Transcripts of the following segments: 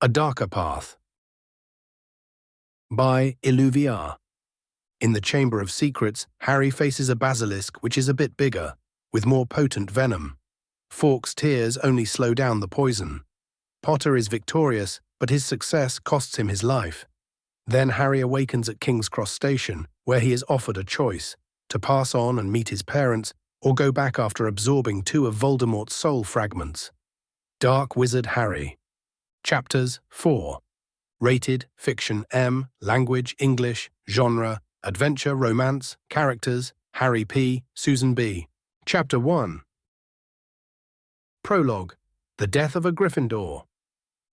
A Darker Path by Illuviar. In the Chamber of Secrets, Harry faces a basilisk which is a bit bigger, with more potent venom. Fawkes' tears only slow down the poison. Potter is victorious, but his success costs him his life. Then Harry awakens at King's Cross Station, where he is offered a choice, to pass on and meet his parents, or go back after absorbing 2 of Voldemort's soul fragments. Dark Wizard Harry. Chapters 4. Rated, Fiction M, Language, English, Genre, Adventure, Romance, Characters, Harry P, Susan B. Chapter 1. Prologue. The Death of a Gryffindor.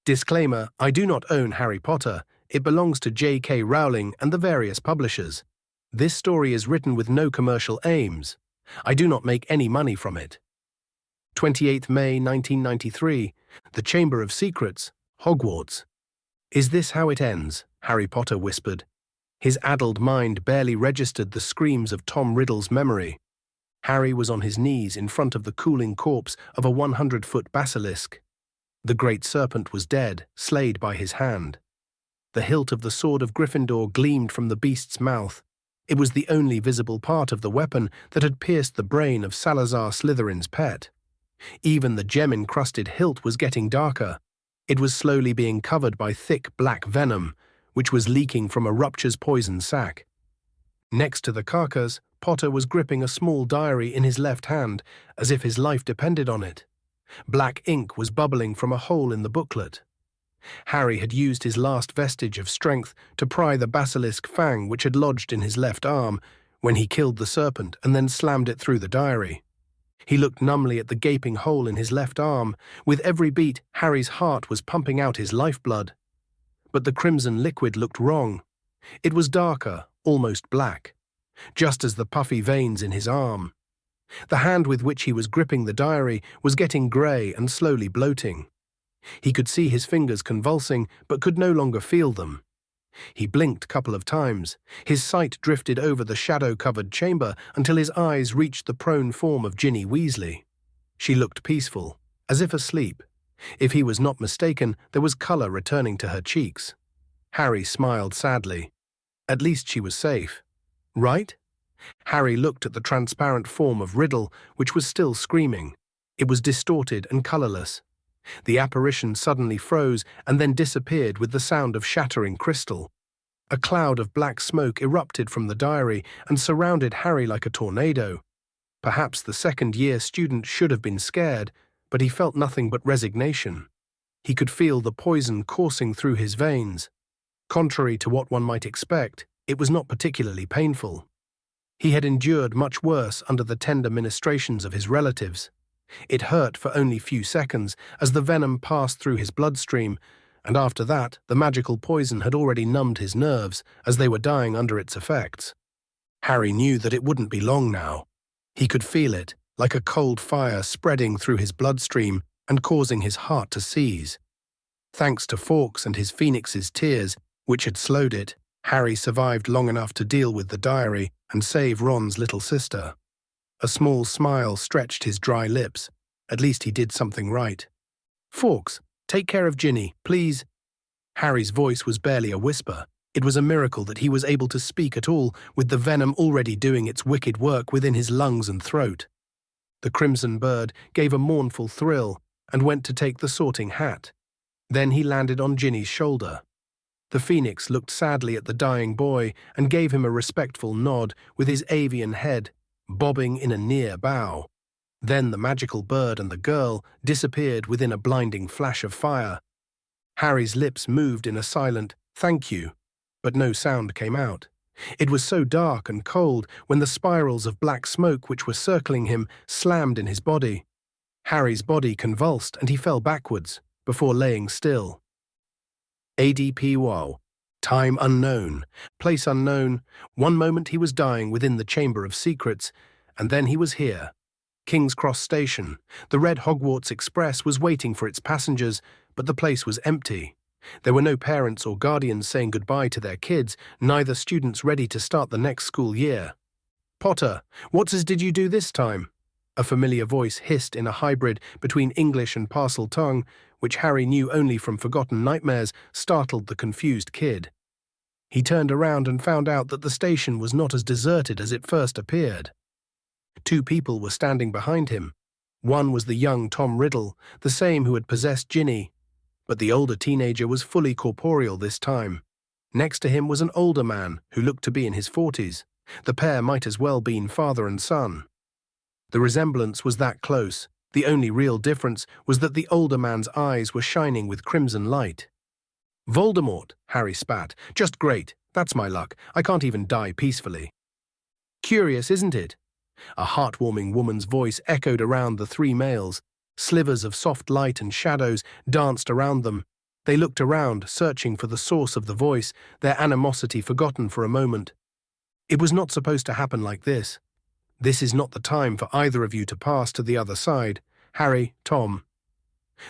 Disclaimer, I do not own Harry Potter. It belongs to J.K. Rowling and the various publishers. This story is written with no commercial aims. I do not make any money from it. 28th May 1993. The Chamber of Secrets, Hogwarts. Is this how it ends? Harry Potter whispered. His addled mind barely registered the screams of Tom Riddle's memory. Harry was on his knees in front of the cooling corpse of a 100-foot basilisk. The great serpent was dead, slayed by his hand. The hilt of the sword of Gryffindor gleamed from the beast's mouth. It was the only visible part of the weapon that had pierced the brain of Salazar Slytherin's pet. Even the gem-encrusted hilt was getting darker. It was slowly being covered by thick black venom, which was leaking from a rupture's poison sac. Next to the carcass, Potter was gripping a small diary in his left hand, as if his life depended on it. Black ink was bubbling from a hole in the booklet. Harry had used his last vestige of strength to pry the basilisk fang which had lodged in his left arm when he killed the serpent and then slammed it through the diary. He looked numbly at the gaping hole in his left arm. With every beat, Harry's heart was pumping out his lifeblood. But the crimson liquid looked wrong. It was darker, almost black, just as the puffy veins in his arm. The hand with which he was gripping the diary was getting grey and slowly bloating. He could see his fingers convulsing, but could no longer feel them. He blinked a couple of times. His sight drifted over the shadow-covered chamber until his eyes reached the prone form of Ginny Weasley. She looked peaceful, as if asleep. If he was not mistaken, there was colour returning to her cheeks. Harry smiled sadly. At least she was safe. Right? Harry looked at the transparent form of Riddle, which was still screaming. It was distorted and colourless. The apparition suddenly froze and then disappeared with the sound of shattering crystal. A cloud of black smoke erupted from the diary and surrounded Harry like a tornado. Perhaps the second-year student should have been scared, but he felt nothing but resignation. He could feel the poison coursing through his veins. Contrary to what one might expect, it was not particularly painful. He had endured much worse under the tender ministrations of his relatives. It hurt for only few seconds as the venom passed through his bloodstream, and after that the magical poison had already numbed his nerves as they were dying under its effects. Harry knew that it wouldn't be long now. He could feel it, like a cold fire spreading through his bloodstream and causing his heart to seize. Thanks to Fawkes and his phoenix's tears, which had slowed it, Harry survived long enough to deal with the diary and save Ron's little sister. A small smile stretched his dry lips. At least he did something right. Fawkes, take care of Ginny, please. Harry's voice was barely a whisper. It was a miracle that he was able to speak at all, with the venom already doing its wicked work within his lungs and throat. The crimson bird gave a mournful thrill and went to take the sorting hat. Then he landed on Ginny's shoulder. The phoenix looked sadly at the dying boy and gave him a respectful nod with his avian head bobbing in a near bow. Then the magical bird and the girl disappeared within a blinding flash of fire. Harry's lips moved in a silent "thank you," but no sound came out. It was so dark and cold when the spirals of black smoke which were circling him slammed in his body. Harry's body convulsed and he fell backwards, before laying still. ADP WoW. Time unknown, place unknown. One moment he was dying within the Chamber of Secrets, and then he was here. King's Cross Station. The red Hogwarts Express was waiting for its passengers, but the place was empty. There were no parents or guardians saying goodbye to their kids, neither students ready to start the next school year. Potter, what did you do this time? A familiar voice hissed in a hybrid between English and Parcel tongue, which Harry knew only from forgotten nightmares, startled the confused kid. He turned around and found out that the station was not as deserted as it first appeared. Two people were standing behind him. One was the young Tom Riddle, the same who had possessed Ginny, but the older teenager was fully corporeal this time. Next to him was an older man who looked to be in his 40s. The pair might as well been father and son. The resemblance was that close. The only real difference was that the older man's eyes were shining with crimson light. "Voldemort," Harry spat. "Just great. That's my luck. I can't even die peacefully." "Curious, isn't it?" A heartwarming woman's voice echoed around the three males. Slivers of soft light and shadows danced around them. They looked around, searching for the source of the voice, their animosity forgotten for a moment. "It was not supposed to happen like this. This is not the time for either of you to pass to the other side. Harry, Tom."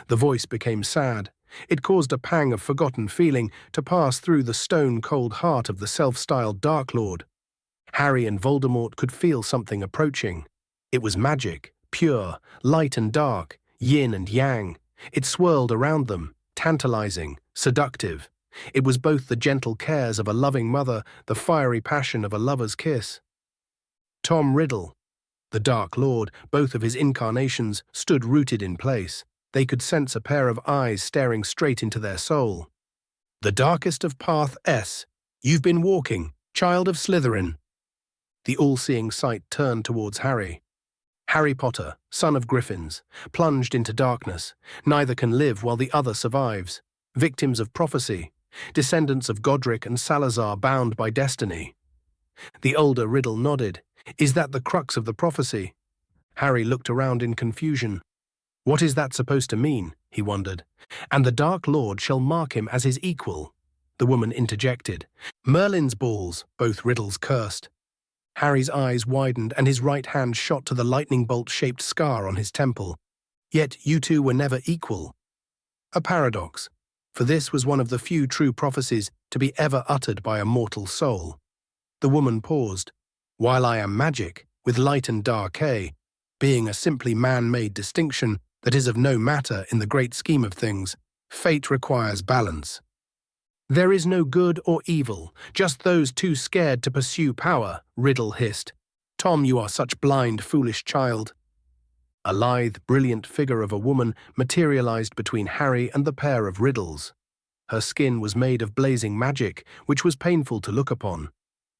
The voice became sad. It caused a pang of forgotten feeling to pass through the stone-cold heart of the self-styled Dark Lord. Harry and Voldemort could feel something approaching. It was magic, pure, light and dark, yin and yang. It swirled around them, tantalizing, seductive. It was both the gentle cares of a loving mother, the fiery passion of a lover's kiss. Tom Riddle, the Dark Lord, both of his incarnations, stood rooted in place. They could sense a pair of eyes staring straight into their soul. "The darkest of path S. You've been walking, child of Slytherin." The all-seeing sight turned towards Harry. Harry Potter, son of Griffins, plunged into darkness. Neither can live while the other survives. Victims of prophecy, descendants of Godric and Salazar bound by destiny. The older Riddle nodded. "Is that the crux of the prophecy?" Harry looked around in confusion. "What is that supposed to mean?" he wondered. "And the Dark Lord shall mark him as his equal," the woman interjected. "Merlin's balls," both Riddles cursed. Harry's eyes widened and his right hand shot to the lightning bolt-shaped scar on his temple. "Yet you two were never equal." A paradox, for this was one of the few true prophecies to be ever uttered by a mortal soul. The woman paused. "While I am magic, with light and dark being a simply man-made distinction that is of no matter in the great scheme of things, fate requires balance. There is no good or evil, just those too scared to pursue power," Riddle hissed. "Tom, you are such blind, foolish child." A lithe, brilliant figure of a woman materialized between Harry and the pair of Riddles. Her skin was made of blazing magic, which was painful to look upon.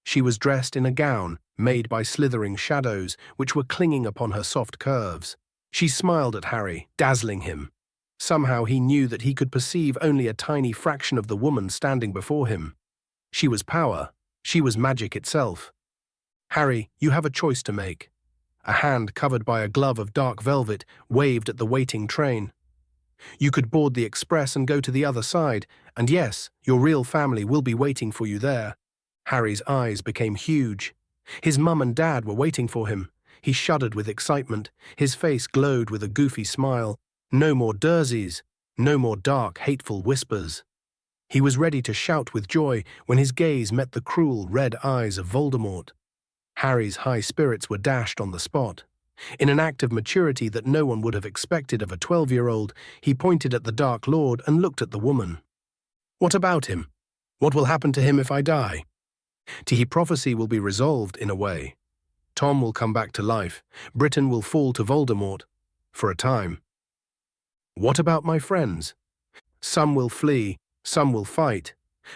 She was dressed in a gown made by slithering shadows, which were clinging upon her soft curves. She smiled at Harry, dazzling him. Somehow he knew that he could perceive only a tiny fraction of the woman standing before him. She was power. She was magic itself. "Harry, you have a choice to make." A hand covered by a glove of dark velvet waved at the waiting train. "You could board the express and go to the other side, and yes, your real family will be waiting for you there." Harry's eyes became huge. His mum and dad were waiting for him. He shuddered with excitement. His face glowed with a goofy smile. No more Durseys, no more dark, hateful whispers. He was ready to shout with joy when his gaze met the cruel red eyes of Voldemort. Harry's high spirits were dashed on the spot. In an act of maturity that no one would have expected of a 12-year-old, he pointed at the Dark Lord and looked at the woman. "What about him? What will happen to him if I die?" "His prophecy will be resolved in a way. Tom will come back to life. Britain will fall to Voldemort. For a time." "What about my friends?" "Some will flee, some will fight.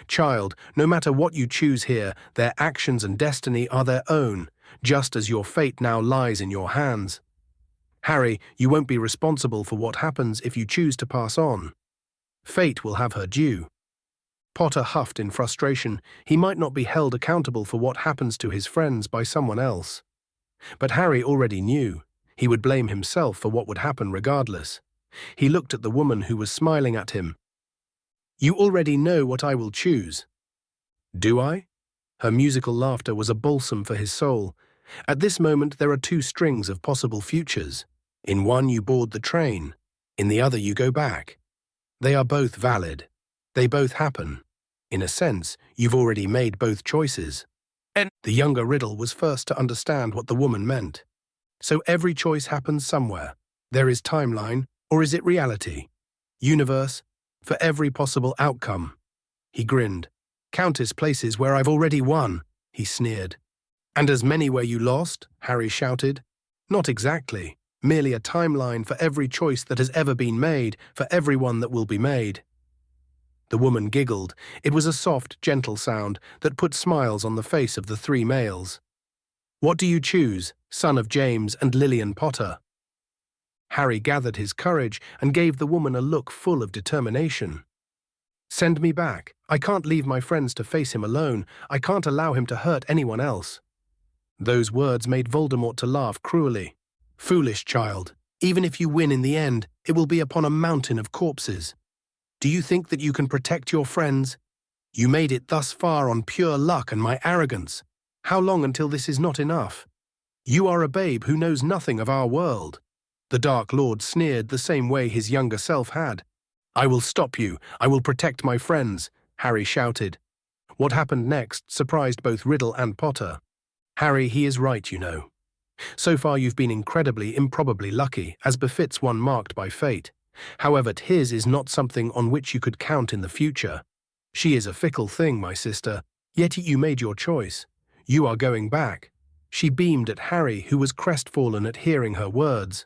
Child, no matter what you choose here, their actions and destiny are their own, just as your fate now lies in your hands. Harry, you won't be responsible for what happens if you choose to pass on. Fate will have her due." Potter huffed in frustration. He might not be held accountable for what happens to his friends by someone else. But Harry already knew. He would blame himself for what would happen regardless. He looked at the woman who was smiling at him. "You already know what I will choose." "Do I?" Her musical laughter was a balsam for his soul. "At this moment there are two strings of possible futures. In one you board the train. In the other you go back. They are both valid. They both happen. In a sense, you've already made both choices." And the younger Riddle was first to understand what the woman meant. "So every choice happens somewhere. There is timeline, or is it reality? Universe, for every possible outcome. He grinned. Countless places where I've already won, he sneered. And as many where you lost, Harry shouted. Not exactly, merely a timeline for every choice that has ever been made, for everyone that will be made. The woman giggled. It was a soft, gentle sound that put smiles on the face of the three males. What do you choose, son of James and Lillian Potter? Harry gathered his courage and gave the woman a look full of determination. Send me back. I can't leave my friends to face him alone. I can't allow him to hurt anyone else. Those words made Voldemort to laugh cruelly. Foolish child, even if you win in the end, it will be upon a mountain of corpses. Do you think that you can protect your friends? You made it thus far on pure luck and my arrogance. How long until this is not enough? You are a babe who knows nothing of our world. The Dark Lord sneered the same way his younger self had. I will stop you. I will protect my friends, Harry shouted. What happened next surprised both Riddle and Potter. Harry, he is right, you know. So far you've been incredibly, improbably lucky, as befits one marked by fate. However, his is not something on which you could count in the future. She is a fickle thing, my sister, yet you made your choice. You are going back. She beamed at Harry, who was crestfallen at hearing her words.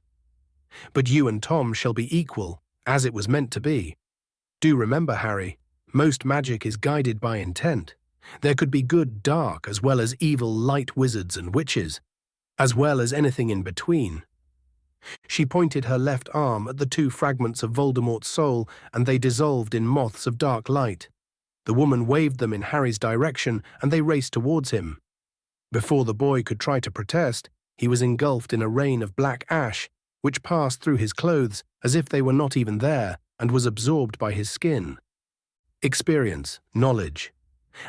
But you and Tom shall be equal, as it was meant to be. Do remember, Harry, most magic is guided by intent. There could be good dark as well as evil light wizards and witches, as well as anything in between. She pointed her left arm at the two fragments of Voldemort's soul, and they dissolved in moths of dark light. The woman waved them in Harry's direction, and they raced towards him. Before the boy could try to protest, he was engulfed in a rain of black ash, which passed through his clothes as if they were not even there, and was absorbed by his skin. Experience, knowledge.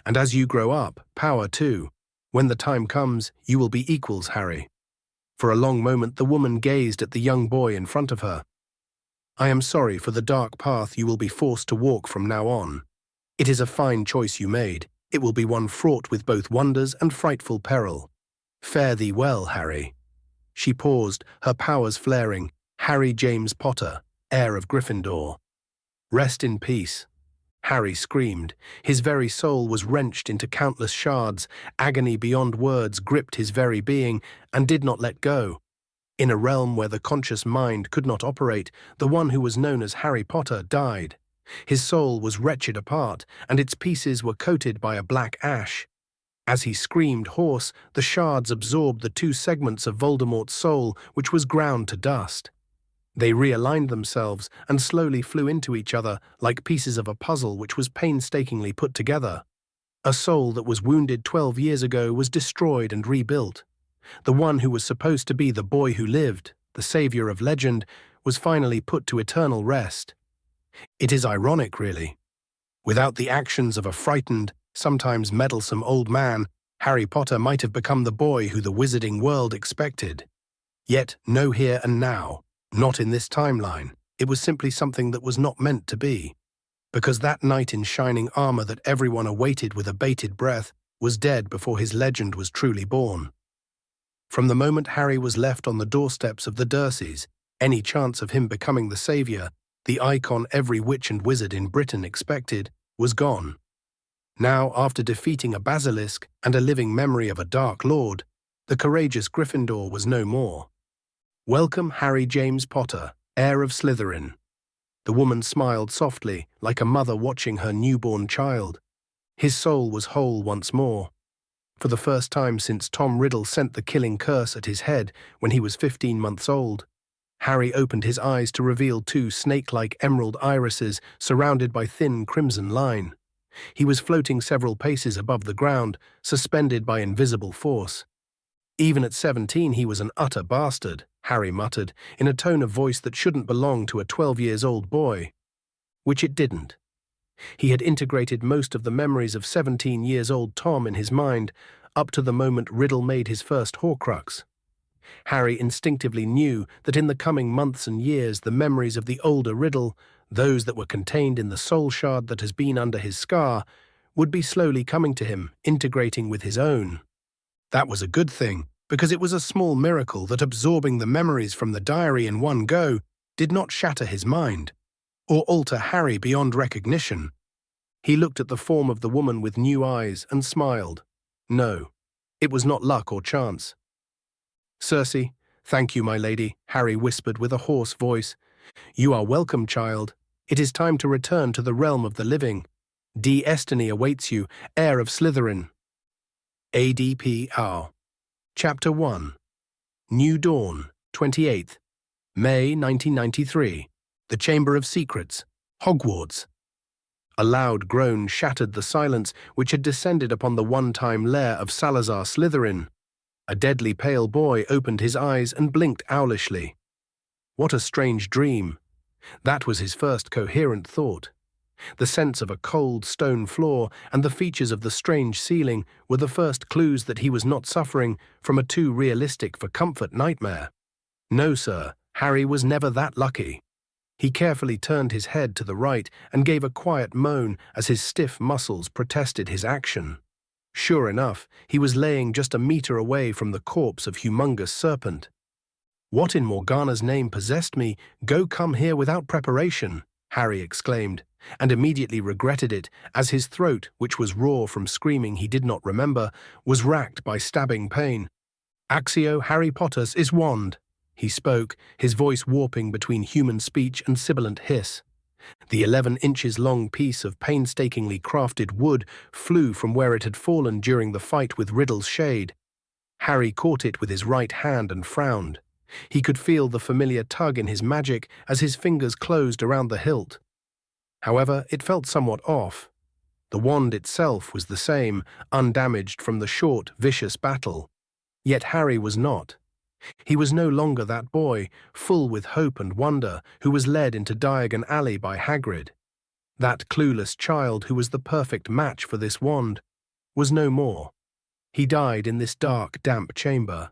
And as you grow up, power too. When the time comes, you will be equals, Harry. For a long moment the woman gazed at the young boy in front of her. I am sorry for the dark path you will be forced to walk from now on. It is a fine choice you made. It will be one fraught with both wonders and frightful peril. Fare thee well, Harry. She paused, her powers flaring. Harry James Potter, heir of Gryffindor. Rest in peace. Harry screamed. His very soul was wrenched into countless shards. Agony beyond words gripped his very being and did not let go. In a realm where the conscious mind could not operate, the one who was known as Harry Potter died. His soul was wrenched apart, and its pieces were coated by a black ash. As he screamed hoarse, the shards absorbed the two segments of Voldemort's soul, which was ground to dust. They realigned themselves and slowly flew into each other like pieces of a puzzle which was painstakingly put together. A soul that was wounded 12 years ago was destroyed and rebuilt. The one who was supposed to be the boy who lived, the savior of legend, was finally put to eternal rest. It is ironic, really. Without the actions of a frightened, sometimes meddlesome old man, Harry Potter might have become the boy who the wizarding world expected. Yet, no here and now. Not in this timeline. It was simply something that was not meant to be. Because that knight in shining armor that everyone awaited with a bated breath was dead before his legend was truly born. From the moment Harry was left on the doorsteps of the Dursleys, any chance of him becoming the savior, the icon every witch and wizard in Britain expected, was gone. Now, after defeating a basilisk and a living memory of a Dark Lord, the courageous Gryffindor was no more. Welcome, Harry James Potter, heir of Slytherin. The woman smiled softly, like a mother watching her newborn child. His soul was whole once more. For the first time since Tom Riddle sent the killing curse at his head when he was 15 months old, Harry opened his eyes to reveal two snake-like emerald irises surrounded by thin crimson line. He was floating several paces above the ground, suspended by invisible force. Even at 17 he was an utter bastard, Harry muttered, in a tone of voice that shouldn't belong to a 12-year-old boy. Which it didn't. He had integrated most of the memories of 17-year-old Tom in his mind, up to the moment Riddle made his first Horcrux. Harry instinctively knew that in the coming months and years the memories of the older Riddle, those that were contained in the soul shard that has been under his scar, would be slowly coming to him, integrating with his own. That was a good thing, because it was a small miracle that absorbing the memories from the diary in one go did not shatter his mind. or alter Harry beyond recognition. He looked at the form of the woman with new eyes and smiled. No, it was not luck or chance. "Circe, thank you, my lady," Harry whispered with a hoarse voice. "You are welcome, child. It is time to return to the realm of the living. Destiny awaits you, heir of Slytherin." ADPR. Chapter 1. New Dawn, 28th May 1993. The Chamber of Secrets, Hogwarts. A loud groan shattered the silence which had descended upon the one-time lair of Salazar Slytherin. A deadly pale boy opened his eyes and blinked owlishly. What a strange dream. That was his first coherent thought. The sense of a cold stone floor and the features of the strange ceiling were the first clues that he was not suffering from a too realistic for comfort nightmare. No, sir, Harry was never that lucky. He carefully turned his head to the right and gave a quiet moan as his stiff muscles protested his action. Sure enough, he was laying just a meter away from the corpse of humongous serpent. "What in Morgana's name possessed me? Go come here without preparation," Harry exclaimed, and immediately regretted it as his throat, which was raw from screaming he did not remember, was racked by stabbing pain. "Accio Harry Potter's is wand," he spoke, his voice warping between human speech and sibilant hiss. The 11 inches long piece of painstakingly crafted wood flew from where it had fallen during the fight with Riddle's shade. Harry caught it with his right hand and frowned. He could feel the familiar tug in his magic as his fingers closed around the hilt. However, it felt somewhat off. The wand itself was the same, undamaged from the short, vicious battle. Yet Harry was not. He was no longer that boy, full with hope and wonder, who was led into Diagon Alley by Hagrid. That clueless child who was the perfect match for this wand was no more. He died in this dark, damp chamber,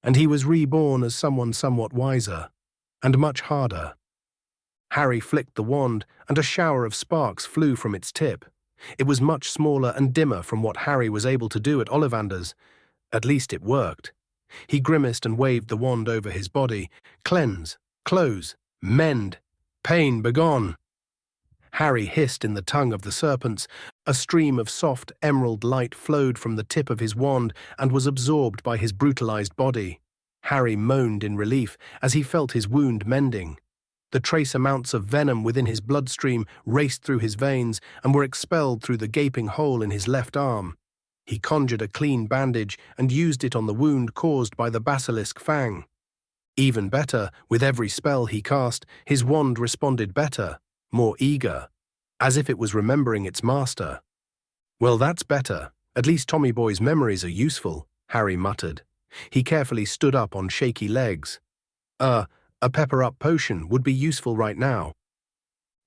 and he was reborn as someone somewhat wiser, and much harder. Harry flicked the wand, and a shower of sparks flew from its tip. It was much smaller and dimmer from what Harry was able to do at Ollivander's. At least it worked. He grimaced and waved the wand over his body. "Cleanse, close, mend, pain begone." Harry hissed in the tongue of the serpents. A stream of soft emerald light flowed from the tip of his wand and was absorbed by his brutalized body. Harry moaned in relief as he felt his wound mending. The trace amounts of venom within his bloodstream raced through his veins and were expelled through the gaping hole in his left arm. He conjured a clean bandage and used it on the wound caused by the basilisk fang. Even better, with every spell he cast, his wand responded better, more eager, as if it was remembering its master. "Well, that's better. At least Tommy Boy's memories are useful," Harry muttered. He carefully stood up on shaky legs. A pepper-up potion would be useful right now."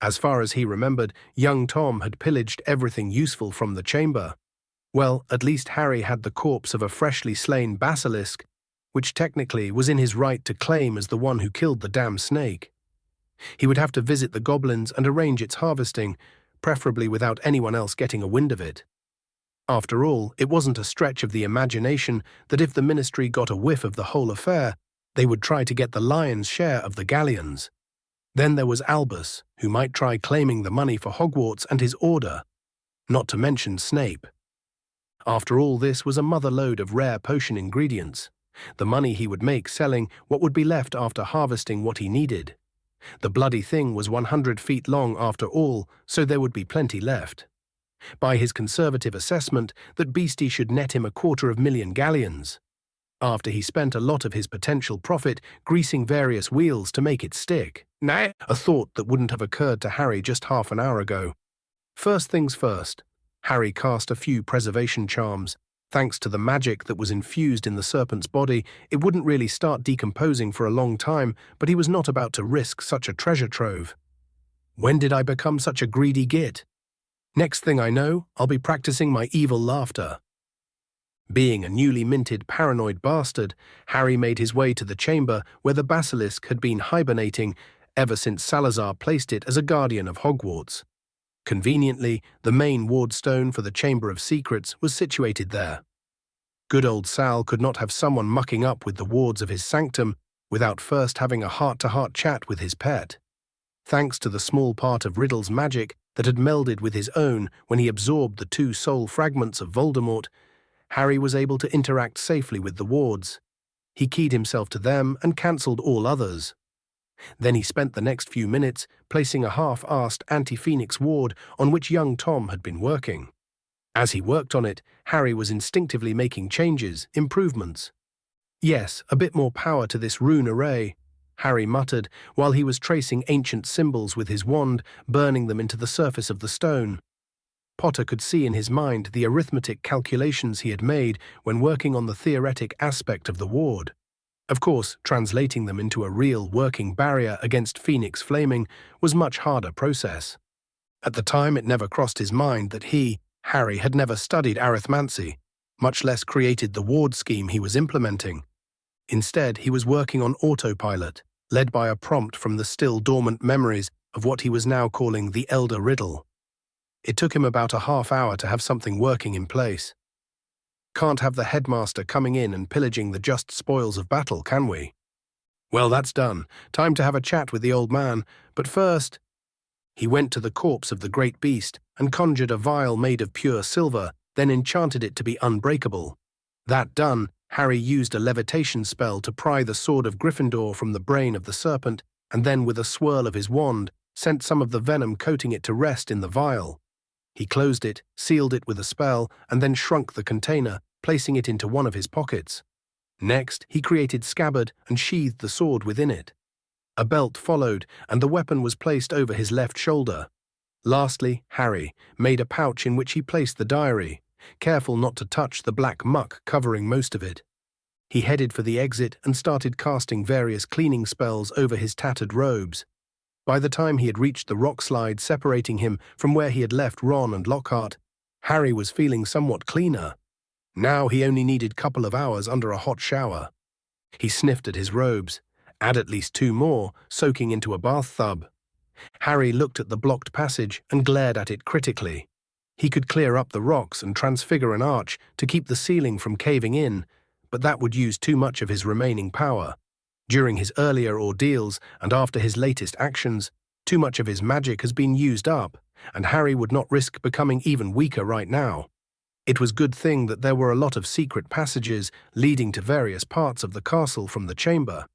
As far as he remembered, young Tom had pillaged everything useful from the chamber. Well, at least Harry had the corpse of a freshly slain basilisk, which technically was in his right to claim as the one who killed the damn snake. He would have to visit the goblins and arrange its harvesting, preferably without anyone else getting a wind of it. After all, it wasn't a stretch of the imagination that if the Ministry got a whiff of the whole affair, they would try to get the lion's share of the galleons. Then there was Albus, who might try claiming the money for Hogwarts and his order, not to mention Snape. After all, this was a mother-lode of rare potion ingredients. The money he would make selling what would be left after harvesting what he needed. The bloody thing was 100 feet long after all, so there would be plenty left. By his conservative assessment, that beastie should net him 250,000 galleons. After he spent a lot of his potential profit greasing various wheels to make it stick. Nah, a thought that wouldn't have occurred to Harry just half an hour ago. First things first, Harry cast a few preservation charms. Thanks to the magic that was infused in the serpent's body, it wouldn't really start decomposing for a long time, but he was not about to risk such a treasure trove. When did I become such a greedy git? Next thing I know, I'll be practicing my evil laughter. Being a newly minted paranoid bastard, Harry made his way to the chamber where the basilisk had been hibernating ever since Salazar placed it as a guardian of Hogwarts. Conveniently, the main wardstone for the Chamber of Secrets was situated there. Good old Sal could not have someone mucking up with the wards of his sanctum without first having a heart-to-heart chat with his pet. Thanks to the small part of Riddle's magic that had melded with his own when he absorbed the 2 soul fragments of Voldemort, Harry was able to interact safely with the wards. He keyed himself to them and cancelled all others. Then he spent the next few minutes placing a half-assed anti-Phoenix ward on which young Tom had been working. As he worked on it, Harry was instinctively making changes, improvements. Yes, a bit more power to this rune array, Harry muttered while he was tracing ancient symbols with his wand, burning them into the surface of the stone. Potter could see in his mind the arithmetic calculations he had made when working on the theoretic aspect of the ward. Of course, translating them into a real working barrier against Phoenix flaming was much harder process. At the time, it never crossed his mind that he, Harry, had never studied arithmancy, much less created the ward scheme he was implementing. Instead, he was working on autopilot, led by a prompt from the still dormant memories of what he was now calling the Elder Riddle. It took him about a half hour to have something working in place. Can't have the headmaster coming in and pillaging the just spoils of battle, can we? Well, that's done. Time to have a chat with the old man, but first... He went to the corpse of the great beast and conjured a vial made of pure silver, then enchanted it to be unbreakable. That done, Harry used a levitation spell to pry the sword of Gryffindor from the brain of the serpent, and then with a swirl of his wand, sent some of the venom coating it to rest in the vial. He closed it, sealed it with a spell, and then shrunk the container, placing it into one of his pockets. Next, he created scabbard and sheathed the sword within it. A belt followed, and the weapon was placed over his left shoulder. Lastly, Harry made a pouch in which he placed the diary, careful not to touch the black muck covering most of it. He headed for the exit and started casting various cleaning spells over his tattered robes. By the time he had reached the rock slide separating him from where he had left Ron and Lockhart, Harry was feeling somewhat cleaner. Now he only needed a couple of hours under a hot shower. He sniffed at his robes. Add at least 2 more, soaking into a bathtub. Harry looked at the blocked passage and glared at it critically. He could clear up the rocks and transfigure an arch to keep the ceiling from caving in, but that would use too much of his remaining power. During his earlier ordeals and after his latest actions, too much of his magic has been used up, and Harry would not risk becoming even weaker right now. It was a good thing that there were a lot of secret passages leading to various parts of the castle from the chamber.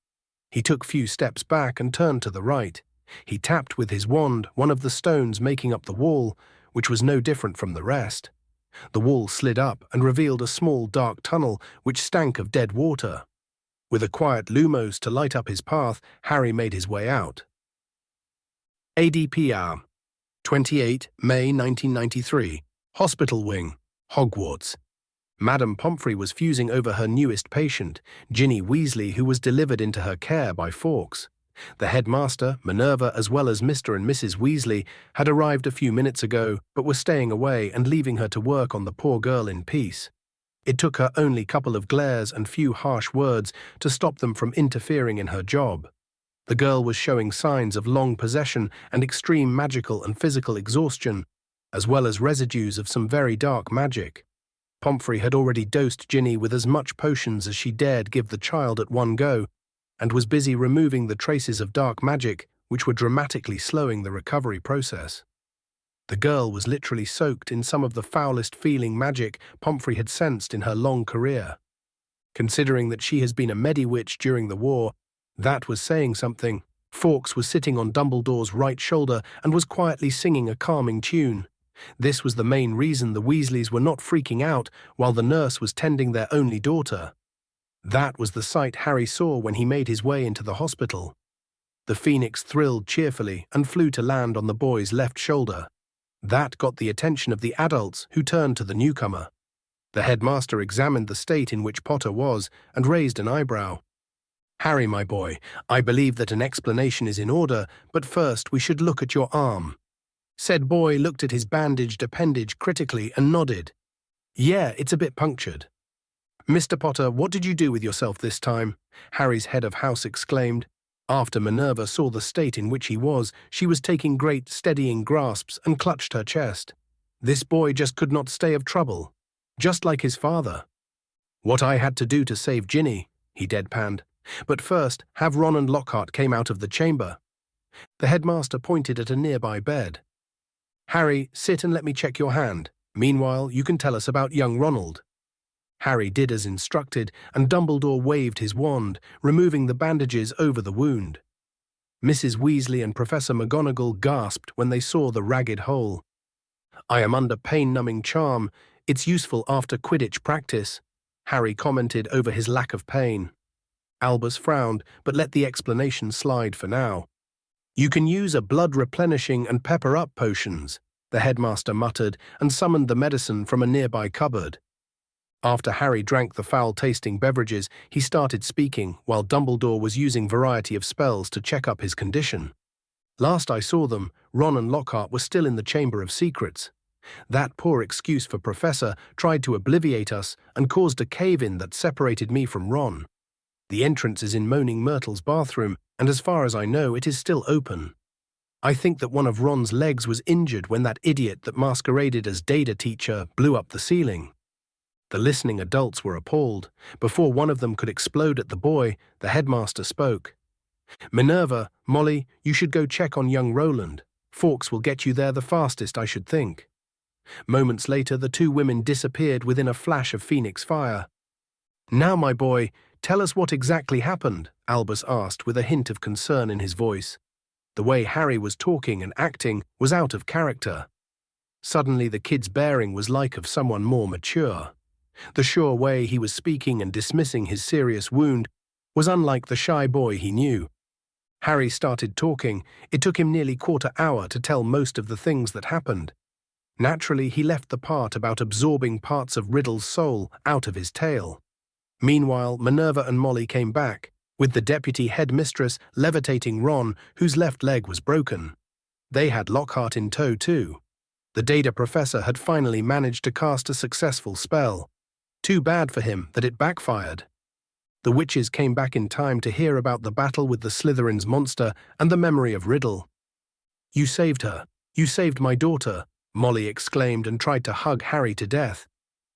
He took few steps back and turned to the right. He tapped with his wand one of the stones making up the wall, which was no different from the rest. The wall slid up and revealed a small dark tunnel which stank of dead water. With a quiet lumos to light up his path, Harry made his way out. ADPR 28 May 1993 Hospital Wing, Hogwarts. Madame Pomfrey was fusing over her newest patient, Ginny Weasley, who was delivered into her care by Fawkes. The headmaster, Minerva, as well as Mr. and Mrs. Weasley, had arrived a few minutes ago, but were staying away and leaving her to work on the poor girl in peace. It took her only a couple of glares and few harsh words to stop them from interfering in her job. The girl was showing signs of long possession and extreme magical and physical exhaustion, as well as residues of some very dark magic. Pomfrey had already dosed Ginny with as much potions as she dared give the child at one go, and was busy removing the traces of dark magic, which were dramatically slowing the recovery process. The girl was literally soaked in some of the foulest-feeling magic Pomfrey had sensed in her long career. Considering that she has been a Mediwitch during the war, that was saying something. Fawkes was sitting on Dumbledore's right shoulder and was quietly singing a calming tune. This was the main reason the Weasleys were not freaking out while the nurse was tending their only daughter. That was the sight Harry saw when he made his way into the hospital. The phoenix thrilled cheerfully and flew to land on the boy's left shoulder. That got the attention of the adults, who turned to the newcomer. The headmaster examined the state in which Potter was and raised an eyebrow. "Harry, my boy, I believe that an explanation is in order, but first we should look at your arm." Said boy looked at his bandaged appendage critically and nodded. "Yeah, it's a bit punctured." "Mr. Potter, what did you do with yourself this time?" Harry's head of house exclaimed. After Minerva saw the state in which he was, she was taking great, steadying grasps and clutched her chest. This boy just could not stay of trouble, just like his father. "What I had to do to save Ginny," he deadpanned. "But first, have Ron and Lockhart came out of the chamber." The headmaster pointed at a nearby bed. "Harry, sit and let me check your hand. Meanwhile, you can tell us about young Ronald." Harry did as instructed, and Dumbledore waved his wand, removing the bandages over the wound. Mrs. Weasley and Professor McGonagall gasped when they saw the ragged hole. "I am under pain-numbing charm. It's useful after Quidditch practice," Harry commented over his lack of pain. Albus frowned, but let the explanation slide for now. "You can use a blood-replenishing and pepper-up potions," the headmaster muttered and summoned the medicine from a nearby cupboard. After Harry drank the foul-tasting beverages, he started speaking, while Dumbledore was using variety of spells to check up his condition. "Last I saw them, Ron and Lockhart were still in the Chamber of Secrets. That poor excuse for Professor tried to obliviate us and caused a cave-in that separated me from Ron. The entrance is in Moaning Myrtle's bathroom, and as far as I know, it is still open. I think that one of Ron's legs was injured when that idiot that masqueraded as Data Teacher blew up the ceiling." The listening adults were appalled. Before one of them could explode at the boy, the headmaster spoke. "Minerva, Molly, you should go check on young Roland. Fawkes will get you there the fastest, I should think." Moments later, the two women disappeared within a flash of phoenix fire. "Now, my boy, tell us what exactly happened," Albus asked with a hint of concern in his voice. The way Harry was talking and acting was out of character. Suddenly, the kid's bearing was like of someone more mature. The sure way he was speaking and dismissing his serious wound was unlike the shy boy he knew. Harry started talking. It took him nearly quarter hour to tell most of the things that happened. Naturally, he left the part about absorbing parts of Riddle's soul out of his tale. Meanwhile, Minerva and Molly came back, with the deputy headmistress levitating Ron, whose left leg was broken. They had Lockhart in tow too. The Data Professor had finally managed to cast a successful spell. Too bad for him that it backfired. The witches came back in time to hear about the battle with the Slytherin's monster and the memory of Riddle. "You saved her. You saved my daughter," Molly exclaimed and tried to hug Harry to death.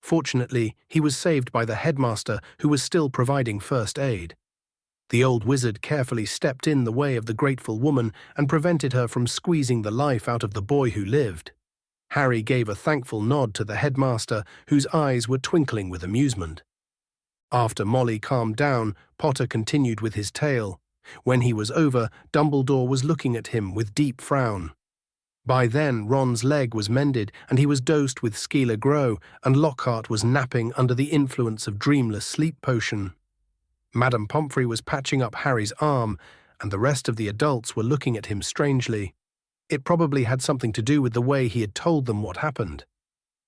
Fortunately, he was saved by the headmaster, who was still providing first aid. The old wizard carefully stepped in the way of the grateful woman and prevented her from squeezing the life out of the boy who lived. Harry gave a thankful nod to the headmaster, whose eyes were twinkling with amusement. After Molly calmed down, Potter continued with his tale. When he was over, Dumbledore was looking at him with deep frown. By then, Ron's leg was mended, and he was dosed with Skeeler Grow, and Lockhart was napping under the influence of Dreamless Sleep Potion. Madame Pomfrey was patching up Harry's arm, and the rest of the adults were looking at him strangely. It probably had something to do with the way he had told them what happened.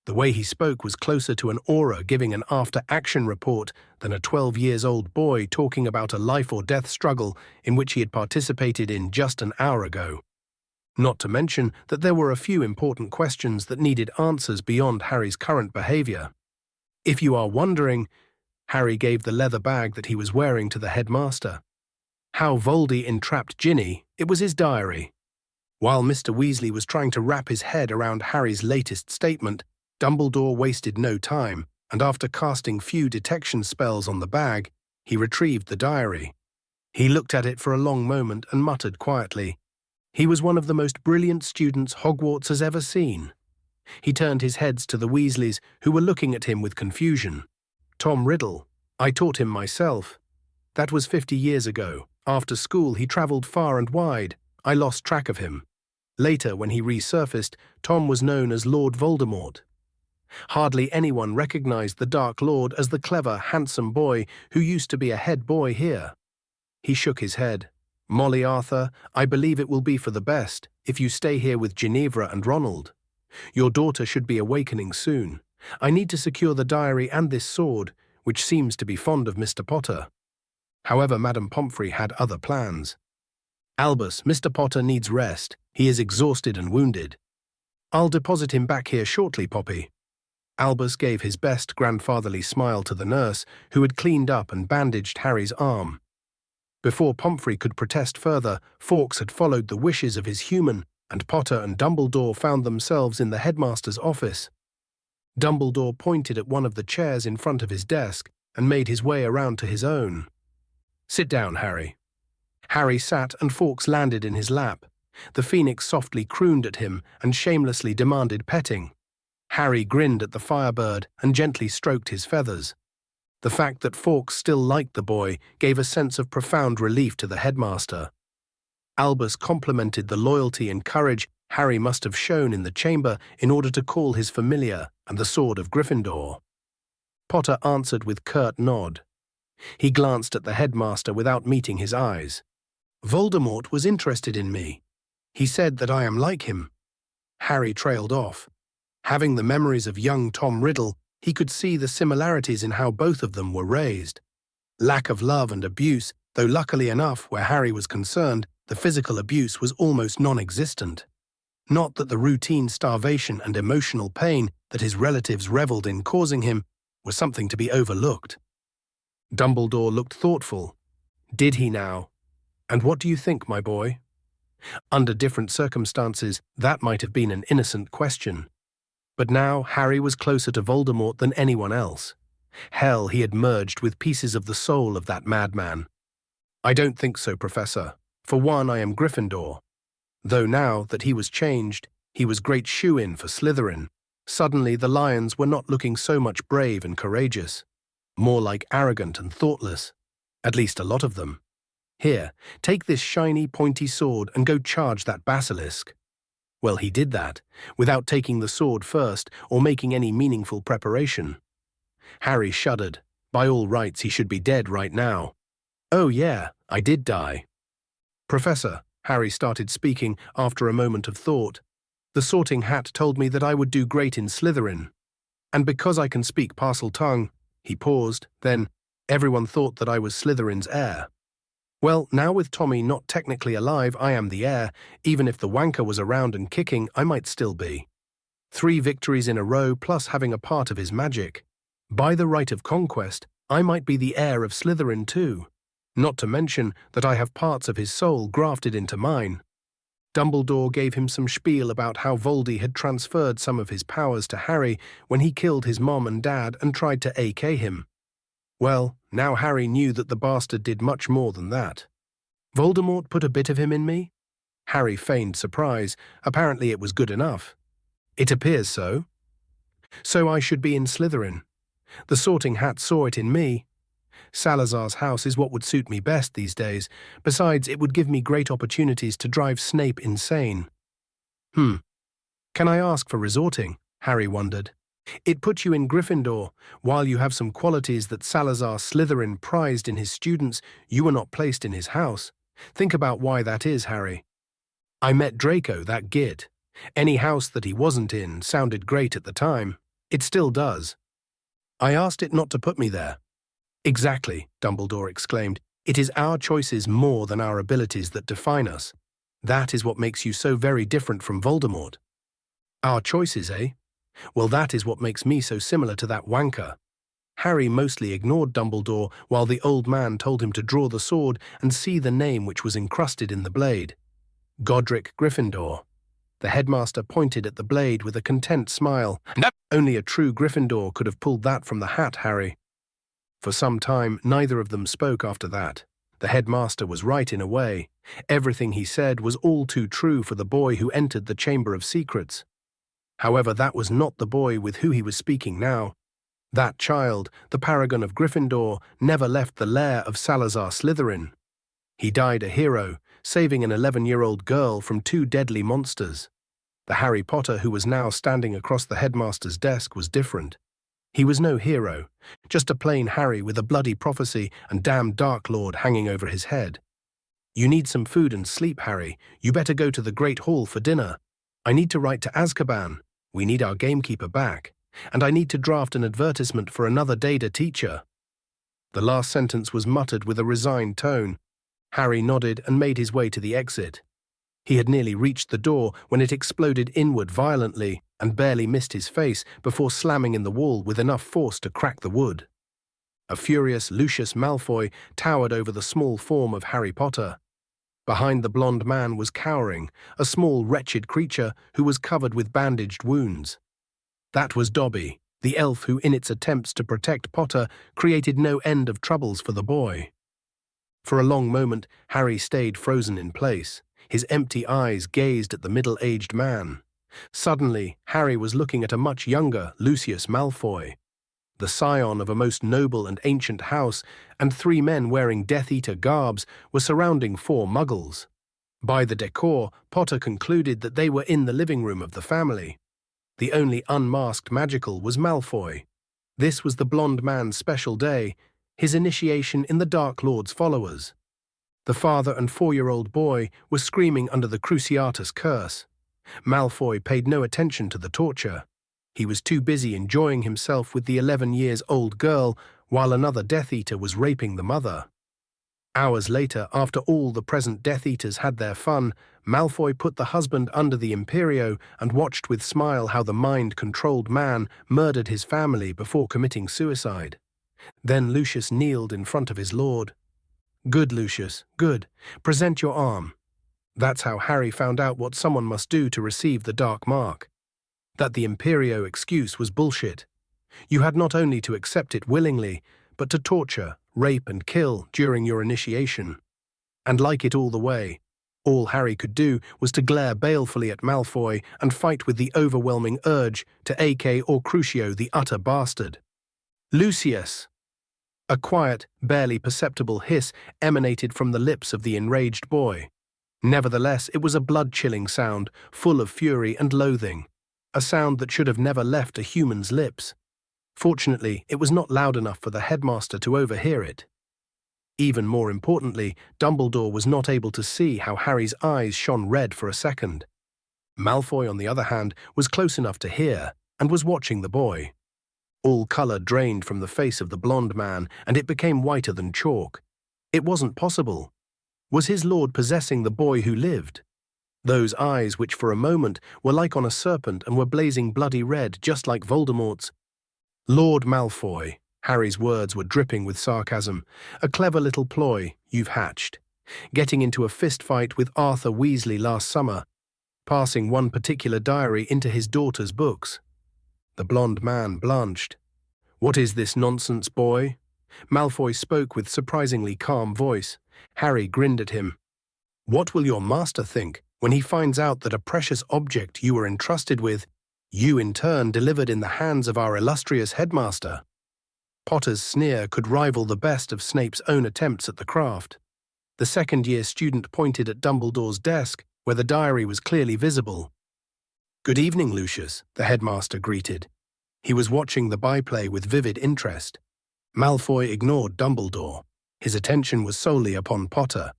The way he spoke was closer to an aura giving an after-action report than a 12-years-old boy talking about a life-or-death struggle in which he had participated in just an hour ago. Not to mention that there were a few important questions that needed answers beyond Harry's current behavior. "If you are wondering," Harry gave the leather bag that he was wearing to the headmaster. "How Voldy entrapped Ginny, it was his diary." While Mr. Weasley was trying to wrap his head around Harry's latest statement, Dumbledore wasted no time, and after casting few detection spells on the bag, he retrieved the diary. He looked at it for a long moment and muttered quietly. He was one of the most brilliant students Hogwarts has ever seen. He turned his heads to the Weasleys, who were looking at him with confusion. "Tom Riddle. I taught him myself. That was 50 years ago. After school, he travelled far and wide. I lost track of him. Later, when he resurfaced, Tom was known as Lord Voldemort. Hardly anyone recognized the Dark Lord as the clever, handsome boy who used to be a head boy here." He shook his head. "Molly Arthur, I believe it will be for the best if you stay here with Ginevra and Ronald. Your daughter should be awakening soon. I need to secure the diary and this sword, which seems to be fond of Mr. Potter." However, Madame Pomfrey had other plans. "Albus, Mr. Potter needs rest. He is exhausted and wounded. I'll deposit him back here shortly, Poppy." Albus gave his best grandfatherly smile to the nurse, who had cleaned up and bandaged Harry's arm. Before Pomfrey could protest further, Fawkes had followed the wishes of his human, and Potter and Dumbledore found themselves in the headmaster's office. Dumbledore pointed at one of the chairs in front of his desk and made his way around to his own. "Sit down, Harry." Harry sat and Fawkes landed in his lap. The phoenix softly crooned at him and shamelessly demanded petting. Harry grinned at the firebird and gently stroked his feathers. The fact that Fawkes still liked the boy gave a sense of profound relief to the headmaster. Albus complimented the loyalty and courage Harry must have shown in the chamber in order to call his familiar and the sword of Gryffindor. Potter answered with curt nod. He glanced at the headmaster without meeting his eyes. Voldemort was interested in me. He said that I am like him. Harry trailed off. Having the memories of young Tom Riddle, he could see the similarities in how both of them were raised. Lack of love and abuse, though luckily enough, where Harry was concerned, the physical abuse was almost non-existent. Not that the routine starvation and emotional pain that his relatives reveled in causing him was something to be overlooked. Dumbledore looked thoughtful. Did he now? And what do you think, my boy? Under different circumstances, that might have been an innocent question. But now Harry was closer to Voldemort than anyone else. Hell, he had merged with pieces of the soul of that madman. I don't think so, Professor. For one, I am Gryffindor. Though now that he was changed, he was great shoo-in for Slytherin. Suddenly the lions were not looking so much brave and courageous. More like arrogant and thoughtless. At least a lot of them. Here, take this shiny, pointy sword and go charge that basilisk. Well, he did that, without taking the sword first or making any meaningful preparation. Harry shuddered. By all rights, he should be dead right now. Oh yeah, I did die. Professor, Harry started speaking after a moment of thought. The Sorting Hat told me that I would do great in Slytherin. And because I can speak Parseltongue, he paused, then, everyone thought that I was Slytherin's heir. Well, now with Tommy not technically alive, I am the heir. Even if the wanker was around and kicking, I might still be. 3 victories in a row plus having a part of his magic. By the right of conquest, I might be the heir of Slytherin too. Not to mention that I have parts of his soul grafted into mine. Dumbledore gave him some spiel about how Voldy had transferred some of his powers to Harry when he killed his mom and dad and tried to AK him. Well, now Harry knew that the bastard did much more than that. Voldemort put a bit of him in me? Harry feigned surprise. Apparently it was good enough. It appears so. So I should be in Slytherin. The Sorting Hat saw it in me. Salazar's house is what would suit me best these days. Besides, it would give me great opportunities to drive Snape insane. Can I ask for resorting? Harry wondered. It puts you in Gryffindor. While you have some qualities that Salazar Slytherin prized in his students, you were not placed in his house. Think about why that is, Harry. I met Draco, that git. Any house that he wasn't in sounded great at the time. It still does. I asked it not to put me there. Exactly, Dumbledore exclaimed. It is our choices more than our abilities that define us. That is what makes you so very different from Voldemort. Our choices, eh? Well, that is what makes me so similar to that wanker. Harry mostly ignored Dumbledore while the old man told him to draw the sword and see the name which was encrusted in the blade. Godric Gryffindor. The headmaster pointed at the blade with a content smile. No. Only a true Gryffindor could have pulled that from the hat, Harry. For some time, neither of them spoke after that. The headmaster was right in a way. Everything he said was all too true for the boy who entered the Chamber of Secrets. However, that was not the boy with who he was speaking now. That child, the paragon of Gryffindor, never left the lair of Salazar Slytherin. He died a hero, saving an 11-year-old girl from 2 deadly monsters. The Harry Potter who was now standing across the headmaster's desk was different. He was no hero, just a plain Harry with a bloody prophecy and damned Dark Lord hanging over his head. You need some food and sleep, Harry. You better go to the Great Hall for dinner. I need to write to Azkaban. We need our gamekeeper back. And I need to draft an advertisement for another Data teacher. The last sentence was muttered with a resigned tone. Harry nodded and made his way to the exit. He had nearly reached the door when it exploded inward violently and barely missed his face before slamming in the wall with enough force to crack the wood. A furious Lucius Malfoy towered over the small form of Harry Potter. Behind the blonde man was cowering, a small wretched creature who was covered with bandaged wounds. That was Dobby, the elf who in its attempts to protect Potter created no end of troubles for the boy. For a long moment, Harry stayed frozen in place. His empty eyes gazed at the middle-aged man. Suddenly, Harry was looking at a much younger Lucius Malfoy, the scion of a most noble and ancient house, and 3 men wearing Death Eater garbs were surrounding 4 muggles. By the decor, Potter concluded that they were in the living room of the family. The only unmasked magical was Malfoy. This was the blonde man's special day, his initiation in the Dark Lord's followers. The father and 4-year-old boy were screaming under the Cruciatus curse. Malfoy paid no attention to the torture. He was too busy enjoying himself with the 11-year-old girl while another Death Eater was raping the mother. Hours later, after all the present Death Eaters had their fun, Malfoy put the husband under the Imperio and watched with smile how the mind-controlled man murdered his family before committing suicide. Then Lucius kneeled in front of his lord. "Good, Lucius, good. Present your arm." That's how Harry found out what someone must do to receive the Dark Mark. That the Imperio excuse was bullshit. You had not only to accept it willingly, but to torture, rape and kill during your initiation. And like it all the way, all Harry could do was to glare balefully at Malfoy and fight with the overwhelming urge to AK or Crucio the utter bastard. "Lucius!" A quiet, barely perceptible hiss emanated from the lips of the enraged boy. Nevertheless, it was a blood-chilling sound, full of fury and loathing. A sound that should have never left a human's lips. Fortunately, it was not loud enough for the headmaster to overhear it. Even more importantly, Dumbledore was not able to see how Harry's eyes shone red for a second. Malfoy, on the other hand, was close enough to hear, and was watching the boy. All colour drained from the face of the blonde man, and it became whiter than chalk. It wasn't possible. Was his lord possessing the boy who lived? Those eyes, which for a moment were like on a serpent and were blazing bloody red just like Voldemort's. "Lord Malfoy," Harry's words were dripping with sarcasm, "a clever little ploy you've hatched. Getting into a fist fight with Arthur Weasley last summer, passing one particular diary into his daughter's books." The blonde man blanched. "What is this nonsense, boy?" Malfoy spoke with surprisingly calm voice. Harry grinned at him. "What will your master think when he finds out that a precious object you were entrusted with, you in turn delivered in the hands of our illustrious headmaster?" Potter's sneer could rival the best of Snape's own attempts at the craft. The second-year student pointed at Dumbledore's desk, where the diary was clearly visible. "Good evening, Lucius," the headmaster greeted. He was watching the byplay with vivid interest. Malfoy ignored Dumbledore. His attention was solely upon Potter.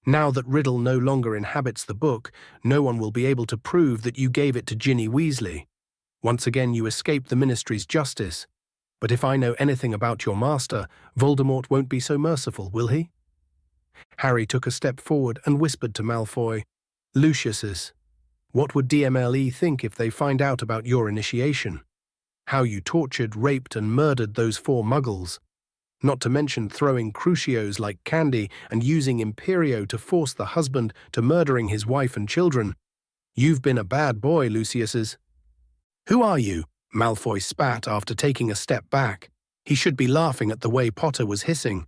"Now that Riddle no longer inhabits the book, no one will be able to prove that you gave it to Ginny Weasley. Once again you escaped the Ministry's justice. But if I know anything about your master, Voldemort won't be so merciful, will he?" Harry took a step forward and whispered to Malfoy, "Lucius's. What would DMLE think if they find out about your initiation? How you tortured, raped and murdered those 4 muggles. Not to mention throwing Crucios like candy and using Imperio to force the husband to murdering his wife and children. You've been a bad boy, Lucius's." "Who are you?" Malfoy spat after taking a step back. He should be laughing at the way Potter was hissing.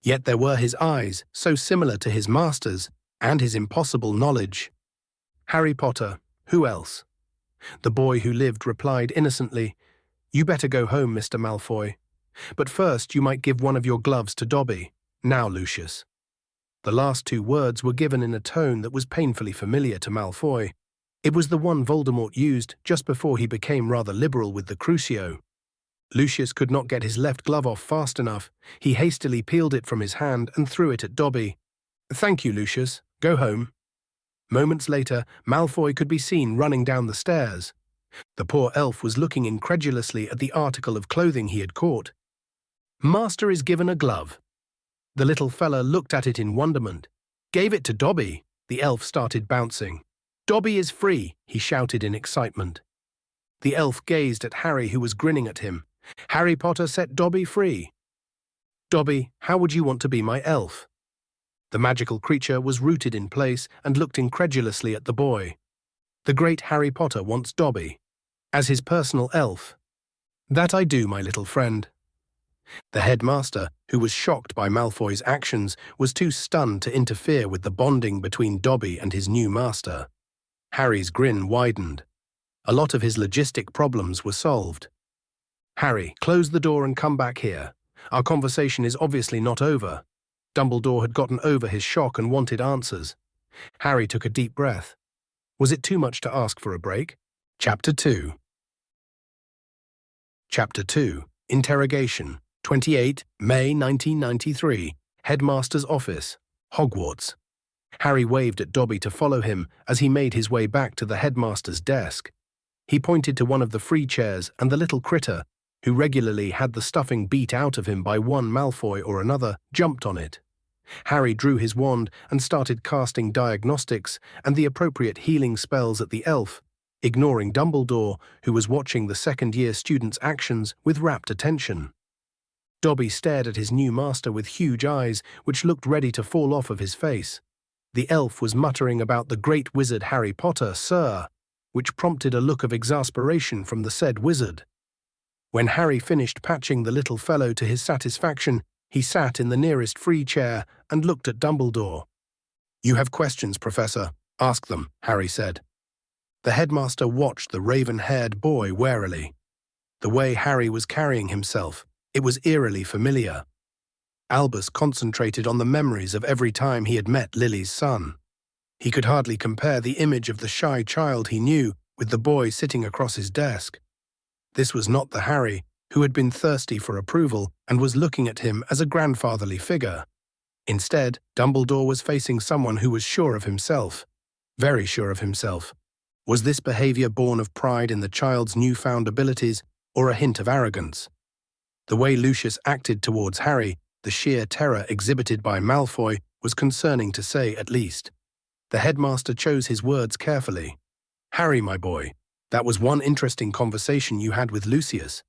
Yet there were his eyes, so similar to his master's, and his impossible knowledge. "Harry Potter, who else?" The boy who lived replied innocently, "You better go home, Mr. Malfoy. But first you might give one of your gloves to Dobby. Now, Lucius." The last 2 words were given in a tone that was painfully familiar to Malfoy. It was the one Voldemort used just before he became rather liberal with the Crucio. Lucius could not get his left glove off fast enough. He hastily peeled it from his hand and threw it at Dobby. "Thank you, Lucius. Go home." Moments later, Malfoy could be seen running down the stairs. The poor elf was looking incredulously at the article of clothing he had caught. "Master is given a glove." The little fella looked at it in wonderment. "Gave it to Dobby." The elf started bouncing. "Dobby is free," he shouted in excitement. The elf gazed at Harry, who was grinning at him. "Harry Potter set Dobby free." "Dobby, how would you want to be my elf?" The magical creature was rooted in place and looked incredulously at the boy. "The great Harry Potter wants Dobby as his personal elf." "That I do, my little friend." The headmaster, who was shocked by Malfoy's actions, was too stunned to interfere with the bonding between Dobby and his new master. Harry's grin widened. A lot of his logistic problems were solved. "Harry, close the door and come back here. Our conversation is obviously not over." Dumbledore had gotten over his shock and wanted answers. Harry took a deep breath. Was it too much to ask for a break? Chapter 2. Chapter 2. Interrogation. 28 May 1993. Headmaster's Office, Hogwarts. Harry waved at Dobby to follow him as he made his way back to the headmaster's desk. He pointed to one of the free chairs, and the little critter, who regularly had the stuffing beat out of him by one Malfoy or another, jumped on it. Harry drew his wand and started casting diagnostics and the appropriate healing spells at the elf, ignoring Dumbledore, who was watching the second-year student's actions with rapt attention. Dobby stared at his new master with huge eyes which looked ready to fall off of his face. The elf was muttering about the great wizard Harry Potter, sir, which prompted a look of exasperation from the said wizard. When Harry finished patching the little fellow to his satisfaction, he sat in the nearest free chair and looked at Dumbledore. "You have questions, Professor. Ask them," Harry said. The headmaster watched the raven-haired boy warily. The way Harry was carrying himself, it was eerily familiar. Albus concentrated on the memories of every time he had met Lily's son. He could hardly compare the image of the shy child he knew with the boy sitting across his desk. This was not the Harry who had been thirsty for approval and was looking at him as a grandfatherly figure. Instead, Dumbledore was facing someone who was sure of himself, very sure of himself. Was this behavior born of pride in the child's newfound abilities or a hint of arrogance? The way Lucius acted towards Harry, the sheer terror exhibited by Malfoy, was concerning to say at least. The headmaster chose his words carefully. "Harry, my boy, that was one interesting conversation you had with Lucius.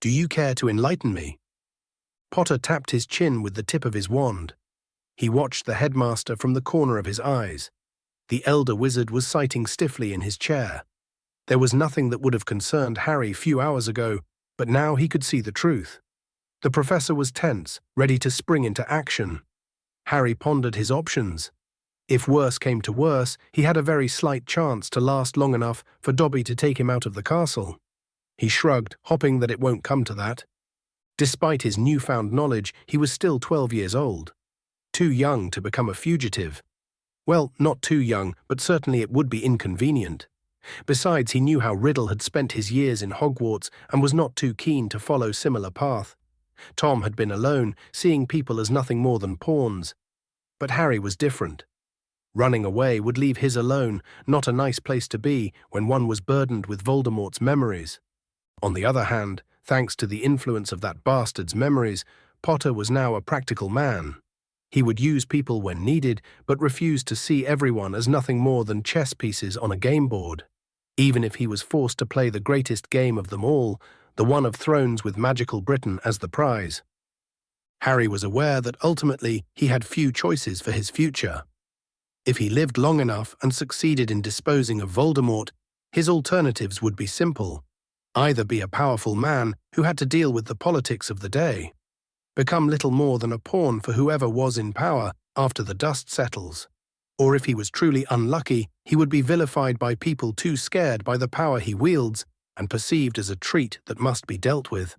Do you care to enlighten me?" Potter tapped his chin with the tip of his wand. He watched the headmaster from the corner of his eyes. The elder wizard was sighting stiffly in his chair. There was nothing that would have concerned Harry few hours ago, but now he could see the truth. The professor was tense, ready to spring into action. Harry pondered his options. If worse came to worse, he had a very slight chance to last long enough for Dobby to take him out of the castle. He shrugged, hoping that it won't come to that. Despite his newfound knowledge, he was still 12 years old. Too young to become a fugitive. Well, not too young, but certainly it would be inconvenient. Besides, he knew how Riddle had spent his years in Hogwarts and was not too keen to follow similar path. Tom had been alone, seeing people as nothing more than pawns. But Harry was different. Running away would leave his alone, not a nice place to be when one was burdened with Voldemort's memories. On the other hand, thanks to the influence of that bastard's memories, Potter was now a practical man. He would use people when needed, but refused to see everyone as nothing more than chess pieces on a game board. Even if he was forced to play the greatest game of them all, the one of Thrones with magical Britain as the prize. Harry was aware that ultimately he had few choices for his future. If he lived long enough and succeeded in disposing of Voldemort, his alternatives would be simple. Either be a powerful man who had to deal with the politics of the day, become little more than a pawn for whoever was in power after the dust settles, or if he was truly unlucky, he would be vilified by people too scared by the power he wields and perceived as a treat that must be dealt with.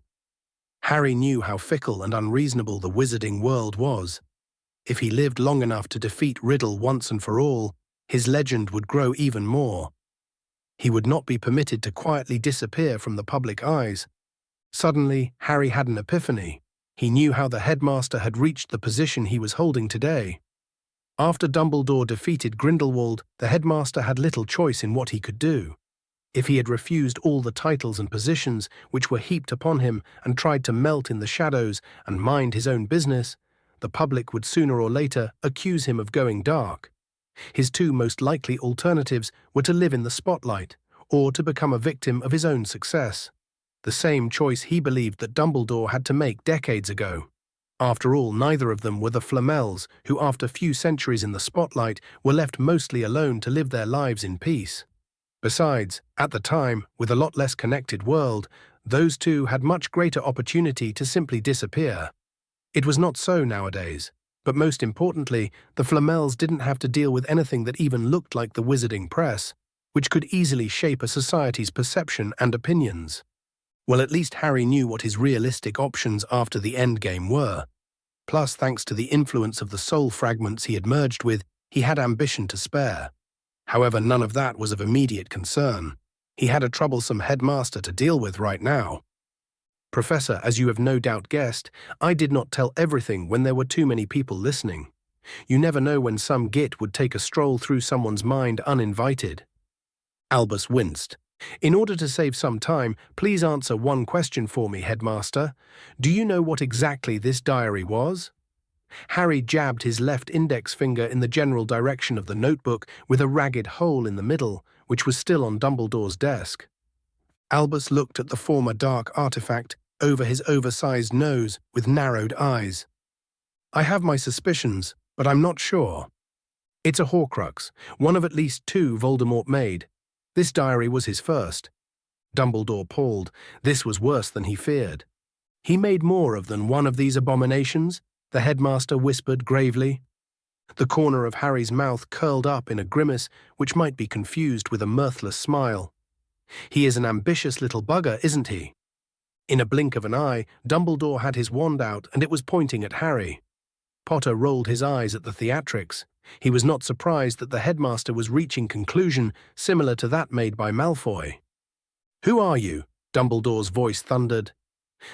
Harry knew how fickle and unreasonable the wizarding world was. If he lived long enough to defeat Riddle once and for all, his legend would grow even more. He would not be permitted to quietly disappear from the public eyes. Suddenly, Harry had an epiphany. He knew how the headmaster had reached the position he was holding today. After Dumbledore defeated Grindelwald, the headmaster had little choice in what he could do. If he had refused all the titles and positions which were heaped upon him and tried to melt in the shadows and mind his own business, the public would sooner or later accuse him of going dark. His two most likely alternatives were to live in the spotlight or to become a victim of his own success. The same choice he believed that Dumbledore had to make decades ago. After all, neither of them were the Flamels who, after few centuries in the spotlight, were left mostly alone to live their lives in peace. Besides, at the time, with a lot less connected world, Those two had much greater opportunity to simply disappear. It was not so nowadays, but most importantly, the Flamels didn't have to deal with anything that even looked like the wizarding press, which could easily shape a society's perception and opinions. Well, at least Harry knew what his realistic options after the endgame were. Plus, thanks to the influence of the soul fragments he had merged with, he had ambition to spare. However, none of that was of immediate concern. He had a troublesome headmaster to deal with right now. Professor, as you have no doubt guessed, I did not tell everything when there were too many people listening. You never know when some git would take a stroll through someone's mind uninvited. Albus winced. In order to save some time, please answer one question for me, headmaster. Do you know what exactly this diary was? Harry jabbed his left index finger in the general direction of the notebook with a ragged hole in the middle, which was still on Dumbledore's desk. Albus looked at the former dark artifact over his oversized nose with narrowed eyes. I have my suspicions, but I'm not sure. It's a Horcrux, one of at least two Voldemort made. This diary was his first. Dumbledore paused. This was worse than he feared. He made more of than one of these abominations, the headmaster whispered gravely. The corner of Harry's mouth curled up in a grimace which might be confused with a mirthless smile. He is an ambitious little bugger, isn't he? In a blink of an eye, Dumbledore had his wand out and it was pointing at Harry. Potter rolled his eyes at the theatrics. He was not surprised that the headmaster was reaching conclusion similar to that made by Malfoy. Who are you? Dumbledore's voice thundered.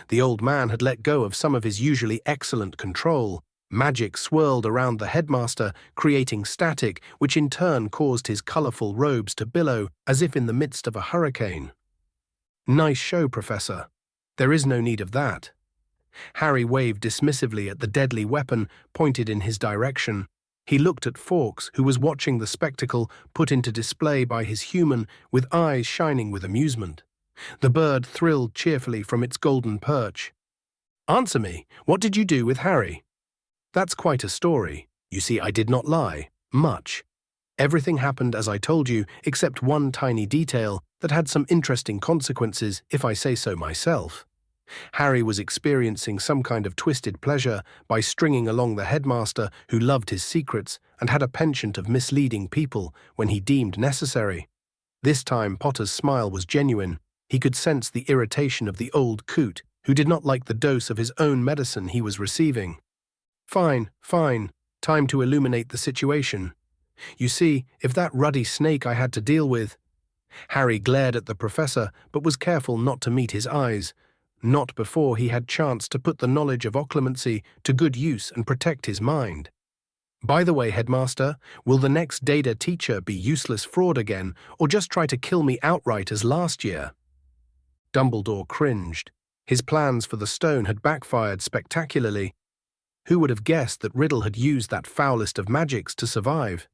The old man had let go of some of his usually excellent control. Magic swirled around the headmaster, creating static, which in turn caused his colorful robes to billow as if in the midst of a hurricane. Nice show, Professor. There is no need of that. Harry waved dismissively at the deadly weapon pointed in his direction. He looked at Fawkes, who was watching the spectacle put into display by his human with eyes shining with amusement. The bird thrilled cheerfully from its golden perch. Answer me, what did you do with Harry? That's quite a story. You see, I did not lie. Much. Everything happened as I told you, except one tiny detail that had some interesting consequences, if I say so myself. Harry was experiencing some kind of twisted pleasure by stringing along the headmaster who loved his secrets and had a penchant of misleading people when he deemed necessary. This time Potter's smile was genuine. He could sense the irritation of the old coot, who did not like the dose of his own medicine he was receiving. Fine, fine. Time to illuminate the situation. You see, if that ruddy snake I had to deal with... Harry glared at the professor, but was careful not to meet his eyes. Not before he had chance to put the knowledge of occlumency to good use and protect his mind. By the way, headmaster, will the next Data teacher be useless fraud again, or just try to kill me outright as last year? Dumbledore cringed. His plans for the stone had backfired spectacularly. Who would have guessed that Riddle had used that foulest of magics to survive?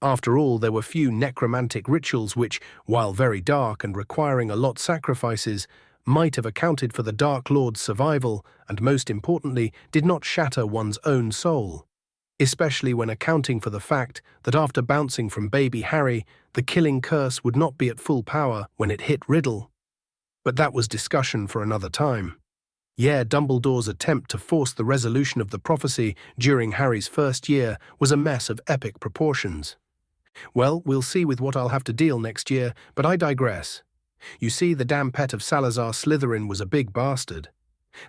After all, there were few necromantic rituals which, while very dark and requiring a lot sacrifices, might have accounted for the Dark Lord's survival and, most importantly, did not shatter one's own soul. Especially when accounting for the fact that after bouncing from baby Harry, the killing curse would not be at full power when it hit Riddle. But that was discussion for another time. Yeah, Dumbledore's attempt to force the resolution of the prophecy during Harry's first year was a mess of epic proportions. Well, we'll see with what I'll have to deal next year, but I digress. You see, the damn pet of Salazar Slytherin was a big bastard.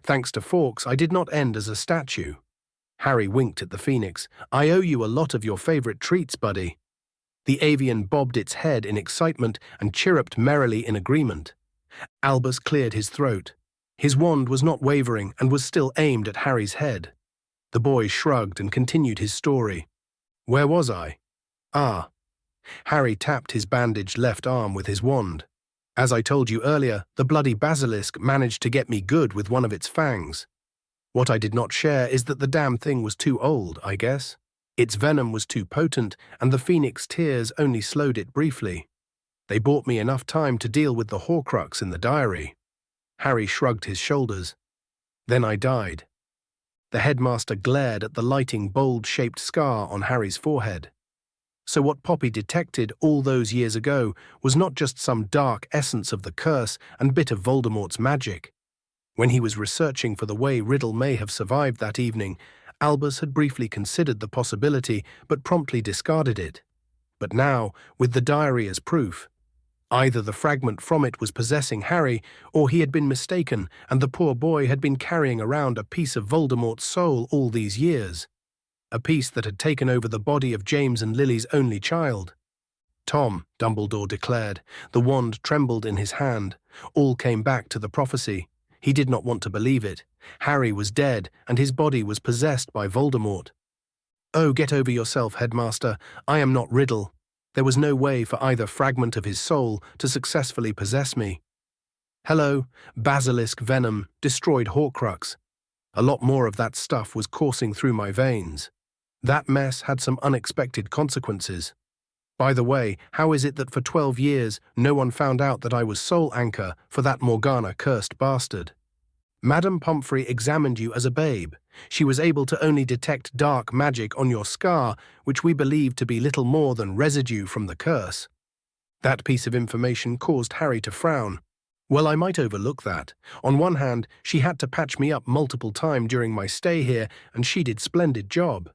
Thanks to Fawkes, I did not end as a statue. Harry winked at the Phoenix. I owe you a lot of your favorite treats, buddy. The avian bobbed its head in excitement and chirruped merrily in agreement. Albus cleared his throat. His wand was not wavering and was still aimed at Harry's head. The boy shrugged and continued his story. Where was I? Ah. Harry tapped his bandaged left arm with his wand. As I told you earlier, the bloody basilisk managed to get me good with one of its fangs. What I did not share is that the damn thing was too old, I guess. Its venom was too potent, and the Phoenix tears only slowed it briefly. They bought me enough time to deal with the Horcrux in the diary. Harry shrugged his shoulders. Then I died. The headmaster glared at the lighting bold-shaped scar on Harry's forehead. So what Poppy detected all those years ago was not just some dark essence of the curse and bit of Voldemort's magic. When he was researching for the way Riddle may have survived that evening, Albus had briefly considered the possibility but promptly discarded it. But now, with the diary as proof, either the fragment from it was possessing Harry, or he had been mistaken and the poor boy had been carrying around a piece of Voldemort's soul all these years. A piece that had taken over the body of James and Lily's only child. Tom, Dumbledore declared. The wand trembled in his hand. All came back to the prophecy. He did not want to believe it. Harry was dead, and his body was possessed by Voldemort. "Oh, get over yourself, Headmaster. I am not Riddle. There was no way for either fragment of his soul to successfully possess me. Hello, basilisk venom, destroyed Horcrux. A lot more of that stuff was coursing through my veins. That mess had some unexpected consequences. By the way, how is it that for 12 years no one found out that I was Soul Anchor for that Morgana-cursed bastard? Madame Pomfrey examined you as a babe. She was able to only detect dark magic on your scar, which we believed to be little more than residue from the curse." That piece of information caused Harry to frown. Well, I might overlook that. On one hand, she had to patch me up multiple times during my stay here, and she did splendid job.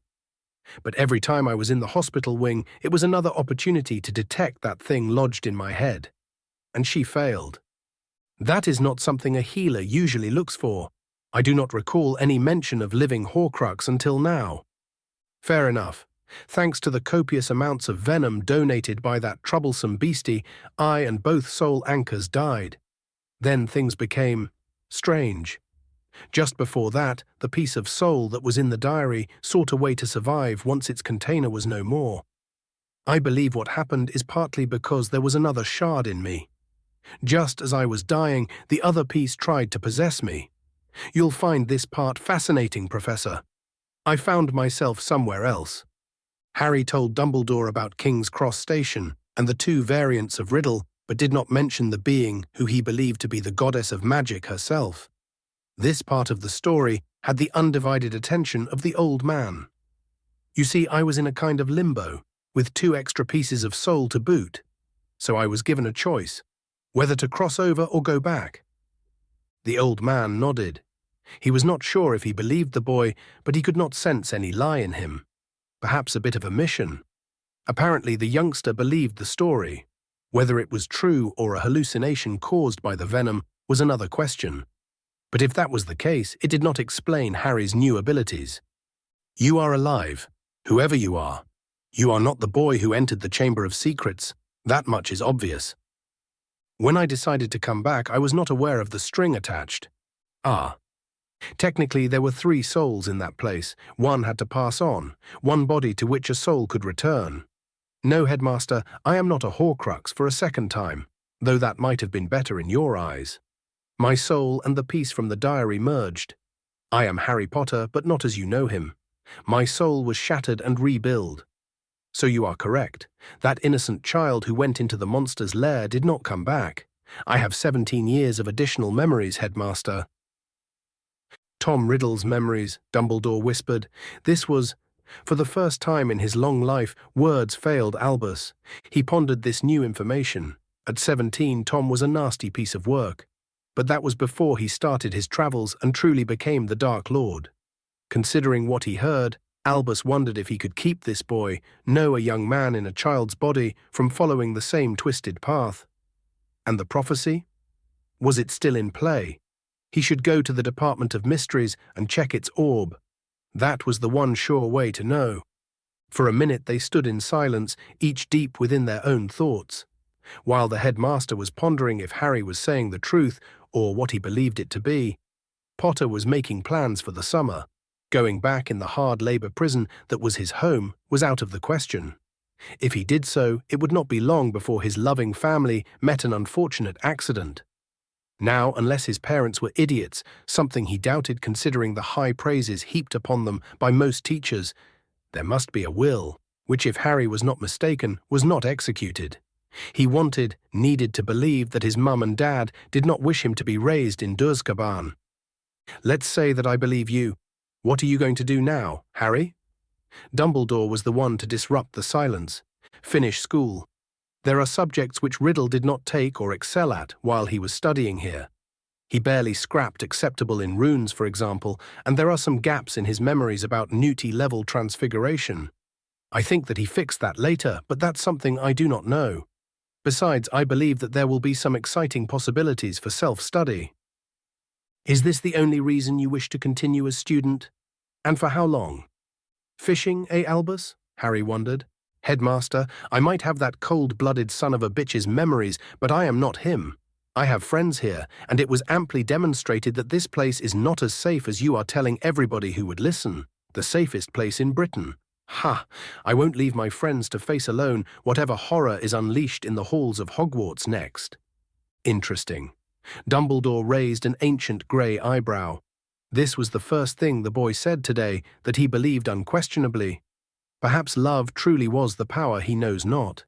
But every time I was in the hospital wing, it was another opportunity to detect that thing lodged in my head. And she failed. That is not something a healer usually looks for. I do not recall any mention of living Horcrux until now. Fair enough. Thanks to the copious amounts of venom donated by that troublesome beastie, I and both Soul Anchors died. Then things became strange. Just before that, the piece of soul that was in the diary sought a way to survive once its container was no more. I believe what happened is partly because there was another shard in me. Just as I was dying, the other piece tried to possess me. You'll find this part fascinating, Professor. I found myself somewhere else. Harry told Dumbledore about King's Cross Station and the two variants of Riddle, but did not mention the being who he believed to be the goddess of magic herself. This part of the story had the undivided attention of the old man. You see, I was in a kind of limbo, with 2 extra pieces of soul to boot, so I was given a choice, whether to cross over or go back. The old man nodded. He was not sure if he believed the boy, but he could not sense any lie in him. Perhaps a bit of a mission. Apparently the youngster believed the story. Whether it was true or a hallucination caused by the venom was another question. But if that was the case, it did not explain Harry's new abilities. You are alive, whoever you are. You are not the boy who entered the Chamber of Secrets. That much is obvious. When I decided to come back, I was not aware of the string attached. Ah. Technically, there were 3 souls in that place. One had to pass on, one body to which a soul could return. No, Headmaster, I am not a Horcrux for a second time, though that might have been better in your eyes. My soul and the piece from the diary merged. I am Harry Potter, but not as you know him. My soul was shattered and rebuilt. So you are correct. That innocent child who went into the monster's lair did not come back. I have 17 years of additional memories, Headmaster. Tom Riddle's memories, Dumbledore whispered. This was, for the first time in his long life, words failed Albus. He pondered this new information. At 17, Tom was a nasty piece of work. But that was before he started his travels and truly became the Dark Lord. Considering what he heard, Albus wondered if he could keep this boy, know a young man in a child's body, from following the same twisted path. And the prophecy? Was it still in play? He should go to the Department of Mysteries and check its orb. That was the one sure way to know. For a minute they stood in silence, each deep within their own thoughts. While the headmaster was pondering if Harry was saying the truth or what he believed it to be, Potter was making plans for the summer. Going back in the hard labor prison that was his home was out of the question. If he did so, it would not be long before his loving family met an unfortunate accident. Now, unless his parents were idiots, something he doubted considering the high praises heaped upon them by most teachers, there must be a will, which, if Harry was not mistaken, was not executed. He needed to believe that his mum and dad did not wish him to be raised in Azkaban. Let's say that I believe you. What are you going to do now, Harry? Dumbledore was the one to disrupt the silence. Finish school. There are subjects which Riddle did not take or excel at while he was studying here. He barely scrapped acceptable in runes, for example, and there are some gaps in his memories about Newty-level transfiguration. I think that he fixed that later, but that's something I do not know. Besides, I believe that there will be some exciting possibilities for self-study. Is this the only reason you wish to continue as student? And for how long? Fishing, eh, Albus? Harry wondered. Headmaster, I might have that cold-blooded son of a bitch's memories, but I am not him. I have friends here, and it was amply demonstrated that this place is not as safe as you are telling everybody who would listen. The safest place in Britain. Ha! I won't leave my friends to face alone whatever horror is unleashed in the halls of Hogwarts next. Interesting. Dumbledore raised an ancient grey eyebrow. This was the first thing the boy said today that he believed unquestionably. Perhaps love truly was the power he knows not.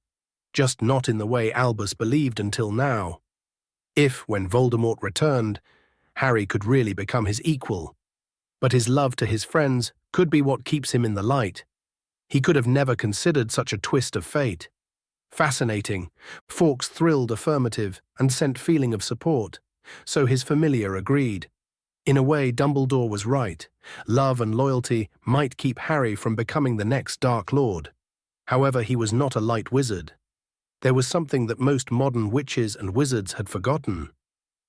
Just not in the way Albus believed until now. If, when Voldemort returned, Harry could really become his equal. But his love to his friends could be what keeps him in the light. He could have never considered such a twist of fate. Fascinating. Fawkes thrilled affirmative and sent feeling of support. So his familiar agreed. In a way, Dumbledore was right. Love and loyalty might keep Harry from becoming the next Dark Lord. However, he was not a light wizard. There was something that most modern witches and wizards had forgotten.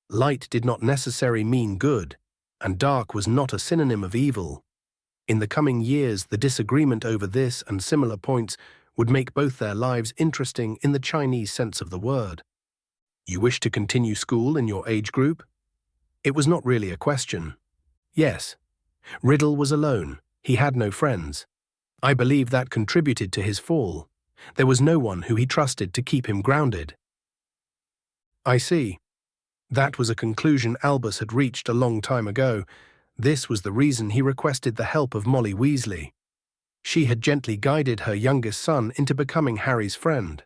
Light did not necessarily mean good, and dark was not a synonym of evil. In the coming years, the disagreement over this and similar points would make both their lives interesting in the Chinese sense of the word. You wish to continue school in your age group? It was not really a question. Yes. Riddle was alone. He had no friends. I believe that contributed to his fall. There was no one who he trusted to keep him grounded. I see. That was a conclusion Albus had reached a long time ago. This was the reason he requested the help of Molly Weasley. She had gently guided her youngest son into becoming Harry's friend.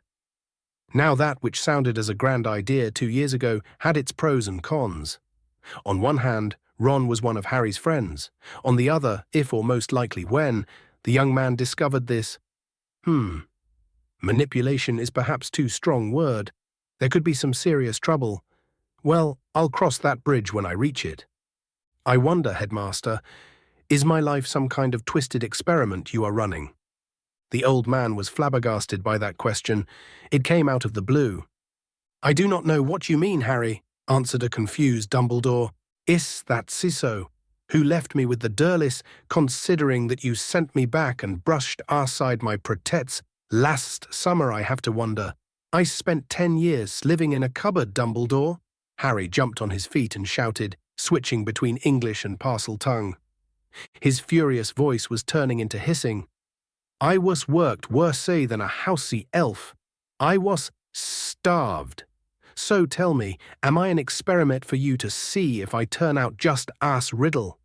Now that which sounded as a grand idea 2 years ago had its pros and cons. On one hand, Ron was one of Harry's friends. On the other, if or most likely when, the young man discovered this. Manipulation is perhaps too strong word. There could be some serious trouble. Well, I'll cross that bridge when I reach it. I wonder, Headmaster, is my life some kind of twisted experiment you are running? The old man was flabbergasted by that question. It came out of the blue. I do not know what you mean, Harry, answered a confused Dumbledore. Is that Ciso, who left me with the Durlis, considering that you sent me back and brushed aside my protets last summer, I have to wonder. I spent 10 years living in a cupboard, Dumbledore. Harry jumped on his feet and shouted, switching between English and Parseltongue. His furious voice was turning into hissing. I was worked worse than a housey elf. I was starved. So tell me, am I an experiment for you to see if I turn out just as Riddle?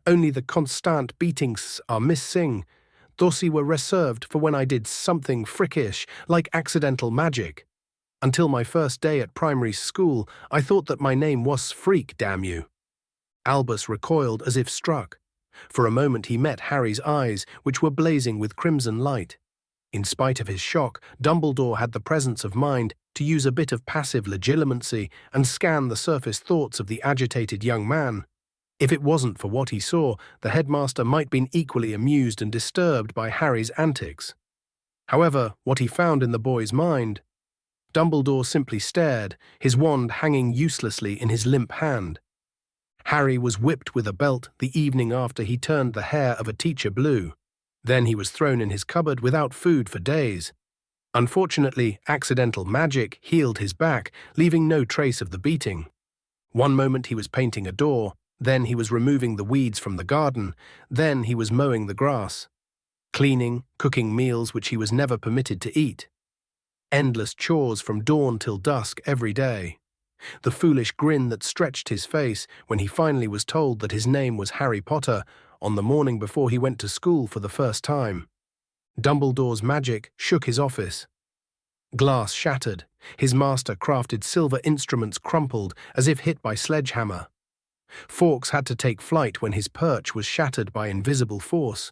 Only the constant beatings are missing. Those were reserved for when I did something frickish, like accidental magic. Until my first day at primary school, I thought that my name was Freak, damn you. Albus recoiled as if struck. For a moment he met Harry's eyes, which were blazing with crimson light. In spite of his shock, Dumbledore had the presence of mind to use a bit of passive legitimacy and scan the surface thoughts of the agitated young man. If it wasn't for what he saw, the headmaster might been equally amused and disturbed by Harry's antics. However, what he found in the boy's mind... Dumbledore simply stared, his wand hanging uselessly in his limp hand. Harry was whipped with a belt the evening after he turned the hair of a teacher blue. Then he was thrown in his cupboard without food for days. Unfortunately, accidental magic healed his back, leaving no trace of the beating. One moment he was painting a door, then he was removing the weeds from the garden, then he was mowing the grass. Cleaning, cooking meals which he was never permitted to eat. Endless chores from dawn till dusk every day. The foolish grin that stretched his face when he finally was told that his name was Harry Potter on the morning before he went to school for the first time. Dumbledore's magic shook his office. Glass shattered, his master-crafted silver instruments crumpled as if hit by sledgehammer. Fawkes had to take flight when his perch was shattered by invisible force.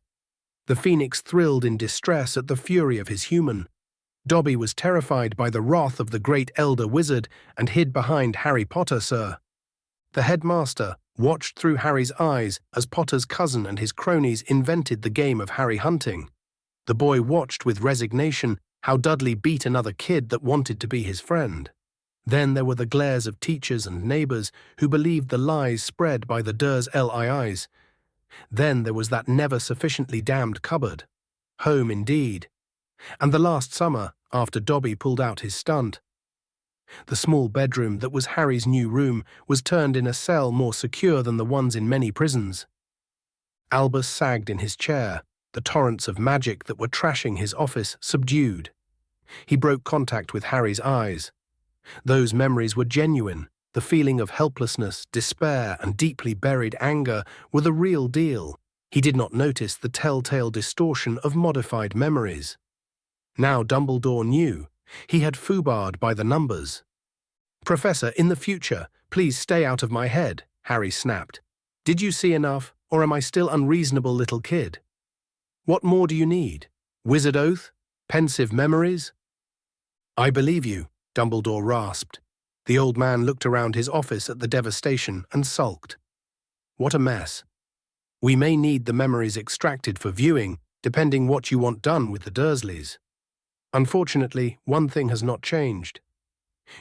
The phoenix thrilled in distress at the fury of his human. Dobby was terrified by the wrath of the great elder wizard and hid behind Harry Potter, sir. The headmaster watched through Harry's eyes as Potter's cousin and his cronies invented the game of Harry hunting. The boy watched with resignation how Dudley beat another kid that wanted to be his friend. Then there were the glares of teachers and neighbors who believed the lies spread by the Durs Liis. Then there was that never sufficiently damned cupboard. Home indeed. And the last summer, after Dobby pulled out his stunt. The small bedroom that was Harry's new room was turned in a cell more secure than the ones in many prisons. Albus sagged in his chair, the torrents of magic that were trashing his office subdued. He broke contact with Harry's eyes. Those memories were genuine. The feeling of helplessness, despair, and deeply buried anger were the real deal. He did not notice the telltale distortion of modified memories. Now Dumbledore knew. He had foobarred by the numbers. "Professor, in the future, please stay out of my head," Harry snapped. "Did you see enough, or am I still unreasonable little kid? What more do you need? Wizard oath? Pensive memories?" "I believe you," Dumbledore rasped. The old man looked around his office at the devastation and sulked. "What a mess. We may need the memories extracted for viewing, depending what you want done with the Dursleys. Unfortunately, one thing has not changed.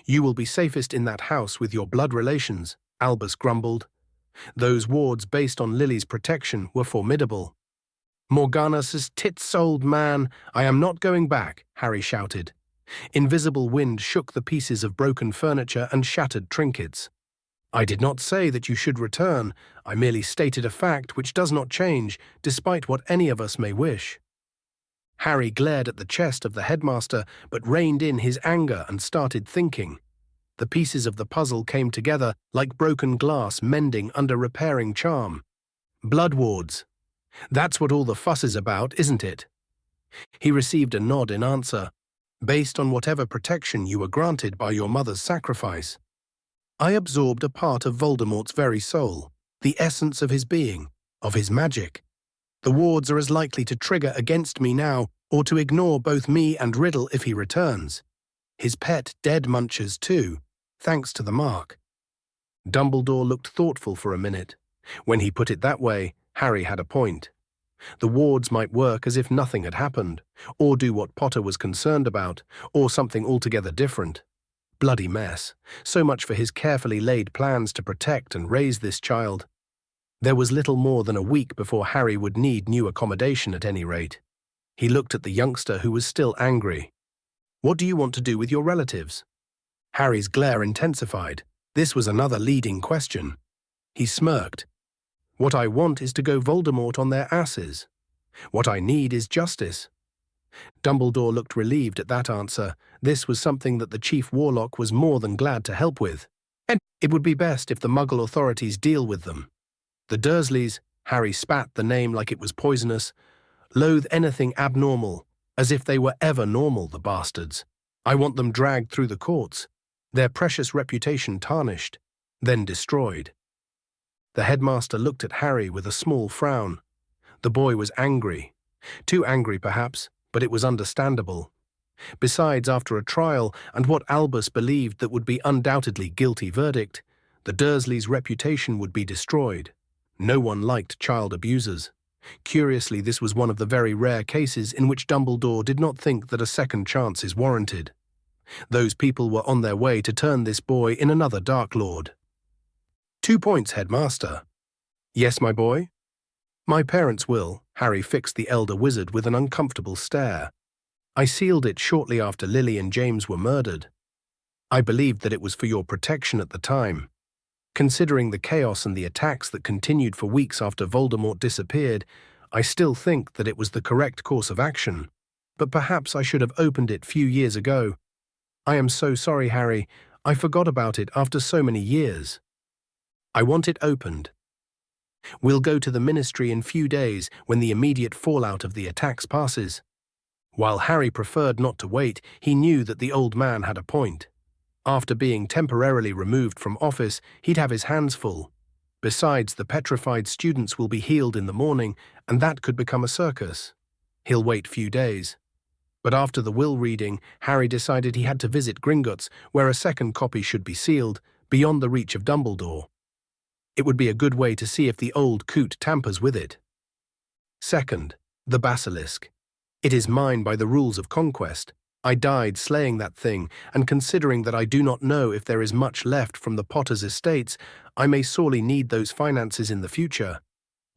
You will be safest in that house with your blood relations," Albus grumbled. Those wards based on Lily's protection were formidable. "Morganus's tits, old man, I am not going back," Harry shouted. Invisible wind shook the pieces of broken furniture and shattered trinkets. "I did not say that you should return. I merely stated a fact which does not change, despite what any of us may wish." Harry glared at the chest of the headmaster, but reined in his anger and started thinking. The pieces of the puzzle came together like broken glass mending under repairing charm. Blood wards. That's what all the fuss is about, isn't it? He received a nod in answer. "Based on whatever protection you were granted by your mother's sacrifice. I absorbed a part of Voldemort's very soul, the essence of his being, of his magic. The wards are as likely to trigger against me now, or to ignore both me and Riddle if he returns. His pet dead munchers too, thanks to the mark." Dumbledore looked thoughtful for a minute. When he put it that way, Harry had a point. The wards might work as if nothing had happened, or do what Potter was concerned about, or something altogether different. Bloody mess. So much for his carefully laid plans to protect and raise this child. There was little more than a week before Harry would need new accommodation at any rate. He looked at the youngster who was still angry. "What do you want to do with your relatives?" Harry's glare intensified. This was another leading question. He smirked. "What I want is to go Voldemort on their asses. What I need is justice." Dumbledore looked relieved at that answer. This was something that the Chief Warlock was more than glad to help with. And it would be best if the Muggle authorities deal with them. The Dursleys, Harry spat the name like it was poisonous, loathe anything abnormal, as if they were ever normal, the bastards. I want them dragged through the courts, their precious reputation tarnished, then destroyed. The headmaster looked at Harry with a small frown. The boy was angry. Too angry, perhaps, but it was understandable. Besides, after a trial and what Albus believed that would be undoubtedly guilty verdict, the Dursleys' reputation would be destroyed. No one liked child abusers. Curiously, this was one of the very rare cases in which Dumbledore did not think that a second chance is warranted. Those people were on their way to turn this boy in another Dark Lord. 2 points, Headmaster. Yes, my boy? My parents' will, Harry fixed the elder wizard with an uncomfortable stare. I sealed it shortly after Lily and James were murdered. I believed that it was for your protection at the time. Considering the chaos and the attacks that continued for weeks after Voldemort disappeared, I still think that it was the correct course of action. But perhaps I should have opened it few years ago. I am so sorry, Harry. I forgot about it after so many years. I want it opened. We'll go to the Ministry in few days when the immediate fallout of the attacks passes. While Harry preferred not to wait, he knew that the old man had a point. After being temporarily removed from office, he'd have his hands full. Besides, the petrified students will be healed in the morning, and that could become a circus. He'll wait few days. But after the will reading, Harry decided he had to visit Gringotts, where a second copy should be sealed, beyond the reach of Dumbledore. It would be a good way to see if the old coot tampers with it. Second, the basilisk. It is mine by the rules of conquest. I died slaying that thing, and considering that I do not know if there is much left from the Potter's estates, I may sorely need those finances in the future.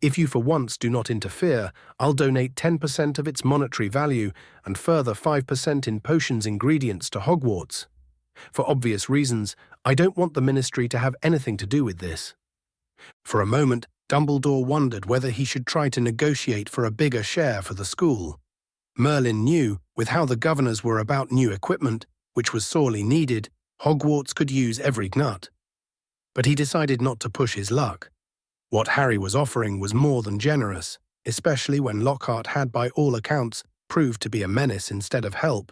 If you for once do not interfere, I'll donate 10% of its monetary value and further 5% in potions ingredients to Hogwarts. For obvious reasons, I don't want the Ministry to have anything to do with this. For a moment, Dumbledore wondered whether he should try to negotiate for a bigger share for the school. Merlin knew, with how the governors were about new equipment, which was sorely needed, Hogwarts could use every nut. But he decided not to push his luck. What Harry was offering was more than generous, especially when Lockhart had by all accounts proved to be a menace instead of help.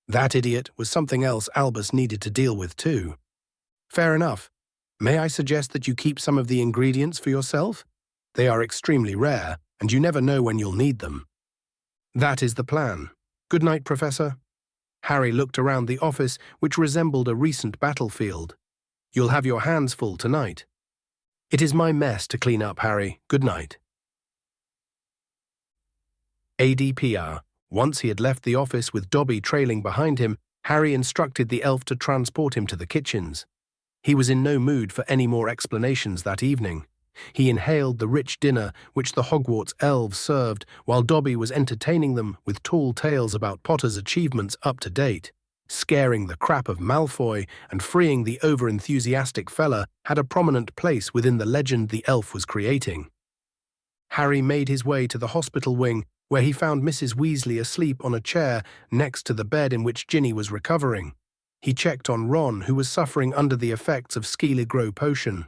That idiot was something else Albus needed to deal with too. Fair enough. May I suggest that you keep some of the ingredients for yourself? They are extremely rare, and you never know when you'll need them. That is the plan. Good night, Professor. Harry looked around the office, which resembled a recent battlefield. You'll have your hands full tonight. It is my mess to clean up, Harry. Good night. ADPR. Once he had left the office with Dobby trailing behind him, Harry instructed the elf to transport him to the kitchens. He was in no mood for any more explanations that evening. He inhaled the rich dinner which the Hogwarts elves served, while Dobby was entertaining them with tall tales about Potter's achievements up to date. Scaring the crap of Malfoy and freeing the over-enthusiastic fella had a prominent place within the legend the elf was creating. Harry made his way to the hospital wing, where he found Mrs. Weasley asleep on a chair next to the bed in which Ginny was recovering. He checked on Ron, who was suffering under the effects of Skelegro potion.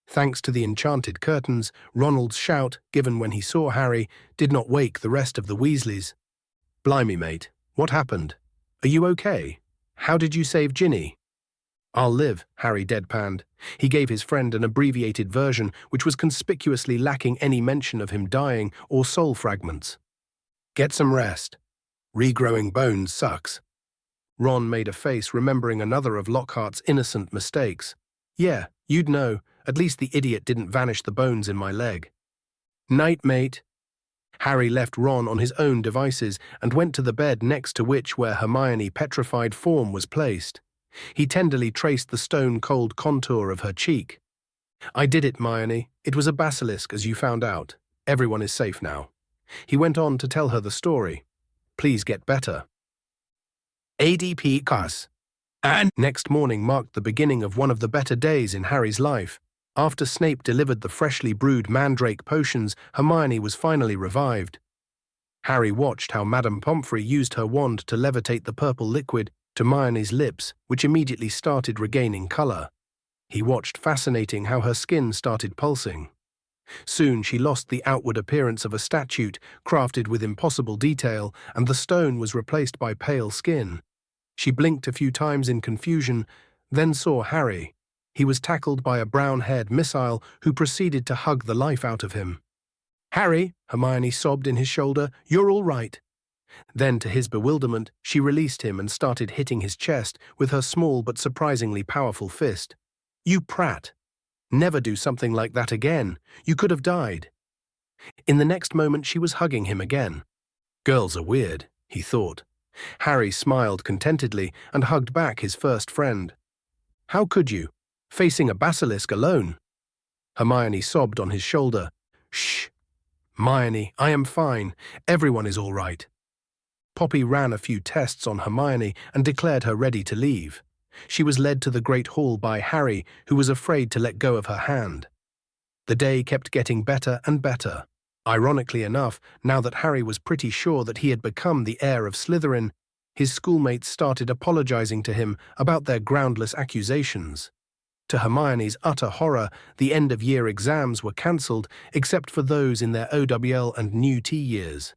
Thanks to the enchanted curtains, Ronald's shout, given when he saw Harry, did not wake the rest of the Weasleys. "Blimey, mate, what happened? Are you okay? How did you save Ginny?" "I'll live," Harry deadpanned. He gave his friend an abbreviated version which was conspicuously lacking any mention of him dying or soul fragments. "Get some rest. Regrowing bones sucks." Ron made a face, remembering another of Lockhart's innocent mistakes. "Yeah, you'd know. At least the idiot didn't vanish the bones in my leg." "Night, mate." Harry left Ron on his own devices and went to the bed next to which where Hermione's petrified form was placed. He tenderly traced the stone-cold contour of her cheek. "I did it, Hermione. It was a basilisk, as you found out. Everyone is safe now." He went on to tell her the story. "Please get better." ADP Cus. And next morning marked the beginning of one of the better days in Harry's life. After Snape delivered the freshly brewed mandrake potions, Hermione was finally revived. Harry watched how Madame Pomfrey used her wand to levitate the purple liquid to Hermione's lips, which immediately started regaining color. He watched, fascinating, how her skin started pulsing. Soon she lost the outward appearance of a statue, crafted with impossible detail, and the stone was replaced by pale skin. She blinked a few times in confusion, then saw Harry. He was tackled by a brown-haired missile who proceeded to hug the life out of him. "Harry," Hermione sobbed in his shoulder, "you're all right." Then, to his bewilderment, she released him and started hitting his chest with her small but surprisingly powerful fist. "You prat! Never do something like that again. You could have died." In the next moment she was hugging him again. Girls are weird, he thought. Harry smiled contentedly and hugged back his first friend. "How could you? Facing a basilisk alone?" Hermione sobbed on his shoulder. "Shh. Hermione, I am fine. Everyone is all right." Poppy ran a few tests on Hermione and declared her ready to leave. She was led to the Great Hall by Harry, who was afraid to let go of her hand. The day kept getting better and better. Ironically enough, now that Harry was pretty sure that he had become the heir of Slytherin, his schoolmates started apologizing to him about their groundless accusations. To Hermione's utter horror, the end-of-year exams were cancelled except for those in their OWL and New T years.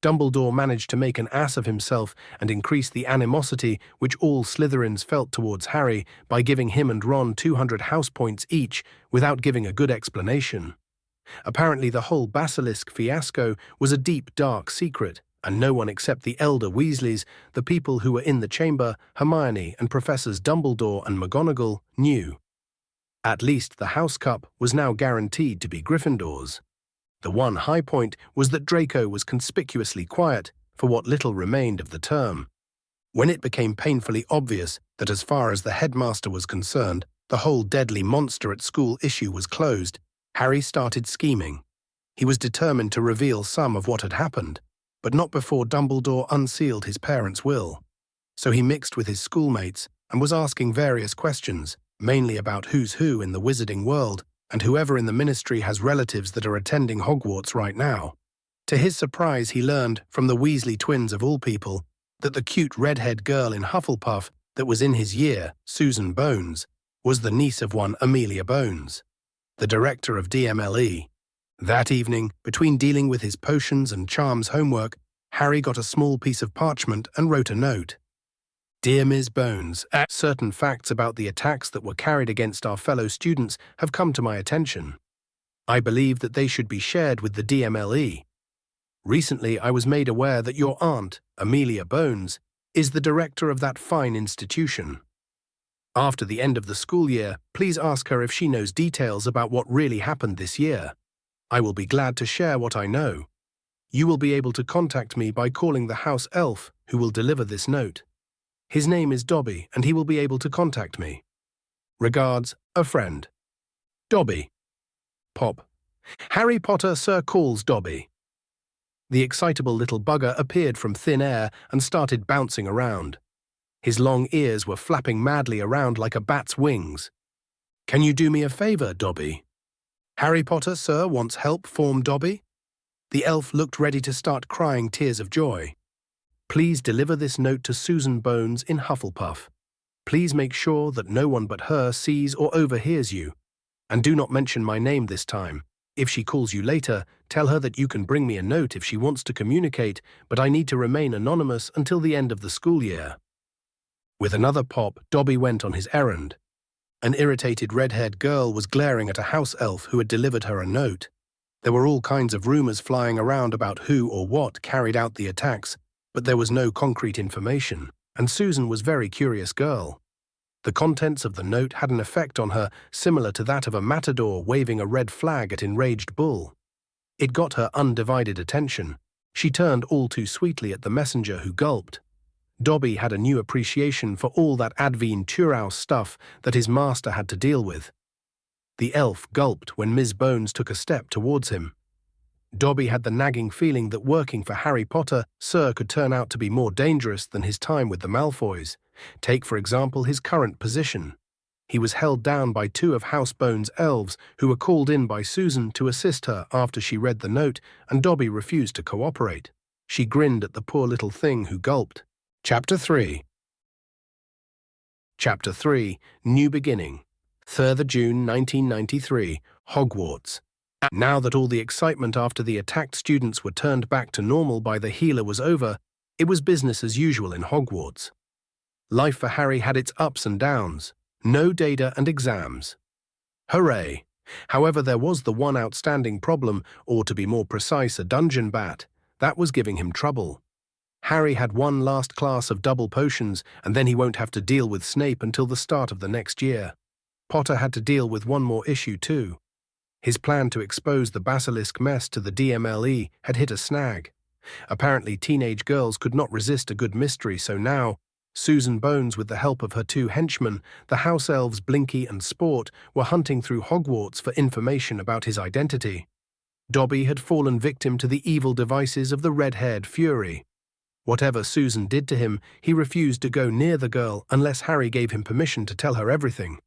Dumbledore managed to make an ass of himself and increase the animosity which all Slytherins felt towards Harry by giving him and Ron 200 house points each without giving a good explanation. Apparently the whole basilisk fiasco was a deep, dark secret, and no one except the elder Weasleys, the people who were in the chamber, Hermione and Professors Dumbledore and McGonagall, knew. At least the House Cup was now guaranteed to be Gryffindor's. The one high point was that Draco was conspicuously quiet for what little remained of the term. When it became painfully obvious that as far as the headmaster was concerned, the whole deadly monster at school issue was closed, Harry started scheming. He was determined to reveal some of what had happened, but not before Dumbledore unsealed his parents' will. So he mixed with his schoolmates and was asking various questions, mainly about who's who in the wizarding world and whoever in the ministry has relatives that are attending Hogwarts right now. To his surprise, he learned, from the Weasley twins of all people, that the cute redhead girl in Hufflepuff that was in his year, Susan Bones, was the niece of one Amelia Bones, the director of DMLE. That evening, between dealing with his potions and charms homework, Harry got a small piece of parchment and wrote a note. Dear Ms. Bones, certain facts about the attacks that were carried against our fellow students have come to my attention. I believe that they should be shared with the DMLE. Recently, I was made aware that your aunt, Amelia Bones, is the director of that fine institution. After the end of the school year, please ask her if she knows details about what really happened this year. I will be glad to share what I know. You will be able to contact me by calling the house elf who will deliver this note. His name is Dobby, and he will be able to contact me. Regards, a friend. Dobby. Pop. Harry Potter, sir, calls Dobby. The excitable little bugger appeared from thin air and started bouncing around. His long ears were flapping madly around like a bat's wings. Can you do me a favor, Dobby? Harry Potter, sir, wants help, form Dobby. The elf looked ready to start crying tears of joy. Please deliver this note to Susan Bones in Hufflepuff. Please make sure that no one but her sees or overhears you. And do not mention my name this time. If she calls you later, tell her that you can bring me a note if she wants to communicate, but I need to remain anonymous until the end of the school year. With another pop, Dobby went on his errand. An irritated red-haired girl was glaring at a house elf who had delivered her a note. There were all kinds of rumors flying around about who or what carried out the attacks, but there was no concrete information, and Susan was a very curious girl. The contents of the note had an effect on her similar to that of a matador waving a red flag at enraged bull. It got her undivided attention. She turned all too sweetly at the messenger, who gulped. Dobby had a new appreciation for all that Advene Turau stuff that his master had to deal with. The elf gulped when Ms. Bones took a step towards him. Dobby had the nagging feeling that working for Harry Potter, sir, could turn out to be more dangerous than his time with the Malfoys. Take, for example, his current position. He was held down by two of House Bones' elves who were called in by Susan to assist her after she read the note, and Dobby refused to cooperate. She grinned at the poor little thing, who gulped. Chapter 3. Chapter 3, New Beginning. 3rd June 1993, Hogwarts. Now that all the excitement after the attacked students were turned back to normal by the healer was over, it was business as usual in Hogwarts. Life for Harry had its ups and downs. No data and exams. Hooray! However, there was the one outstanding problem, or to be more precise, a dungeon bat, that was giving him trouble. Harry had one last class of double potions, and then he won't have to deal with Snape until the start of the next year. Potter had to deal with one more issue too. His plan to expose the basilisk mess to the DMLE had hit a snag. Apparently teenage girls could not resist a good mystery, so now, Susan Bones, with the help of her two henchmen, the house elves Blinky and Sport, were hunting through Hogwarts for information about his identity. Dobby had fallen victim to the evil devices of the red-haired Fury. Whatever Susan did to him, he refused to go near the girl unless Harry gave him permission to tell her everything.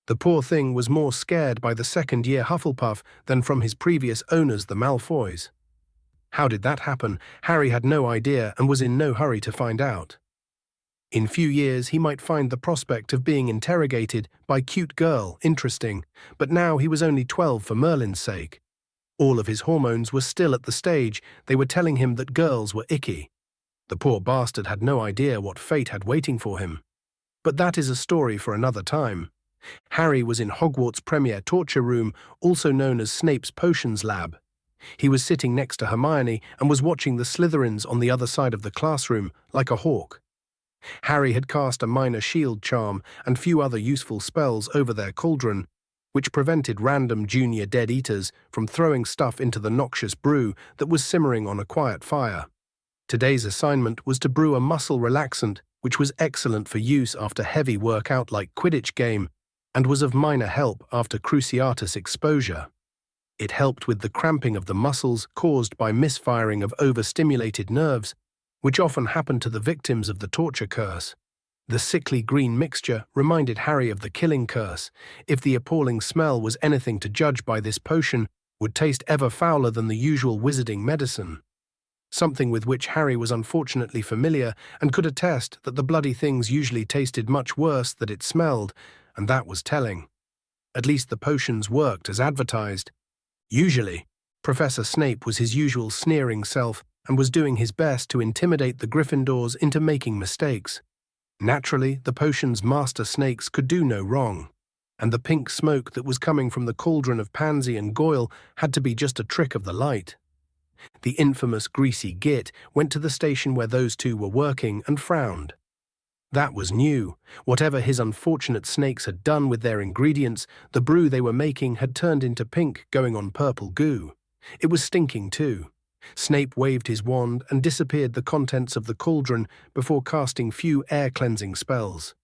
The poor thing was more scared by the second-year Hufflepuff than from his previous owners, the Malfoys. How did that happen? Harry had no idea and was in no hurry to find out. In few years he might find the prospect of being interrogated by cute girl interesting, but now he was only 12 for Merlin's sake. All of his hormones were still at the stage they were telling him that girls were icky. The poor bastard had no idea what fate had waiting for him. But that is a story for another time. Harry was in Hogwarts' premier torture room, also known as Snape's Potions Lab. He was sitting next to Hermione and was watching the Slytherins on the other side of the classroom like a hawk. Harry had cast a minor shield charm and few other useful spells over their cauldron, which prevented random junior Dead Eaters from throwing stuff into the noxious brew that was simmering on a quiet fire. Today's assignment was to brew a muscle relaxant, which was excellent for use after heavy workout like Quidditch game, and was of minor help after Cruciatus exposure. It helped with the cramping of the muscles caused by misfiring of overstimulated nerves, which often happened to the victims of the torture curse. The sickly green mixture reminded Harry of the killing curse. If the appalling smell was anything to judge by, this potion would taste ever fouler than the usual wizarding medicine. Something with which Harry was unfortunately familiar and could attest that the bloody things usually tasted much worse than it smelled, and that was telling. At least the potions worked as advertised. Usually, Professor Snape was his usual sneering self and was doing his best to intimidate the Gryffindors into making mistakes. Naturally, the potion's master snakes could do no wrong, and the pink smoke that was coming from the cauldron of Pansy and Goyle had to be just a trick of the light. The infamous greasy git went to the station where those two were working and frowned. That was new. Whatever his unfortunate snakes had done with their ingredients, the brew they were making had turned into pink, going on purple goo. It was stinking too. Snape waved his wand and disappeared the contents of the cauldron before casting few air-cleansing spells.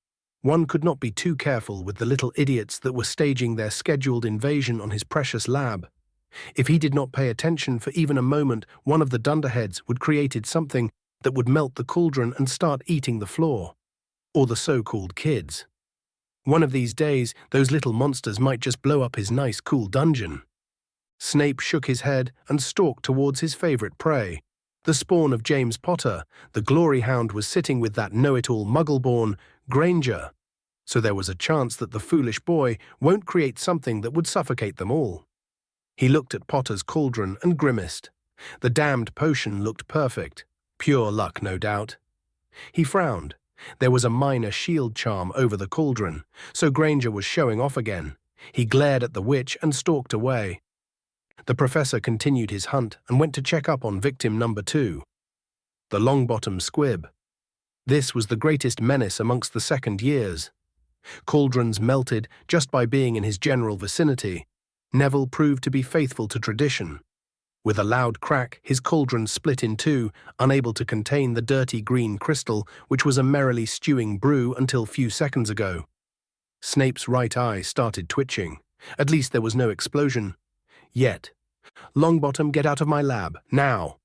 One could not be too careful with the little idiots that were staging their scheduled invasion on his precious lab. If he did not pay attention for even a moment, one of the dunderheads would create something that would melt the cauldron and start eating the floor. Or the so-called kids. One of these days, those little monsters might just blow up his nice, cool dungeon. Snape shook his head and stalked towards his favorite prey. The spawn of James Potter, the glory hound, was sitting with that know-it-all muggle-born Granger. So there was a chance that the foolish boy won't create something that would suffocate them all. He looked at Potter's cauldron and grimaced. The damned potion looked perfect. Pure luck, no doubt. He frowned. There was a minor shield charm over the cauldron, so Granger was showing off again. He glared at the witch and stalked away. The professor continued his hunt and went to check up on victim number 2, the Longbottom squib. This was the greatest menace amongst the second years. Cauldrons melted just by being in his general vicinity. Neville proved to be faithful to tradition. With a loud crack, his cauldron split in two, unable to contain the dirty green crystal which was a merrily stewing brew until few seconds ago. Snape's right eye started twitching. At least there was no explosion. Yet. Longbottom, get out of my lab, now!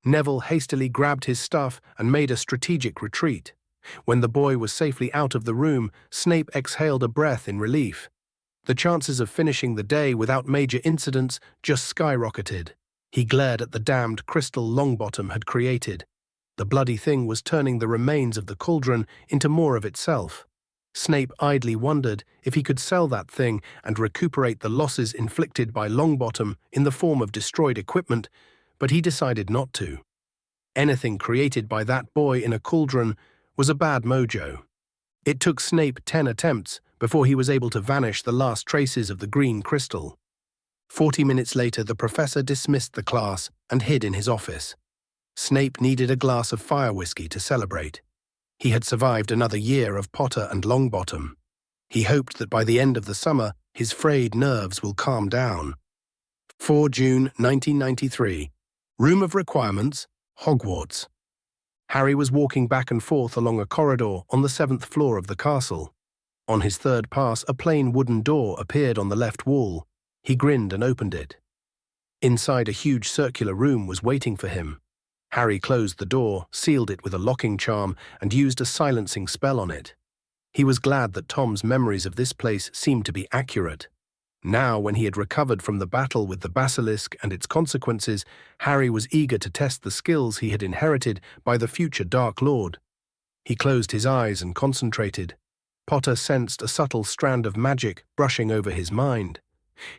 Neville hastily grabbed his stuff and made a strategic retreat. When the boy was safely out of the room, Snape exhaled a breath in relief. The chances of finishing the day without major incidents just skyrocketed. He glared at the damned crystal Longbottom had created. The bloody thing was turning the remains of the cauldron into more of itself. Snape idly wondered if he could sell that thing and recuperate the losses inflicted by Longbottom in the form of destroyed equipment, but he decided not to. Anything created by that boy in a cauldron was a bad mojo. It took Snape 10 attempts before he was able to vanish the last traces of the green crystal. 40 minutes later, the professor dismissed the class and hid in his office. Snape needed a glass of fire whiskey to celebrate. He had survived another year of Potter and Longbottom. He hoped that by the end of the summer, his frayed nerves will calm down. 4 June 1993. Room of Requirements, Hogwarts. Harry was walking back and forth along a corridor on the 7th floor of the castle. On his third pass, a plain wooden door appeared on the left wall. He grinned and opened it. Inside, a huge circular room was waiting for him. Harry closed the door, sealed it with a locking charm, and used a silencing spell on it. He was glad that Tom's memories of this place seemed to be accurate. Now, when he had recovered from the battle with the basilisk and its consequences, Harry was eager to test the skills he had inherited by the future Dark Lord. He closed his eyes and concentrated. Potter sensed a subtle strand of magic brushing over his mind.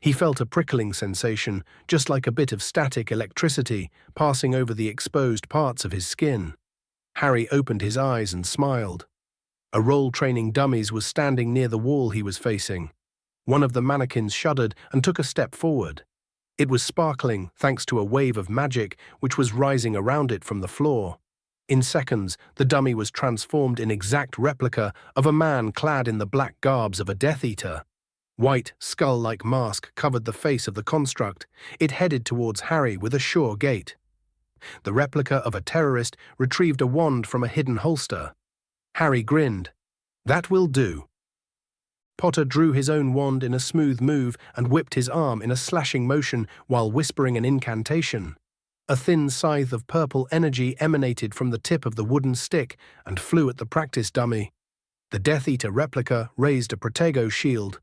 He felt a prickling sensation, just like a bit of static electricity, passing over the exposed parts of his skin. Harry opened his eyes and smiled. A role-training dummies was standing near the wall he was facing. One of the mannequins shuddered and took a step forward. It was sparkling thanks to a wave of magic which was rising around it from the floor. In seconds, the dummy was transformed in exact replica of a man clad in the black garbs of a Death Eater. White, skull-like mask covered the face of the construct. It headed towards Harry with a sure gait. The replica of a terrorist retrieved a wand from a hidden holster. Harry grinned. "That will do." Potter drew his own wand in a smooth move and whipped his arm in a slashing motion while whispering an incantation. A thin scythe of purple energy emanated from the tip of the wooden stick and flew at the practice dummy. The Death Eater replica raised a Protego shield.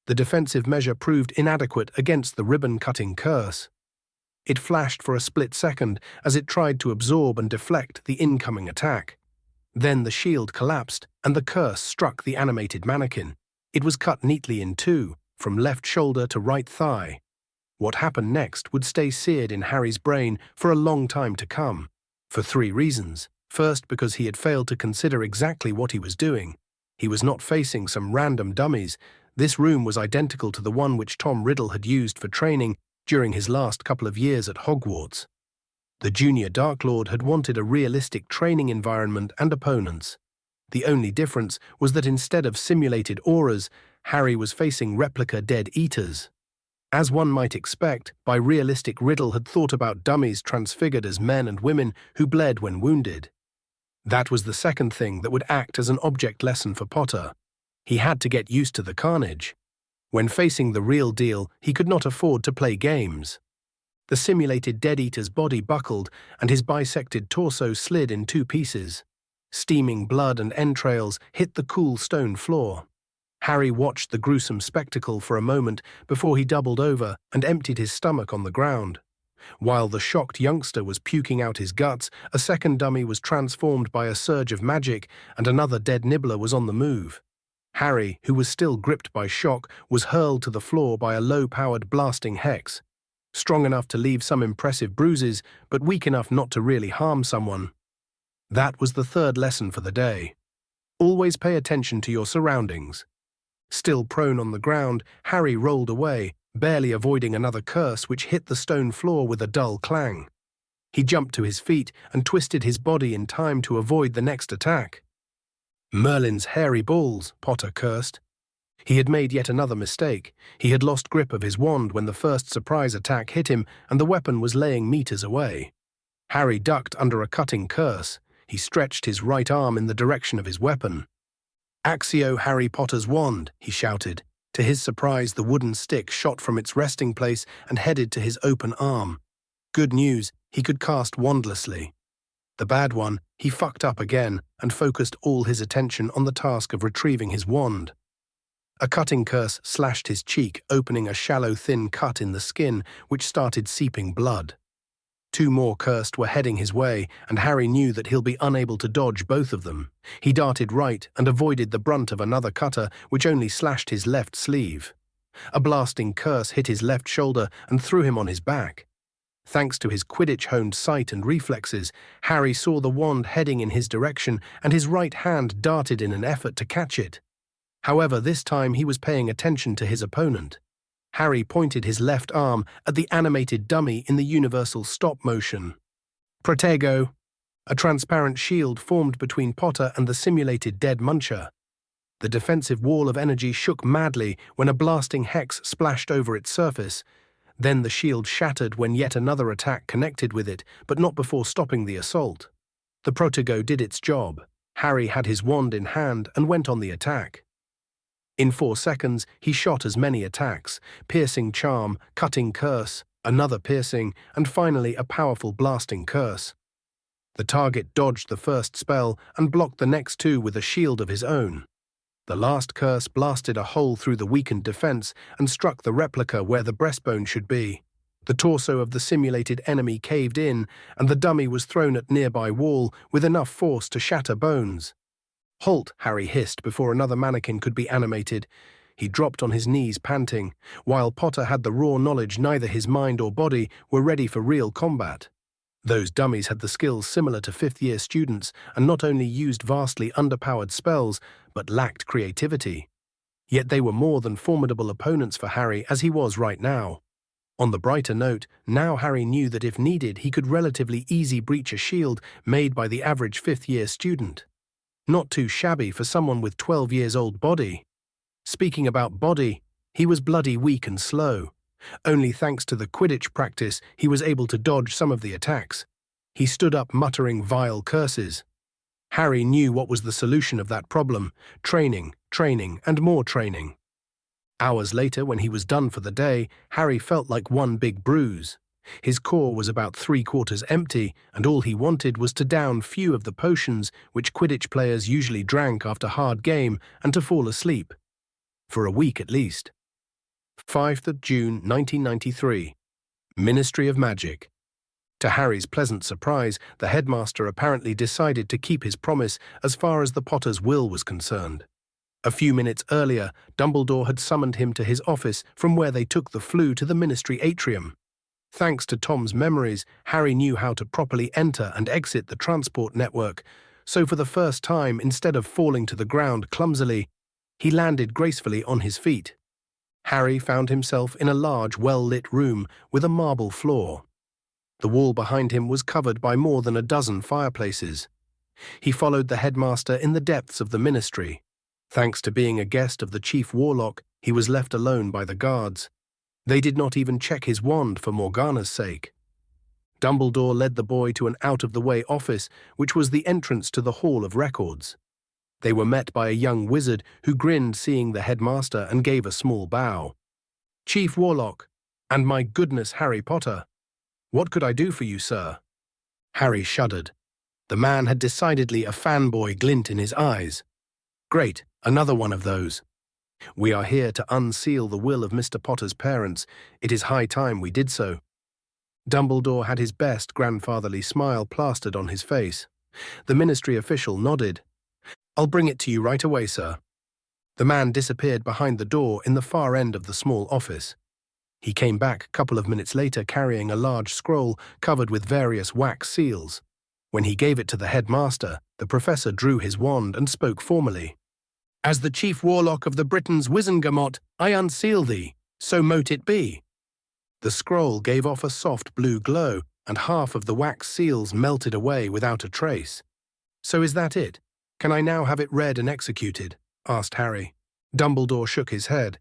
The defensive measure proved inadequate against the ribbon-cutting curse. It flashed for a split second as it tried to absorb and deflect the incoming attack. Then the shield collapsed, and the curse struck the animated mannequin. It was cut neatly in two, from left shoulder to right thigh. What happened next would stay seared in Harry's brain for a long time to come, for 3 reasons. First, because he had failed to consider exactly what he was doing. He was not facing some random dummies. This room was identical to the one which Tom Riddle had used for training during his last couple of years at Hogwarts. The junior Dark Lord had wanted a realistic training environment and opponents. The only difference was that instead of simulated auras, Harry was facing replica Dead Eaters. As one might expect, by realistic, Riddle had thought about dummies transfigured as men and women who bled when wounded. That was the second thing that would act as an object lesson for Potter. He had to get used to the carnage. When facing the real deal, he could not afford to play games. The simulated Dead Eater's body buckled, and his bisected torso slid in 2 pieces. Steaming blood and entrails hit the cool stone floor. Harry watched the gruesome spectacle for a moment before he doubled over and emptied his stomach on the ground. While the shocked youngster was puking out his guts, a second dummy was transformed by a surge of magic, and another dead nibbler was on the move. Harry, who was still gripped by shock, was hurled to the floor by a low-powered blasting hex. Strong enough to leave some impressive bruises, but weak enough not to really harm someone. That was the third lesson for the day. Always pay attention to your surroundings. Still prone on the ground, Harry rolled away, barely avoiding another curse which hit the stone floor with a dull clang. He jumped to his feet and twisted his body in time to avoid the next attack. "Merlin's hairy balls," Potter cursed. He had made yet another mistake. He had lost grip of his wand when the first surprise attack hit him, and the weapon was laying meters away. Harry ducked under a cutting curse. He stretched his right arm in the direction of his weapon. "Accio Harry Potter's wand," he shouted. To his surprise, the wooden stick shot from its resting place and headed to his open arm. Good news, he could cast wandlessly. The bad one, he fucked up again and focused all his attention on the task of retrieving his wand. A cutting curse slashed his cheek, opening a shallow, thin cut in the skin, which started seeping blood. 2 more cursed were heading his way, and Harry knew that he'll be unable to dodge both of them. He darted right and avoided the brunt of another cutter, which only slashed his left sleeve. A blasting curse hit his left shoulder and threw him on his back. Thanks to his Quidditch-honed sight and reflexes, Harry saw the wand heading in his direction, and his right hand darted in an effort to catch it. However, this time he was paying attention to his opponent. Harry pointed his left arm at the animated dummy in the universal stop motion. Protego. A transparent shield formed between Potter and the simulated dead muncher. The defensive wall of energy shook madly when a blasting hex splashed over its surface. Then the shield shattered when yet another attack connected with it, but not before stopping the assault. The Protego did its job. Harry had his wand in hand and went on the attack. In 4 seconds, he shot as many attacks: piercing charm, cutting curse, another piercing, and finally a powerful blasting curse. The target dodged the first spell and blocked the next 2 with a shield of his own. The last curse blasted a hole through the weakened defense and struck the replica where the breastbone should be. The torso of the simulated enemy caved in, and the dummy was thrown at nearby wall with enough force to shatter bones. "Halt," Harry hissed before another mannequin could be animated. He dropped on his knees, panting, while Potter had the raw knowledge neither his mind or body were ready for real combat. Those dummies had the skills similar to 5th-year students and not only used vastly underpowered spells, but lacked creativity. Yet they were more than formidable opponents for Harry as he was right now. On the brighter note, now Harry knew that if needed, he could relatively easy breach a shield made by the average fifth-year student. Not too shabby for someone with 12 years old body. Speaking about body, he was bloody weak and slow. Only thanks to the Quidditch practice, he was able to dodge some of the attacks. He stood up muttering vile curses. Harry knew what was the solution of that problem: training, training, and more training. Hours later, when he was done for the day, Harry felt like one big bruise. His core was about 3/4 empty, and all he wanted was to down few of the potions which Quidditch players usually drank after hard game and to fall asleep. For a week at least. 5th of June 1993. Ministry of Magic. To Harry's pleasant surprise, the headmaster apparently decided to keep his promise as far as the Potter's will was concerned. A few minutes earlier, Dumbledore had summoned him to his office from where they took the Floo to the Ministry atrium. Thanks to Tom's memories, Harry knew how to properly enter and exit the transport network, so for the first time, instead of falling to the ground clumsily, he landed gracefully on his feet. Harry found himself in a large, well-lit room with a marble floor. The wall behind him was covered by more than a dozen fireplaces. He followed the headmaster in the depths of the ministry. Thanks to being a guest of the Chief Warlock, he was left alone by the guards. They did not even check his wand for Morgana's sake. Dumbledore led the boy to an out-of-the-way office, which was the entrance to the Hall of Records. They were met by a young wizard who grinned seeing the headmaster and gave a small bow. "Chief Warlock, and my goodness, Harry Potter. What could I do for you, sir?" Harry shuddered. The man had decidedly a fanboy glint in his eyes. "Great, another one of those. We are here to unseal the will of Mr. Potter's parents. It is high time we did so." Dumbledore had his best grandfatherly smile plastered on his face. The ministry official nodded. "I'll bring it to you right away, sir." The man disappeared behind the door in the far end of the small office. He came back a couple of minutes later carrying a large scroll covered with various wax seals. When he gave it to the headmaster, the professor drew his wand and spoke formally. "As the Chief Warlock of the Britons Wizengamot, I unseal thee, so mote it be." The scroll gave off a soft blue glow, and half of the wax seals melted away without a trace. "So is that it? Can I now have it read and executed?" asked Harry. Dumbledore shook his head.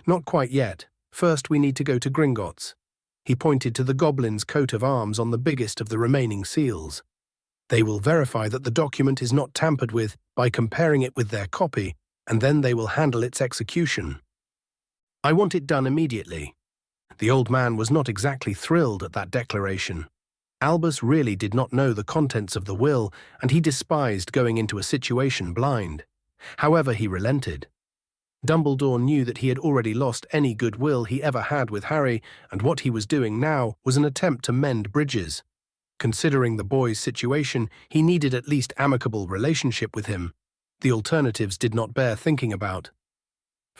"Not quite yet. First we need to go to Gringotts." He pointed to the goblin's coat of arms on the biggest of the remaining seals. "They will verify that the document is not tampered with by comparing it with their copy, and then they will handle its execution. I want it done immediately." The old man was not exactly thrilled at that declaration. Albus really did not know the contents of the will, and he despised going into a situation blind. However, he relented. Dumbledore knew that he had already lost any goodwill he ever had with Harry, and what he was doing now was an attempt to mend bridges. Considering the boy's situation, he needed at least amicable relationship with him. The alternatives did not bear thinking about.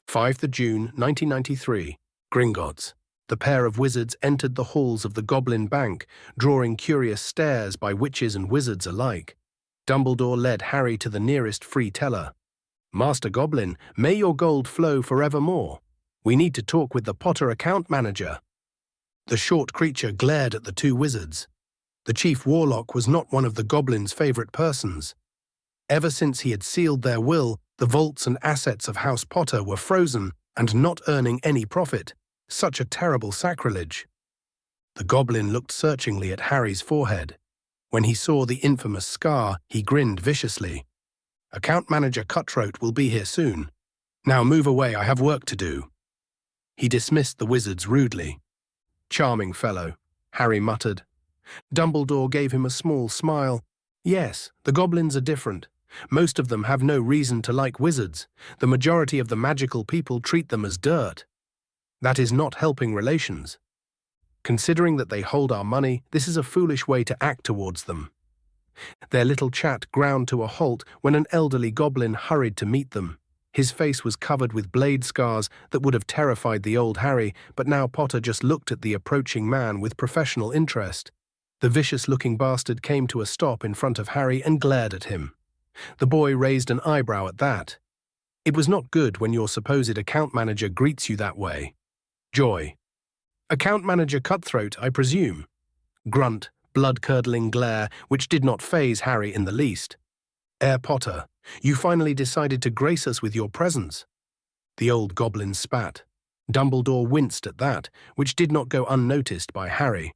5th of June 1993. Gringotts. The pair of wizards entered the halls of the Goblin Bank, drawing curious stares by witches and wizards alike. Dumbledore led Harry to the nearest free teller. "Master Goblin, may your gold flow forevermore. We need to talk with the Potter account manager." The short creature glared at the two wizards. The Chief Warlock was not one of the Goblin's favorite persons. Ever since he had sealed their will, the vaults and assets of House Potter were frozen and not earning any profit. Such a terrible sacrilege. The Goblin looked searchingly at Harry's forehead. When he saw the infamous scar, he grinned viciously. "Account Manager Cutthroat will be here soon. Now move away, I have work to do." He dismissed the wizards rudely. "Charming fellow," Harry muttered. Dumbledore gave him a small smile. "Yes, the goblins are different. Most of them have no reason to like wizards. The majority of the magical people treat them as dirt. That is not helping relations. Considering that they hold our money, this is a foolish way to act towards them." Their little chat ground to a halt when an elderly goblin hurried to meet them. His face was covered with blade scars that would have terrified the old Harry, but now Potter just looked at the approaching man with professional interest. The vicious-looking bastard came to a stop in front of Harry and glared at him. The boy raised an eyebrow at that. It was not good when your supposed account manager greets you that way. "Joy." Account manager Cutthroat, I presume. Grunt, blood-curdling glare, which did not faze Harry in the least. Herr Potter, you finally decided to grace us with your presence. The old goblin spat. Dumbledore winced at that, which did not go unnoticed by Harry.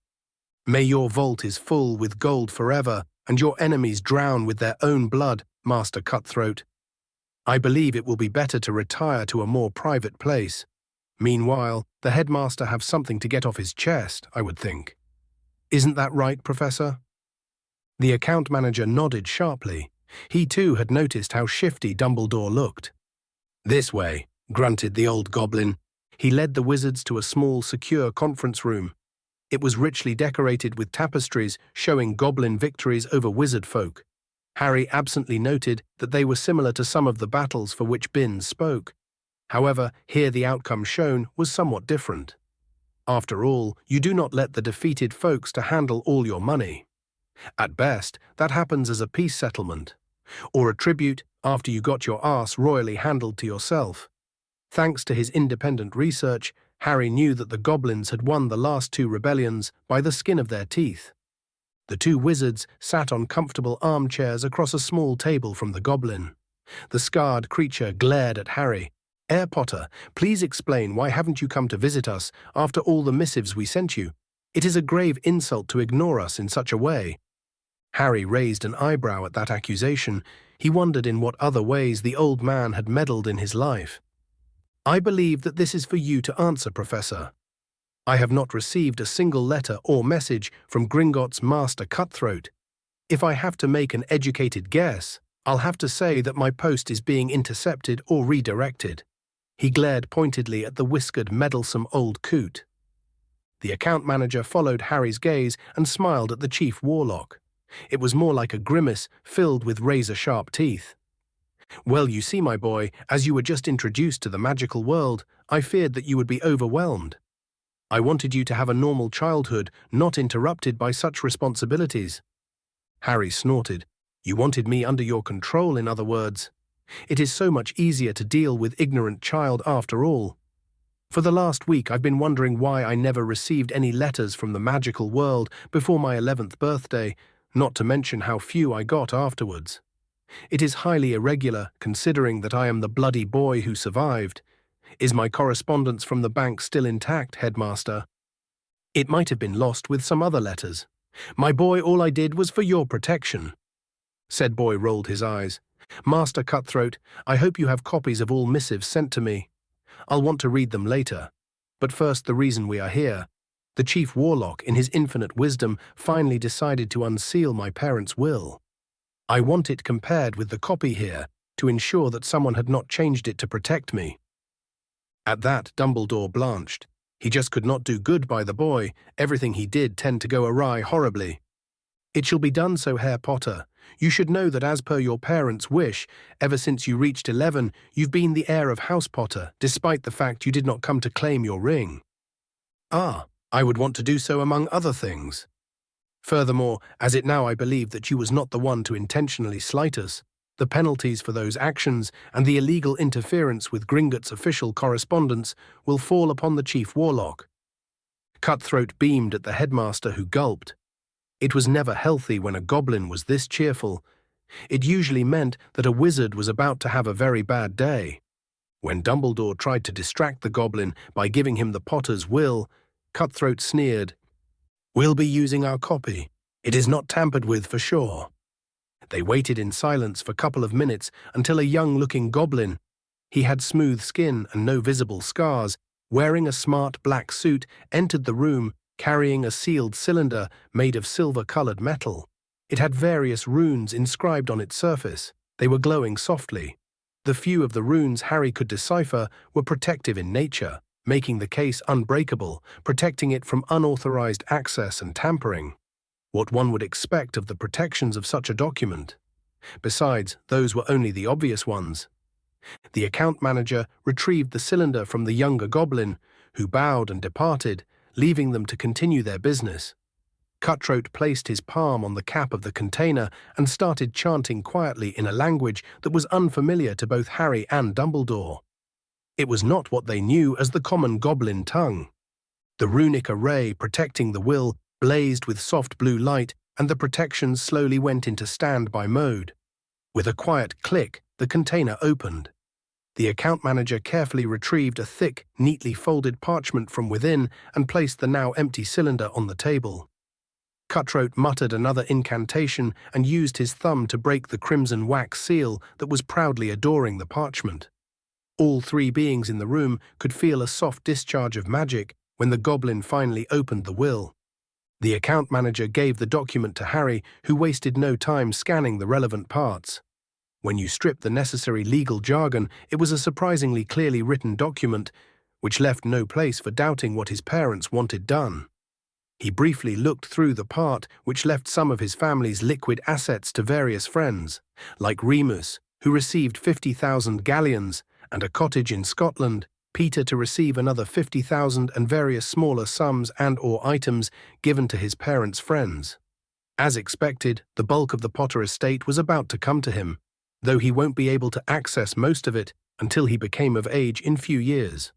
May your vault is full with gold forever, and your enemies drown with their own blood, Master Cutthroat. I believe it will be better to retire to a more private place. Meanwhile, the headmaster have something to get off his chest, I would think. Isn't that right, Professor? The account manager nodded sharply. He too had noticed how shifty Dumbledore looked. This way, grunted the old goblin. He led the wizards to a small, secure conference room. It was richly decorated with tapestries showing goblin victories over wizard folk. Harry absently noted that they were similar to some of the battles for which Binns spoke. However, here the outcome shown was somewhat different. After all, you do not let the defeated folks to handle all your money. At best, that happens as a peace settlement, or a tribute after you got your arse royally handled to yourself. Thanks to his independent research, Harry knew that the goblins had won the last two rebellions by the skin of their teeth. The two wizards sat on comfortable armchairs across a small table from the goblin. The scarred creature glared at Harry. Herr Potter, please explain why haven't you come to visit us after all the missives we sent you? It is a grave insult to ignore us in such a way. Harry raised an eyebrow at that accusation. He wondered in what other ways the old man had meddled in his life. I believe that this is for you to answer, Professor. I have not received a single letter or message from Gringotts Master Cutthroat. If I have to make an educated guess, I'll have to say that my post is being intercepted or redirected. He glared pointedly at the whiskered, meddlesome old coot. The account manager followed Harry's gaze and smiled at the chief warlock. It was more like a grimace filled with razor-sharp teeth. Well, you see, my boy, as you were just introduced to the magical world, I feared that you would be overwhelmed. I wanted you to have a normal childhood, not interrupted by such responsibilities. Harry snorted. You wanted me under your control, in other words. It is so much easier to deal with ignorant child after all. For the last week I've been wondering why I never received any letters from the magical world before my 11th birthday, not to mention how few I got afterwards. It is highly irregular, considering that I am the bloody boy who survived. Is my correspondence from the bank still intact, Headmaster? It might have been lost with some other letters. My boy, all I did was for your protection. Said boy rolled his eyes. Master Cutthroat, I hope you have copies of all missives sent to me. I'll want to read them later. But first, the reason we are here. The chief warlock, in his infinite wisdom, finally decided to unseal my parents' will. I want it compared with the copy here, to ensure that someone had not changed it to protect me. At that, Dumbledore blanched. He just could not do good by the boy. Everything he did tend to go awry horribly. It shall be done so, Herr Potter. You should know that as per your parents' wish, ever since you reached 11, you've been the heir of House Potter, despite the fact you did not come to claim your ring. Ah, I would want to do so among other things. Furthermore, as it now I believe that you was not the one to intentionally slight us, the penalties for those actions and the illegal interference with Gringotts' official correspondence will fall upon the chief warlock. Cutthroat beamed at the headmaster, who gulped. It was never healthy when a goblin was this cheerful. It usually meant that a wizard was about to have a very bad day. When Dumbledore tried to distract the goblin by giving him the Potter's will, Cutthroat sneered. We'll be using our copy. It is not tampered with for sure. They waited in silence for a couple of minutes until a young-looking goblin, he had smooth skin and no visible scars, wearing a smart black suit, entered the room, carrying a sealed cylinder made of silver-colored metal. It had various runes inscribed on its surface. They were glowing softly. The few of the runes Harry could decipher were protective in nature, making the case unbreakable, protecting it from unauthorized access and tampering. What one would expect of the protections of such a document. Besides, those were only the obvious ones. The account manager retrieved the cylinder from the younger goblin, who bowed and departed, leaving them to continue their business. Cutthroat placed his palm on the cap of the container and started chanting quietly in a language that was unfamiliar to both Harry and Dumbledore. It was not what they knew as the common goblin tongue. The runic array protecting the will blazed with soft blue light, and the protections slowly went into standby mode. With a quiet click, the container opened. The account manager carefully retrieved a thick, neatly folded parchment from within and placed the now empty cylinder on the table. Cutthroat muttered another incantation and used his thumb to break the crimson wax seal that was proudly adoring the parchment. All three beings in the room could feel a soft discharge of magic when the goblin finally opened the will. The account manager gave the document to Harry, who wasted no time scanning the relevant parts. When you stripped the necessary legal jargon, it was a surprisingly clearly written document, which left no place for doubting what his parents wanted done. He briefly looked through the part which left some of his family's liquid assets to various friends, like Remus, who received 50,000 galleons, and a cottage in Scotland, Peter to receive another 50,000, and various smaller sums and/or items given to his parents' friends. As expected, the bulk of the Potter estate was about to come to him, though he won't be able to access most of it until he became of age in few years.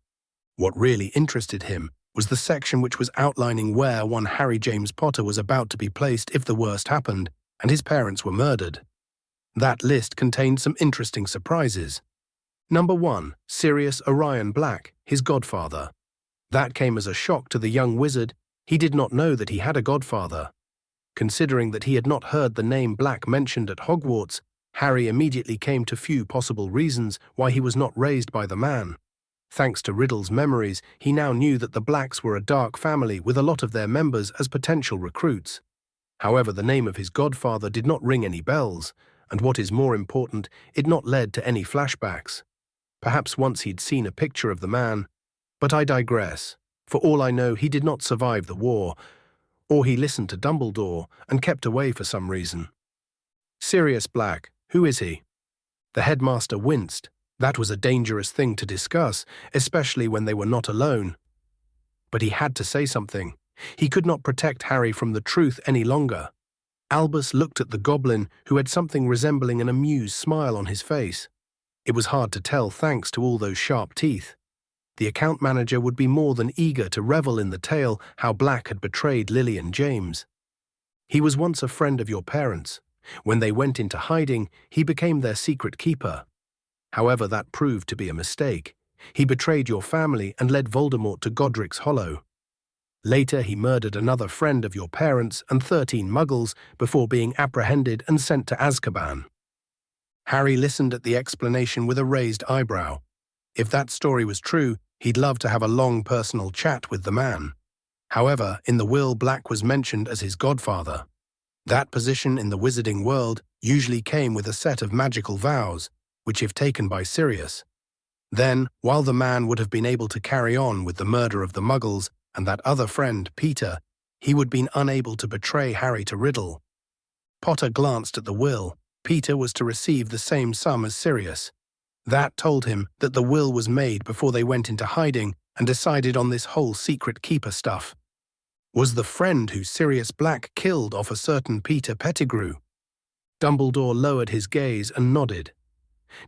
What really interested him was the section which was outlining where one Harry James Potter was about to be placed if the worst happened and his parents were murdered. That list contained some interesting surprises. Number 1, Sirius Orion Black, his godfather. That came as a shock to the young wizard. He did not know that he had a godfather. Considering that he had not heard the name Black mentioned at Hogwarts, Harry immediately came to few possible reasons why he was not raised by the man. Thanks to Riddle's memories, he now knew that the Blacks were a dark family with a lot of their members as potential recruits. However, the name of his godfather did not ring any bells, and what is more important, it not led to any flashbacks. Perhaps once he'd seen a picture of the man, but I digress. For all I know, he did not survive the war, or he listened to Dumbledore and kept away for some reason. Sirius Black, who is he? The headmaster winced. That was a dangerous thing to discuss, especially when they were not alone. But he had to say something. He could not protect Harry from the truth any longer. Albus looked at the goblin, who had something resembling an amused smile on his face. It was hard to tell thanks to all those sharp teeth. The account manager would be more than eager to revel in the tale how Black had betrayed Lily and James. He was once a friend of your parents. When they went into hiding, he became their secret keeper. However, that proved to be a mistake. He betrayed your family and led Voldemort to Godric's Hollow. Later, he murdered another friend of your parents and 13 muggles before being apprehended and sent to Azkaban. Harry listened at the explanation with a raised eyebrow. If that story was true, he'd love to have a long personal chat with the man. However, in the will, Black was mentioned as his godfather. That position in the wizarding world usually came with a set of magical vows, which if taken by Sirius. Then, while the man would have been able to carry on with the murder of the muggles and that other friend, Peter, he would have been unable to betray Harry to Riddle. Potter glanced at the will. Peter was to receive the same sum as Sirius. That told him that the will was made before they went into hiding and decided on this whole secret keeper stuff. Was the friend who Sirius Black killed off a certain Peter Pettigrew? Dumbledore lowered his gaze and nodded.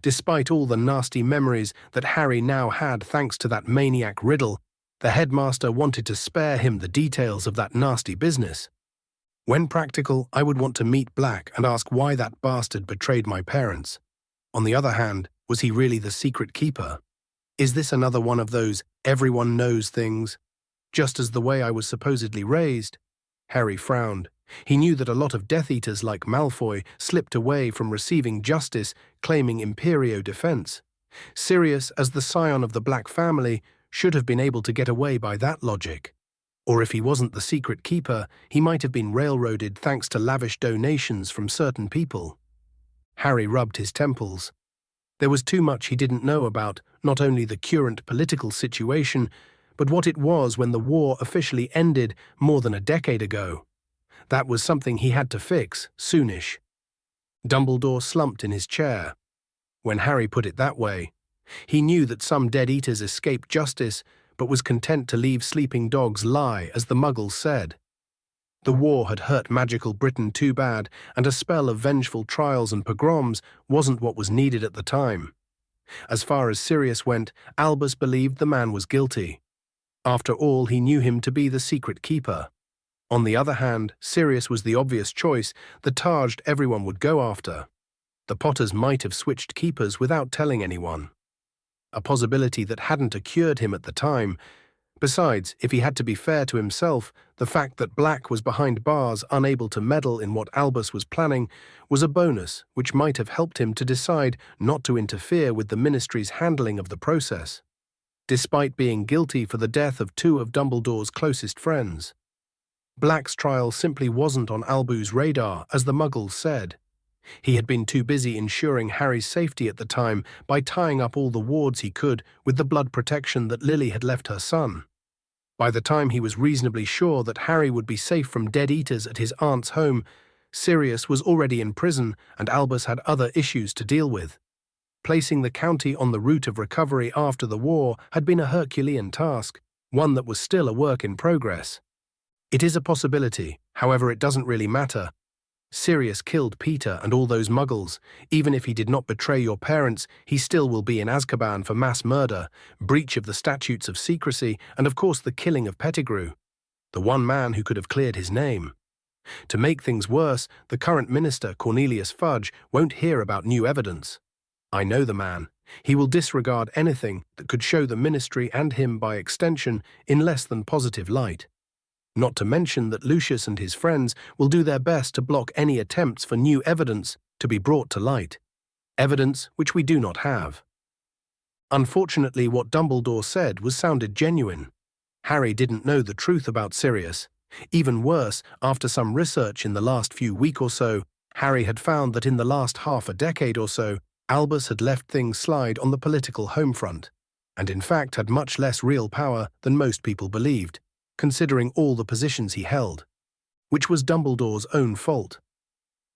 Despite all the nasty memories that Harry now had thanks to that maniac Riddle, the headmaster wanted to spare him the details of that nasty business. When practical, I would want to meet Black and ask why that bastard betrayed my parents. On the other hand, was he really the secret keeper? Is this another one of those everyone knows things? Just as the way I was supposedly raised? Harry frowned. He knew that a lot of Death Eaters like Malfoy slipped away from receiving justice, claiming Imperio defense. Sirius, as the scion of the Black family, should have been able to get away by that logic. Or if he wasn't the secret keeper, he might have been railroaded thanks to lavish donations from certain people. Harry rubbed his temples. There was too much he didn't know about not only the current political situation, but what it was when the war officially ended more than a decade ago. That was something he had to fix, soonish. Dumbledore slumped in his chair. When Harry put it that way, he knew that some Death Eaters escaped justice, but was content to leave sleeping dogs lie, as the Muggles said. The war had hurt magical Britain too bad, and a spell of vengeful trials and pogroms wasn't what was needed at the time. As far as Sirius went, Albus believed the man was guilty. After all, he knew him to be the secret keeper. On the other hand, Sirius was the obvious choice, the target everyone would go after. The Potters might have switched keepers without telling anyone. A possibility that hadn't occurred him at the time. Besides, if he had to be fair to himself, the fact that Black was behind bars, unable to meddle in what Albus was planning, was a bonus which might have helped him to decide not to interfere with the Ministry's handling of the process, despite being guilty for the death of two of Dumbledore's closest friends. Black's trial simply wasn't on Albus's radar, as the Muggles said. He had been too busy ensuring Harry's safety at the time by tying up all the wards he could with the blood protection that Lily had left her son. By the time he was reasonably sure that Harry would be safe from Dead Eaters at his aunt's home, Sirius was already in prison and Albus had other issues to deal with. Placing the county on the route of recovery after the war had been a Herculean task, one that was still a work in progress. It is a possibility, however it doesn't really matter. Sirius killed Peter and all those Muggles. Even if he did not betray your parents, he still will be in Azkaban for mass murder, breach of the statutes of secrecy, and of course the killing of Pettigrew, the one man who could have cleared his name. To make things worse, the current minister, Cornelius Fudge, won't hear about new evidence. I know the man. He will disregard anything that could show the ministry and him by extension in less than positive light. Not to mention that Lucius and his friends will do their best to block any attempts for new evidence to be brought to light. Evidence which we do not have. Unfortunately, what Dumbledore said sounded genuine. Harry didn't know the truth about Sirius. Even worse, after some research in the last few weeks or so, Harry had found that in the last half a decade or so, Albus had left things slide on the political home front, and in fact had much less real power than most people believed, considering all the positions he held, which was Dumbledore's own fault.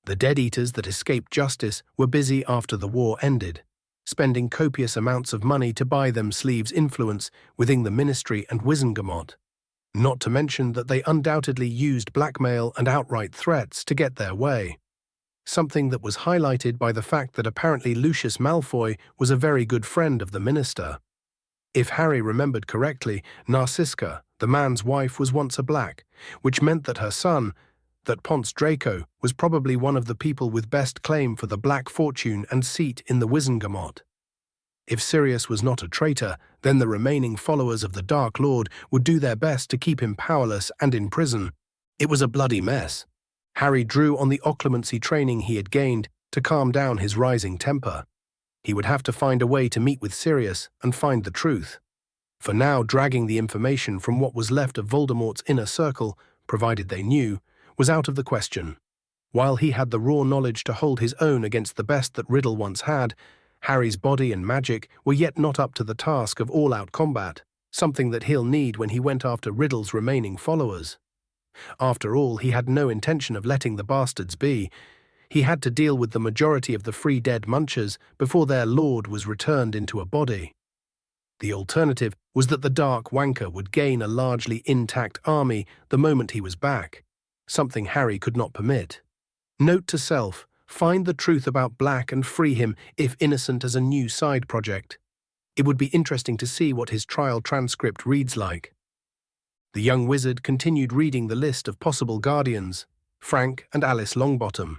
The Dead Eaters that escaped justice were busy after the war ended, spending copious amounts of money to buy them sleeves influence within the Ministry and Wizengamot, not to mention that they undoubtedly used blackmail and outright threats to get their way, something that was highlighted by the fact that apparently Lucius Malfoy was a very good friend of the minister. If Harry remembered correctly, Narcisca, the man's wife, was once a Black, which meant that her son, that Ponce Draco, was probably one of the people with best claim for the Black fortune and seat in the Wizengamot. If Sirius was not a traitor, then the remaining followers of the Dark Lord would do their best to keep him powerless and in prison. It was a bloody mess. Harry drew on the occlumency training he had gained to calm down his rising temper. He would have to find a way to meet with Sirius and find the truth. For now, dragging the information from what was left of Voldemort's inner circle, provided they knew, was out of the question. While he had the raw knowledge to hold his own against the best that Riddle once had, Harry's body and magic were yet not up to the task of all-out combat, something that he'll need when he went after Riddle's remaining followers. After all, he had no intention of letting the bastards be. He had to deal with the majority of the free dead Munchers before their lord was returned into a body. The alternative was that the Dark Wanker would gain a largely intact army the moment he was back, something Harry could not permit. Note to self, find the truth about Black and free him if innocent as a new side project. It would be interesting to see what his trial transcript reads like. The young wizard continued reading the list of possible guardians: Frank and Alice Longbottom,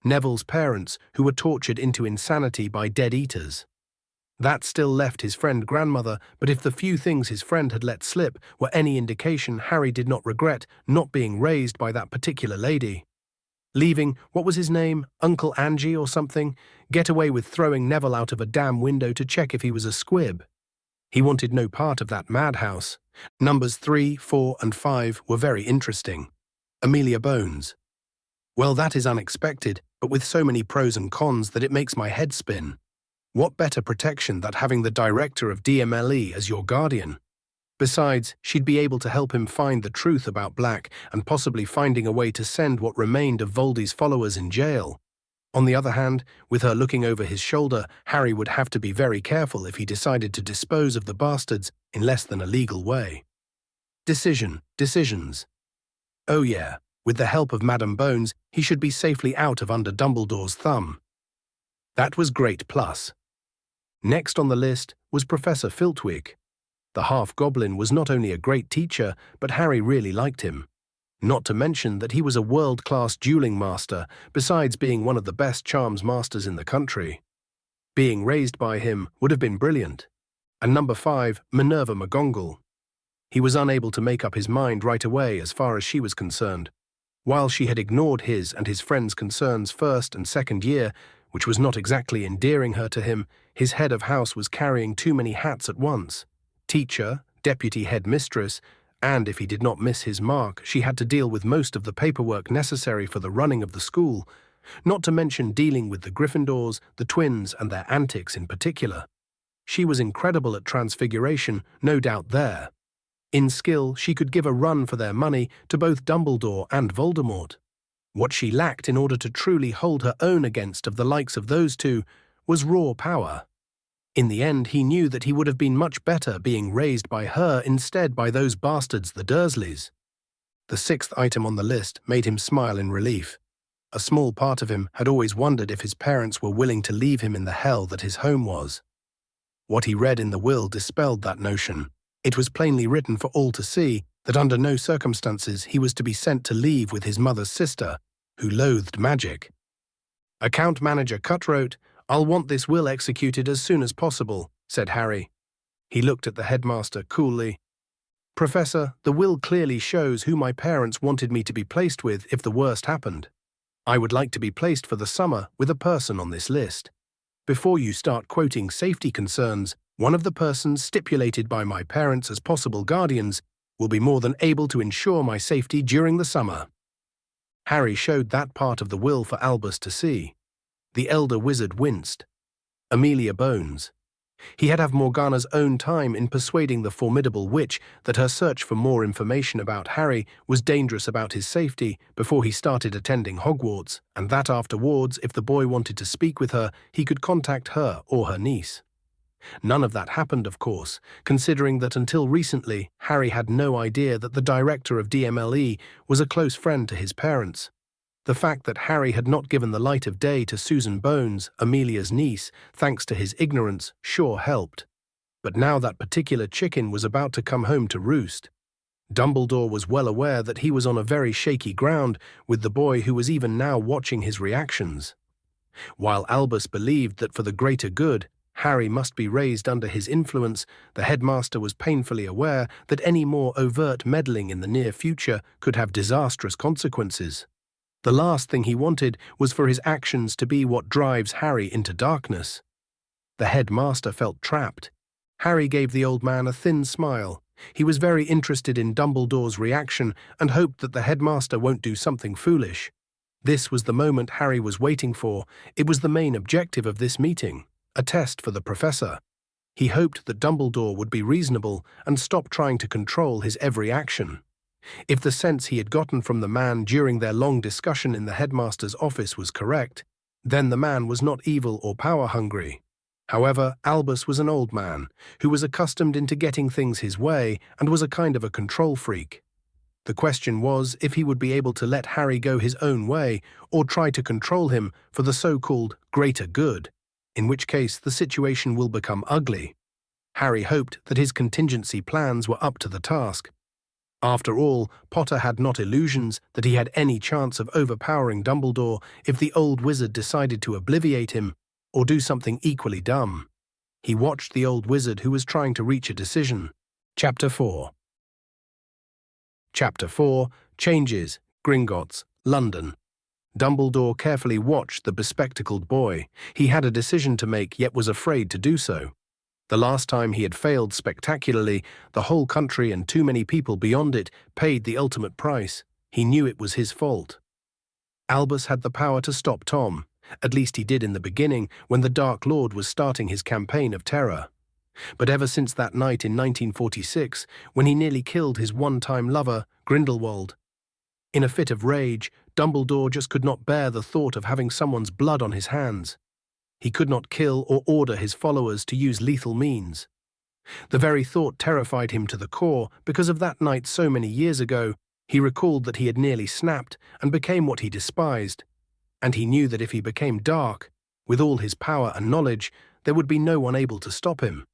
Neville's parents who were tortured into insanity by Dead Eaters. That still left his friend grandmother, but if the few things his friend had let slip were any indication, Harry did not regret not being raised by that particular lady. Leaving, what was his name, Uncle Angie or something, get away with throwing Neville out of a damn window to check if he was a squib. He wanted no part of that madhouse. Numbers 3, 4, and 5 were very interesting. Amelia Bones. Well, that is unexpected, but with so many pros and cons that it makes my head spin. What better protection than having the director of DMLE as your guardian? Besides, she'd be able to help him find the truth about Black and possibly finding a way to send what remained of Voldy's followers in jail. On the other hand, with her looking over his shoulder, Harry would have to be very careful if he decided to dispose of the bastards in less than a legal way. Decisions. Oh yeah, with the help of Madame Bones, he should be safely out of under Dumbledore's thumb. That was great plus. Next on the list was Professor Filtwick. The half-goblin was not only a great teacher, but Harry really liked him. Not to mention that he was a world-class dueling master, besides being one of the best charms masters in the country. Being raised by him would have been brilliant. And number 5, Minerva McGonagall. He was unable to make up his mind right away as far as she was concerned. While she had ignored his and his friends' concerns first and second year, which was not exactly endearing her to him, his head of house was carrying too many hats at once. Teacher, deputy head mistress, and if he did not miss his mark, she had to deal with most of the paperwork necessary for the running of the school, not to mention dealing with the Gryffindors, the twins, and their antics in particular. She was incredible at transfiguration, no doubt there. In skill, she could give a run for their money to both Dumbledore and Voldemort. What she lacked in order to truly hold her own against of the likes of those two was raw power. In the end, he knew that he would have been much better being raised by her instead by those bastards the Dursleys. The 6th item on the list made him smile in relief. A small part of him had always wondered if his parents were willing to leave him in the hell that his home was. What he read in the will dispelled that notion. It was plainly written for all to see that under no circumstances he was to be sent to leave with his mother's sister, who loathed magic. Account Manager Cutthroat, "I'll want this will executed as soon as possible," said Harry. He looked at the headmaster coolly. "Professor, the will clearly shows who my parents wanted me to be placed with if the worst happened. I would like to be placed for the summer with a person on this list. Before you start quoting safety concerns, one of the persons stipulated by my parents as possible guardians will be more than able to ensure my safety during the summer." Harry showed that part of the will for Albus to see. The elder wizard winced. Amelia Bones. He had Morgana's own time in persuading the formidable witch that her search for more information about Harry was dangerous about his safety before he started attending Hogwarts, and that afterwards, if the boy wanted to speak with her, he could contact her or her niece. None of that happened, of course, considering that until recently, Harry had no idea that the director of DMLE was a close friend to his parents. The fact that Harry had not given the light of day to Susan Bones, Amelia's niece, thanks to his ignorance, sure helped. But now that particular chicken was about to come home to roost. Dumbledore was well aware that he was on a very shaky ground with the boy who was even now watching his reactions. While Albus believed that for the greater good, Harry must be raised under his influence, the headmaster was painfully aware that any more overt meddling in the near future could have disastrous consequences. The last thing he wanted was for his actions to be what drives Harry into darkness. The headmaster felt trapped. Harry gave the old man a thin smile. He was very interested in Dumbledore's reaction and hoped that the headmaster won't do something foolish. This was the moment Harry was waiting for. It was the main objective of this meeting, a test for the professor. He hoped that Dumbledore would be reasonable and stop trying to control his every action. If the sense he had gotten from the man during their long discussion in the headmaster's office was correct, then the man was not evil or power-hungry. However, Albus was an old man who was accustomed into getting things his way and was a kind of a control freak. The question was if he would be able to let Harry go his own way or try to control him for the so-called greater good, in which case the situation will become ugly. Harry hoped that his contingency plans were up to the task. After all, Potter had not illusions that he had any chance of overpowering Dumbledore if the old wizard decided to obliviate him or do something equally dumb. He watched the old wizard who was trying to reach a decision. Chapter 4. Chapter 4, Changes, Gringotts, London. Dumbledore carefully watched the bespectacled boy. He had a decision to make, yet was afraid to do so. The last time he had failed spectacularly, the whole country and too many people beyond it paid the ultimate price. He knew it was his fault. Albus had the power to stop Tom. At least he did in the beginning, when the Dark Lord was starting his campaign of terror. But ever since that night in 1946, when he nearly killed his one-time lover, Grindelwald. In a fit of rage, Dumbledore just could not bear the thought of having someone's blood on his hands. He could not kill or order his followers to use lethal means. The very thought terrified him to the core because of that night so many years ago. He recalled that he had nearly snapped and became what he despised. And he knew that if he became dark, with all his power and knowledge, there would be no one able to stop him.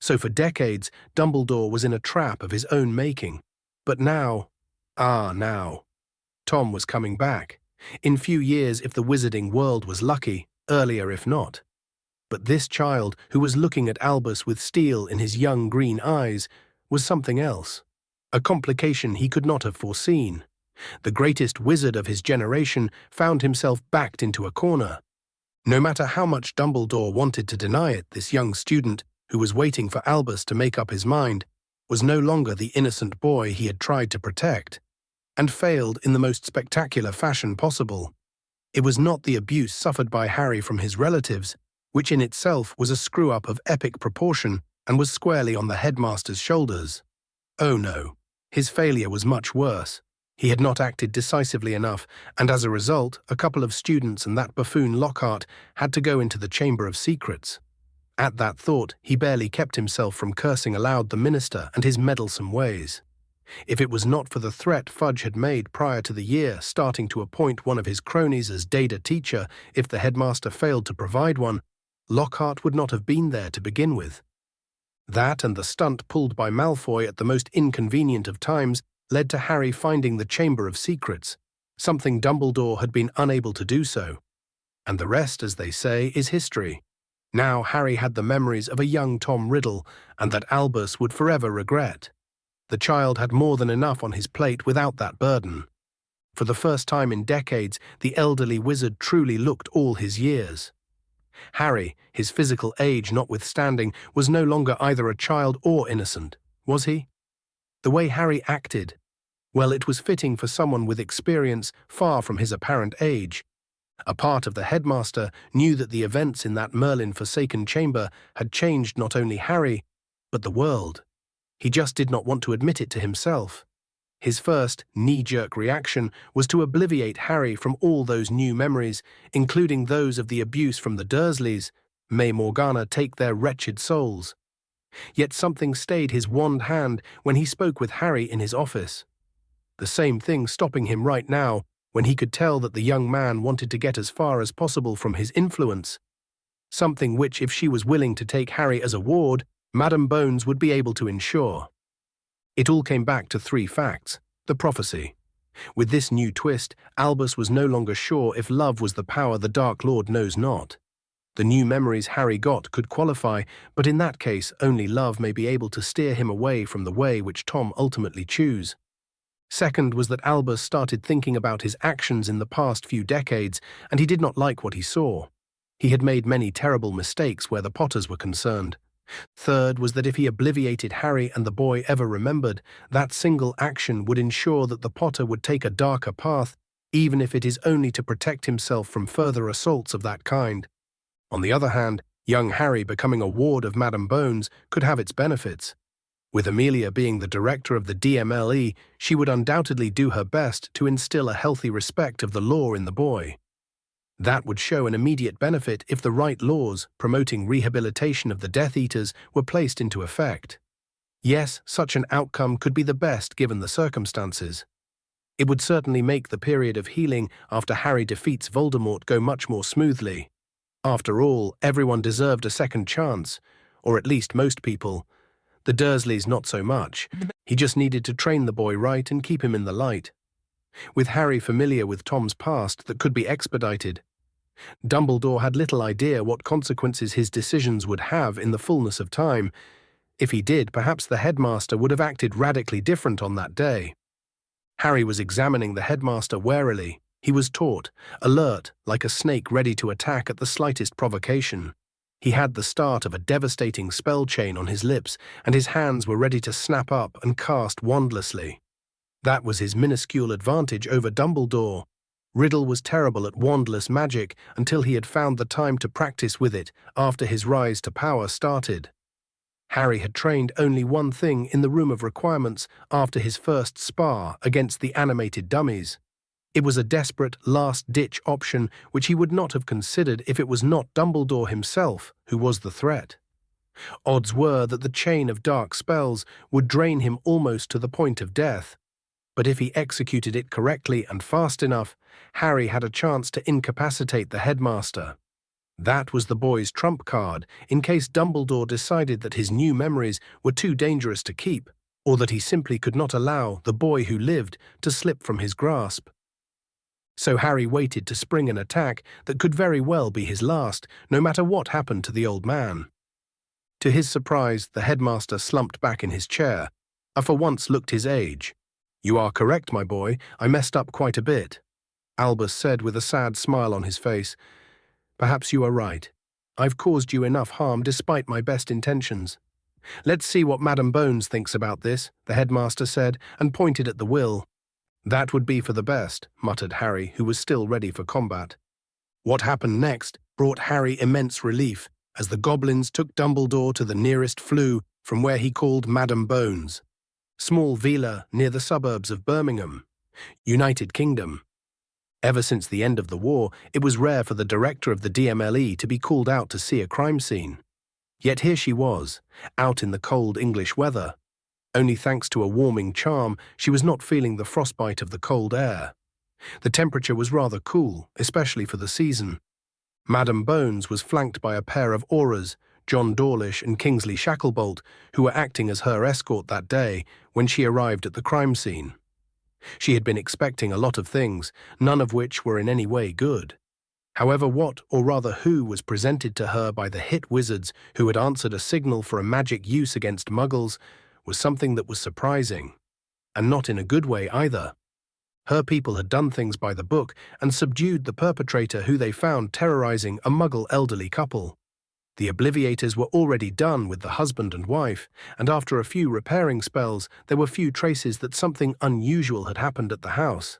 So for decades, Dumbledore was in a trap of his own making. But now, Tom was coming back. In few years if the wizarding world was lucky, earlier if not. But this child, who was looking at Albus with steel in his young green eyes, was something else. A complication he could not have foreseen. The greatest wizard of his generation found himself backed into a corner. No matter how much Dumbledore wanted to deny it, this young student, who was waiting for Albus to make up his mind, was no longer the innocent boy he had tried to protect, and failed in the most spectacular fashion possible. It was not the abuse suffered by Harry from his relatives, which in itself was a screw-up of epic proportion and was squarely on the headmaster's shoulders. Oh no, his failure was much worse. He had not acted decisively enough, and as a result, a couple of students and that buffoon Lockhart had to go into the Chamber of Secrets. At that thought, he barely kept himself from cursing aloud the minister and his meddlesome ways. If it was not for the threat Fudge had made prior to the year starting to appoint one of his cronies as Data teacher if the headmaster failed to provide one, Lockhart would not have been there to begin with. That and the stunt pulled by Malfoy at the most inconvenient of times led to Harry finding the Chamber of Secrets, something Dumbledore had been unable to do so. And the rest, as they say, is history. Now Harry had the memories of a young Tom Riddle, and that Albus would forever regret. The child had more than enough on his plate without that burden. For the first time in decades, the elderly wizard truly looked all his years. Harry, his physical age notwithstanding, was no longer either a child or innocent, was he? The way Harry acted, well, it was fitting for someone with experience far from his apparent age. A part of the headmaster knew that the events in that Merlin-forsaken chamber had changed not only Harry, but the world. He just did not want to admit it to himself. His first knee-jerk reaction was to obliviate Harry from all those new memories, including those of the abuse from the Dursleys. May Morgana take their wretched souls. Yet something stayed his wand hand when he spoke with Harry in his office. The same thing stopping him right now, when he could tell that the young man wanted to get as far as possible from his influence. Something which, if she was willing to take Harry as a ward, Madame Bones would be able to ensure. It all came back to three facts. The prophecy. With this new twist, Albus was no longer sure if love was the power the Dark Lord knows not. The new memories Harry got could qualify, but in that case only love may be able to steer him away from the way which Tom ultimately choose. Second was that Albus started thinking about his actions in the past few decades, and he did not like what he saw. He had made many terrible mistakes where the Potters were concerned. Third was that if he obliviated Harry and the boy ever remembered, that single action would ensure that the Potter would take a darker path, even if it is only to protect himself from further assaults of that kind. On the other hand, young Harry becoming a ward of Madame Bones could have its benefits. With Amelia being the director of the DMLE, she would undoubtedly do her best to instill a healthy respect of the law in the boy. That would show an immediate benefit if the right laws promoting rehabilitation of the Death Eaters were placed into effect. Yes, such an outcome could be the best given the circumstances. It would certainly make the period of healing after Harry defeats Voldemort go much more smoothly. After all, everyone deserved a second chance, or at least most people. The Dursleys not so much. He just needed to train the boy right and keep him in the light. With Harry familiar with Tom's past that could be expedited, Dumbledore had little idea what consequences his decisions would have in the fullness of time. If he did, perhaps the headmaster would have acted radically different on that day. Harry was examining the headmaster warily. He was taut, alert, like a snake ready to attack at the slightest provocation. He had the start of a devastating spell chain on his lips, and his hands were ready to snap up and cast wandlessly. That was his minuscule advantage over Dumbledore. Riddle was terrible at wandless magic until he had found the time to practice with it after his rise to power started. Harry had trained only one thing in the Room of Requirements after his first spar against the animated dummies. It was a desperate, last-ditch option which he would not have considered if it was not Dumbledore himself who was the threat. Odds were that the chain of dark spells would drain him almost to the point of death, but if he executed it correctly and fast enough, Harry had a chance to incapacitate the headmaster. That was the boy's trump card in case Dumbledore decided that his new memories were too dangerous to keep, or that he simply could not allow the boy who lived to slip from his grasp. So Harry waited to spring an attack that could very well be his last, no matter what happened to the old man. To his surprise, the headmaster slumped back in his chair, and for once looked his age. "You are correct, my boy, I messed up quite a bit," Albus said with a sad smile on his face. "Perhaps you are right. I've caused you enough harm despite my best intentions. Let's see what Madam Bones thinks about this," the headmaster said, and pointed at the will. "That would be for the best," muttered Harry, who was still ready for combat. What happened next brought Harry immense relief, as the goblins took Dumbledore to the nearest flue from where he called Madam Bones, small villa near the suburbs of Birmingham, United Kingdom. Ever since the end of the war, it was rare for the director of the DMLE to be called out to see a crime scene. Yet here she was, out in the cold English weather. Only thanks to a warming charm, she was not feeling the frostbite of the cold air. The temperature was rather cool, especially for the season. Madam Bones was flanked by a pair of Auras, John Dawlish and Kingsley Shacklebolt, who were acting as her escort that day when she arrived at the crime scene. She had been expecting a lot of things, none of which were in any way good. However, what, or rather who, was presented to her by the hit wizards who had answered a signal for a magic use against muggles was something that was surprising, and not in a good way either. Her people had done things by the book and subdued the perpetrator who they found terrorizing a muggle elderly couple. The Obliviators were already done with the husband and wife, and after a few repairing spells, there were few traces that something unusual had happened at the house.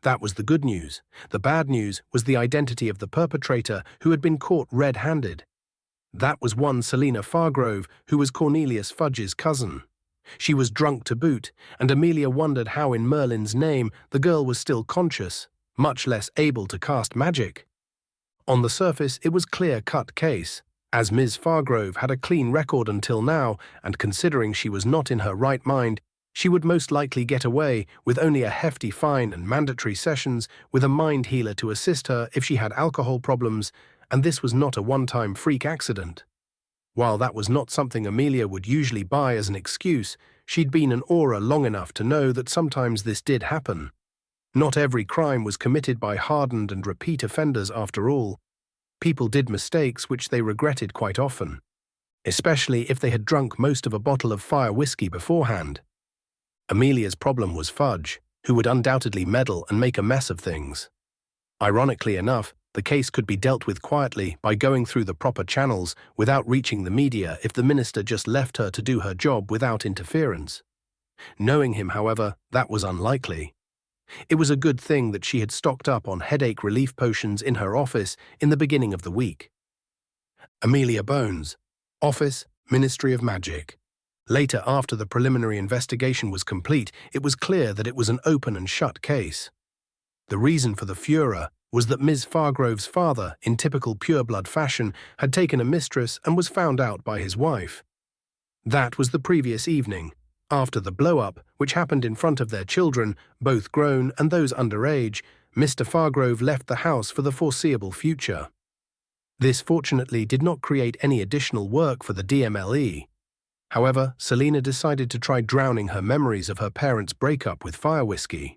That was the good news. The bad news was the identity of the perpetrator who had been caught red-handed. That was one Selina Fargrove, who was Cornelius Fudge's cousin. She was drunk to boot, and Amelia wondered how in Merlin's name the girl was still conscious, much less able to cast magic. On the surface, it was a clear-cut case, as Ms. Fargrove had a clean record until now, and considering she was not in her right mind, she would most likely get away with only a hefty fine and mandatory sessions with a mind healer to assist her if she had alcohol problems, and this was not a one-time freak accident. While that was not something Amelia would usually buy as an excuse, she'd been an Aura long enough to know that sometimes this did happen. Not every crime was committed by hardened and repeat offenders after all. People did mistakes which they regretted quite often, especially if they had drunk most of a bottle of fire whiskey beforehand. Amelia's problem was Fudge, who would undoubtedly meddle and make a mess of things. Ironically enough, the case could be dealt with quietly by going through the proper channels without reaching the media if the minister just left her to do her job without interference. Knowing him, however, that was unlikely. It was a good thing that she had stocked up on headache relief potions in her office in the beginning of the week. Amelia Bones, Office, Ministry of Magic. Later, after the preliminary investigation was complete, it was clear that it was an open and shut case. The reason for the furor was that Ms. Fargrove's father, in typical pureblood fashion, had taken a mistress and was found out by his wife. That was the previous evening, after the blow-up, which happened in front of their children, both grown and those underage. Mr. Fargrove left the house for the foreseeable future. This fortunately did not create any additional work for the DMLE. However, Selina decided to try drowning her memories of her parents' breakup with fire whiskey.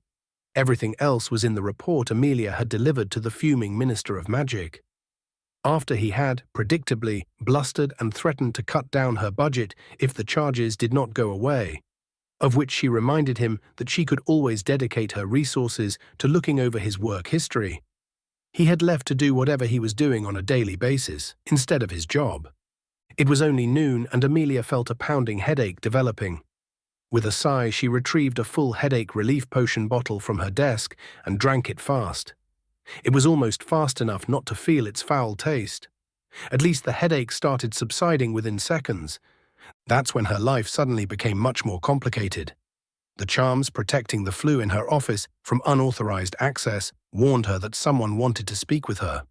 Everything else was in the report Amelia had delivered to the fuming Minister of Magic. After he had, predictably, blustered and threatened to cut down her budget if the charges did not go away, of which she reminded him that she could always dedicate her resources to looking over his work history. He had left to do whatever he was doing on a daily basis, instead of his job. It was only noon and Amelia felt a pounding headache developing. With a sigh, she retrieved a full headache relief potion bottle from her desk and drank it fast. It was almost fast enough not to feel its foul taste. At least the headache started subsiding within seconds. That's when her life suddenly became much more complicated. The charms protecting the flue in her office from unauthorized access warned her that someone wanted to speak with her.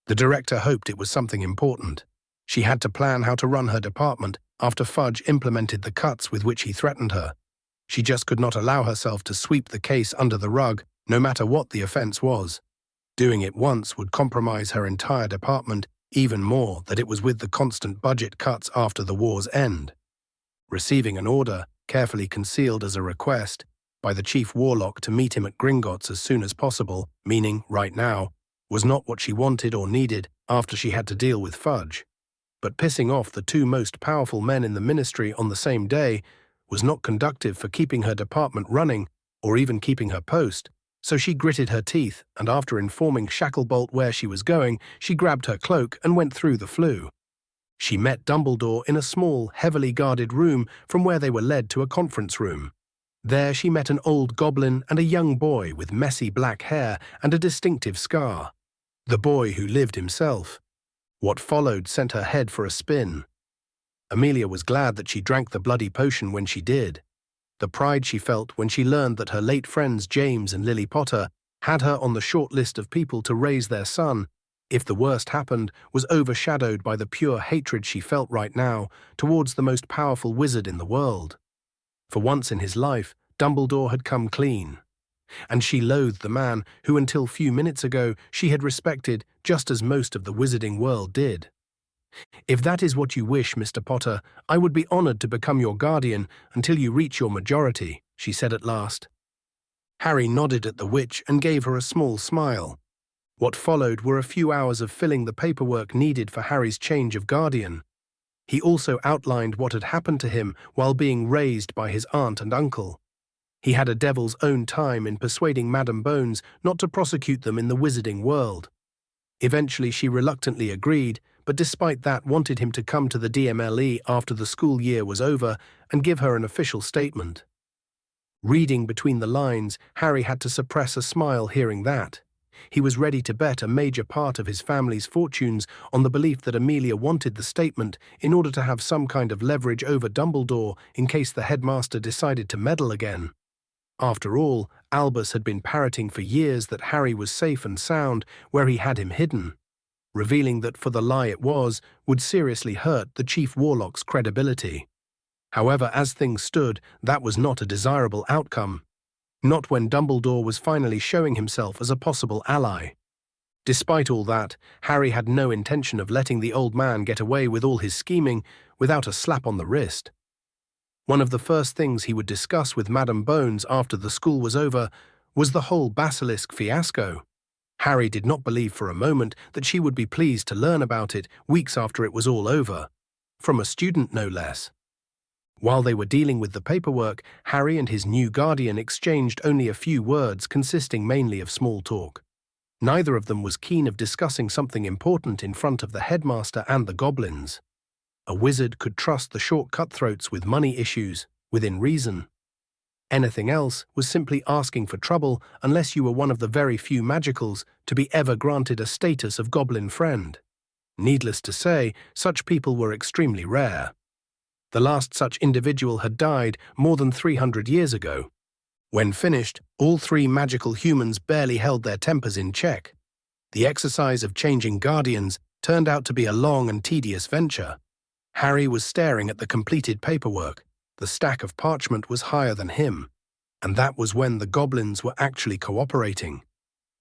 The director hoped it was something important. She had to plan how to run her department after Fudge implemented the cuts with which he threatened her. She just could not allow herself to sweep the case under the rug, no matter what the offense was. Doing it once would compromise her entire department Even more that it was with the constant budget cuts after the war's end. Receiving an order, carefully concealed as a request, by the chief warlock to meet him at Gringotts as soon as possible, meaning right now, was not what she wanted or needed after she had to deal with Fudge. But pissing off the two most powerful men in the ministry on the same day was not conducive for keeping her department running or even keeping her post, so she gritted her teeth, and after informing Shacklebolt where she was going, she grabbed her cloak and went through the flue. She met Dumbledore in a small, heavily guarded room from where they were led to a conference room. There she met an old goblin and a young boy with messy black hair and a distinctive scar. The boy who lived himself. What followed sent her head for a spin. Amelia was glad that she drank the bloody potion when she did. The pride she felt when she learned that her late friends James and Lily Potter had her on the short list of people to raise their son, if the worst happened, was overshadowed by the pure hatred she felt right now towards the most powerful wizard in the world. For once in his life, Dumbledore had come clean. And she loathed the man who until few minutes ago she had respected just as most of the wizarding world did. "If that is what you wish, Mr. Potter, I would be honored to become your guardian until you reach your majority," she said at last. Harry nodded at the witch and gave her a small smile. What followed were a few hours of filling the paperwork needed for Harry's change of guardian. He also outlined what had happened to him while being raised by his aunt and uncle. He had a devil's own time in persuading Madame Bones not to prosecute them in the wizarding world. Eventually she reluctantly agreed, but despite that wanted him to come to the DMLE after the school year was over and give her an official statement. Reading between the lines, Harry had to suppress a smile hearing that. He was ready to bet a major part of his family's fortunes on the belief that Amelia wanted the statement in order to have some kind of leverage over Dumbledore in case the headmaster decided to meddle again. After all, Albus had been parroting for years that Harry was safe and sound where he had him hidden. Revealing that for the lie it was would seriously hurt the chief warlock's credibility. However, as things stood, that was not a desirable outcome. Not when Dumbledore was finally showing himself as a possible ally. Despite all that, Harry had no intention of letting the old man get away with all his scheming without a slap on the wrist. One of the first things he would discuss with Madame Bones after the school was over was the whole basilisk fiasco. Harry did not believe for a moment that she would be pleased to learn about it weeks after it was all over. From a student, no less. While they were dealing with the paperwork, Harry and his new guardian exchanged only a few words consisting mainly of small talk. Neither of them was keen of discussing something important in front of the headmaster and the goblins. A wizard could trust the short cutthroats with money issues, within reason. Anything else was simply asking for trouble unless you were one of the very few magicals to be ever granted a status of goblin friend. Needless to say, such people were extremely rare. The last such individual had died more than 300 years ago. When finished, all three magical humans barely held their tempers in check. The exercise of changing guardians turned out to be a long and tedious venture. Harry was staring at the completed paperwork. The stack of parchment was higher than him, and that was when the goblins were actually cooperating.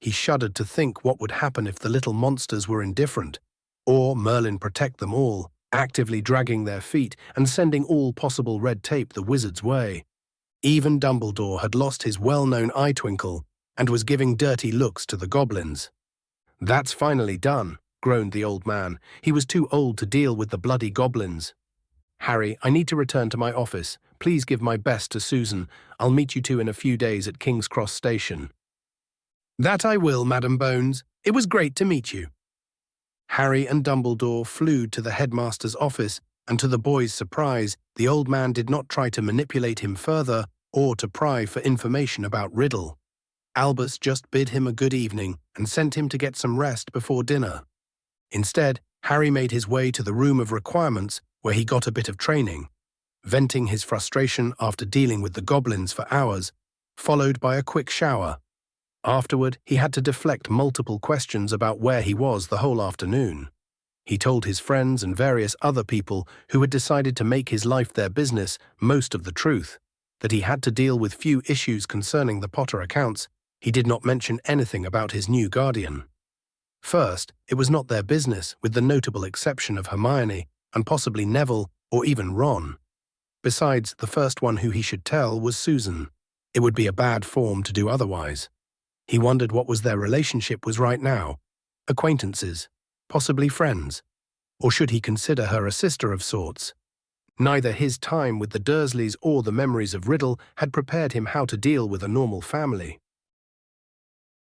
He shuddered to think what would happen if the little monsters were indifferent, or Merlin protect them all, actively dragging their feet and sending all possible red tape the wizard's way. Even Dumbledore had lost his well-known eye twinkle and was giving dirty looks to the goblins. "That's finally done," groaned the old man. He was too old to deal with the bloody goblins. "Harry, I need to return to my office. Please give my best to Susan. I'll meet you two in a few days at King's Cross Station." "That I will, Madame Bones. It was great to meet you." Harry and Dumbledore flew to the headmaster's office, and to the boy's surprise, the old man did not try to manipulate him further or to pry for information about Riddle. Albus just bid him a good evening and sent him to get some rest before dinner. Instead, Harry made his way to the room of requirements where he got a bit of training, venting his frustration after dealing with the goblins for hours, followed by a quick shower. Afterward, he had to deflect multiple questions about where he was the whole afternoon. He told his friends and various other people who had decided to make his life their business most of the truth, that he had to deal with few issues concerning the Potter accounts. He did not mention anything about his new guardian. First, it was not their business, with the notable exception of Hermione, and possibly Neville, or even Ron. Besides, the first one who he should tell was Susan. It would be a bad form to do otherwise. He wondered what their relationship was right now. Acquaintances, possibly friends. Or should he consider her a sister of sorts? Neither his time with the Dursleys or the memories of Riddle had prepared him how to deal with a normal family.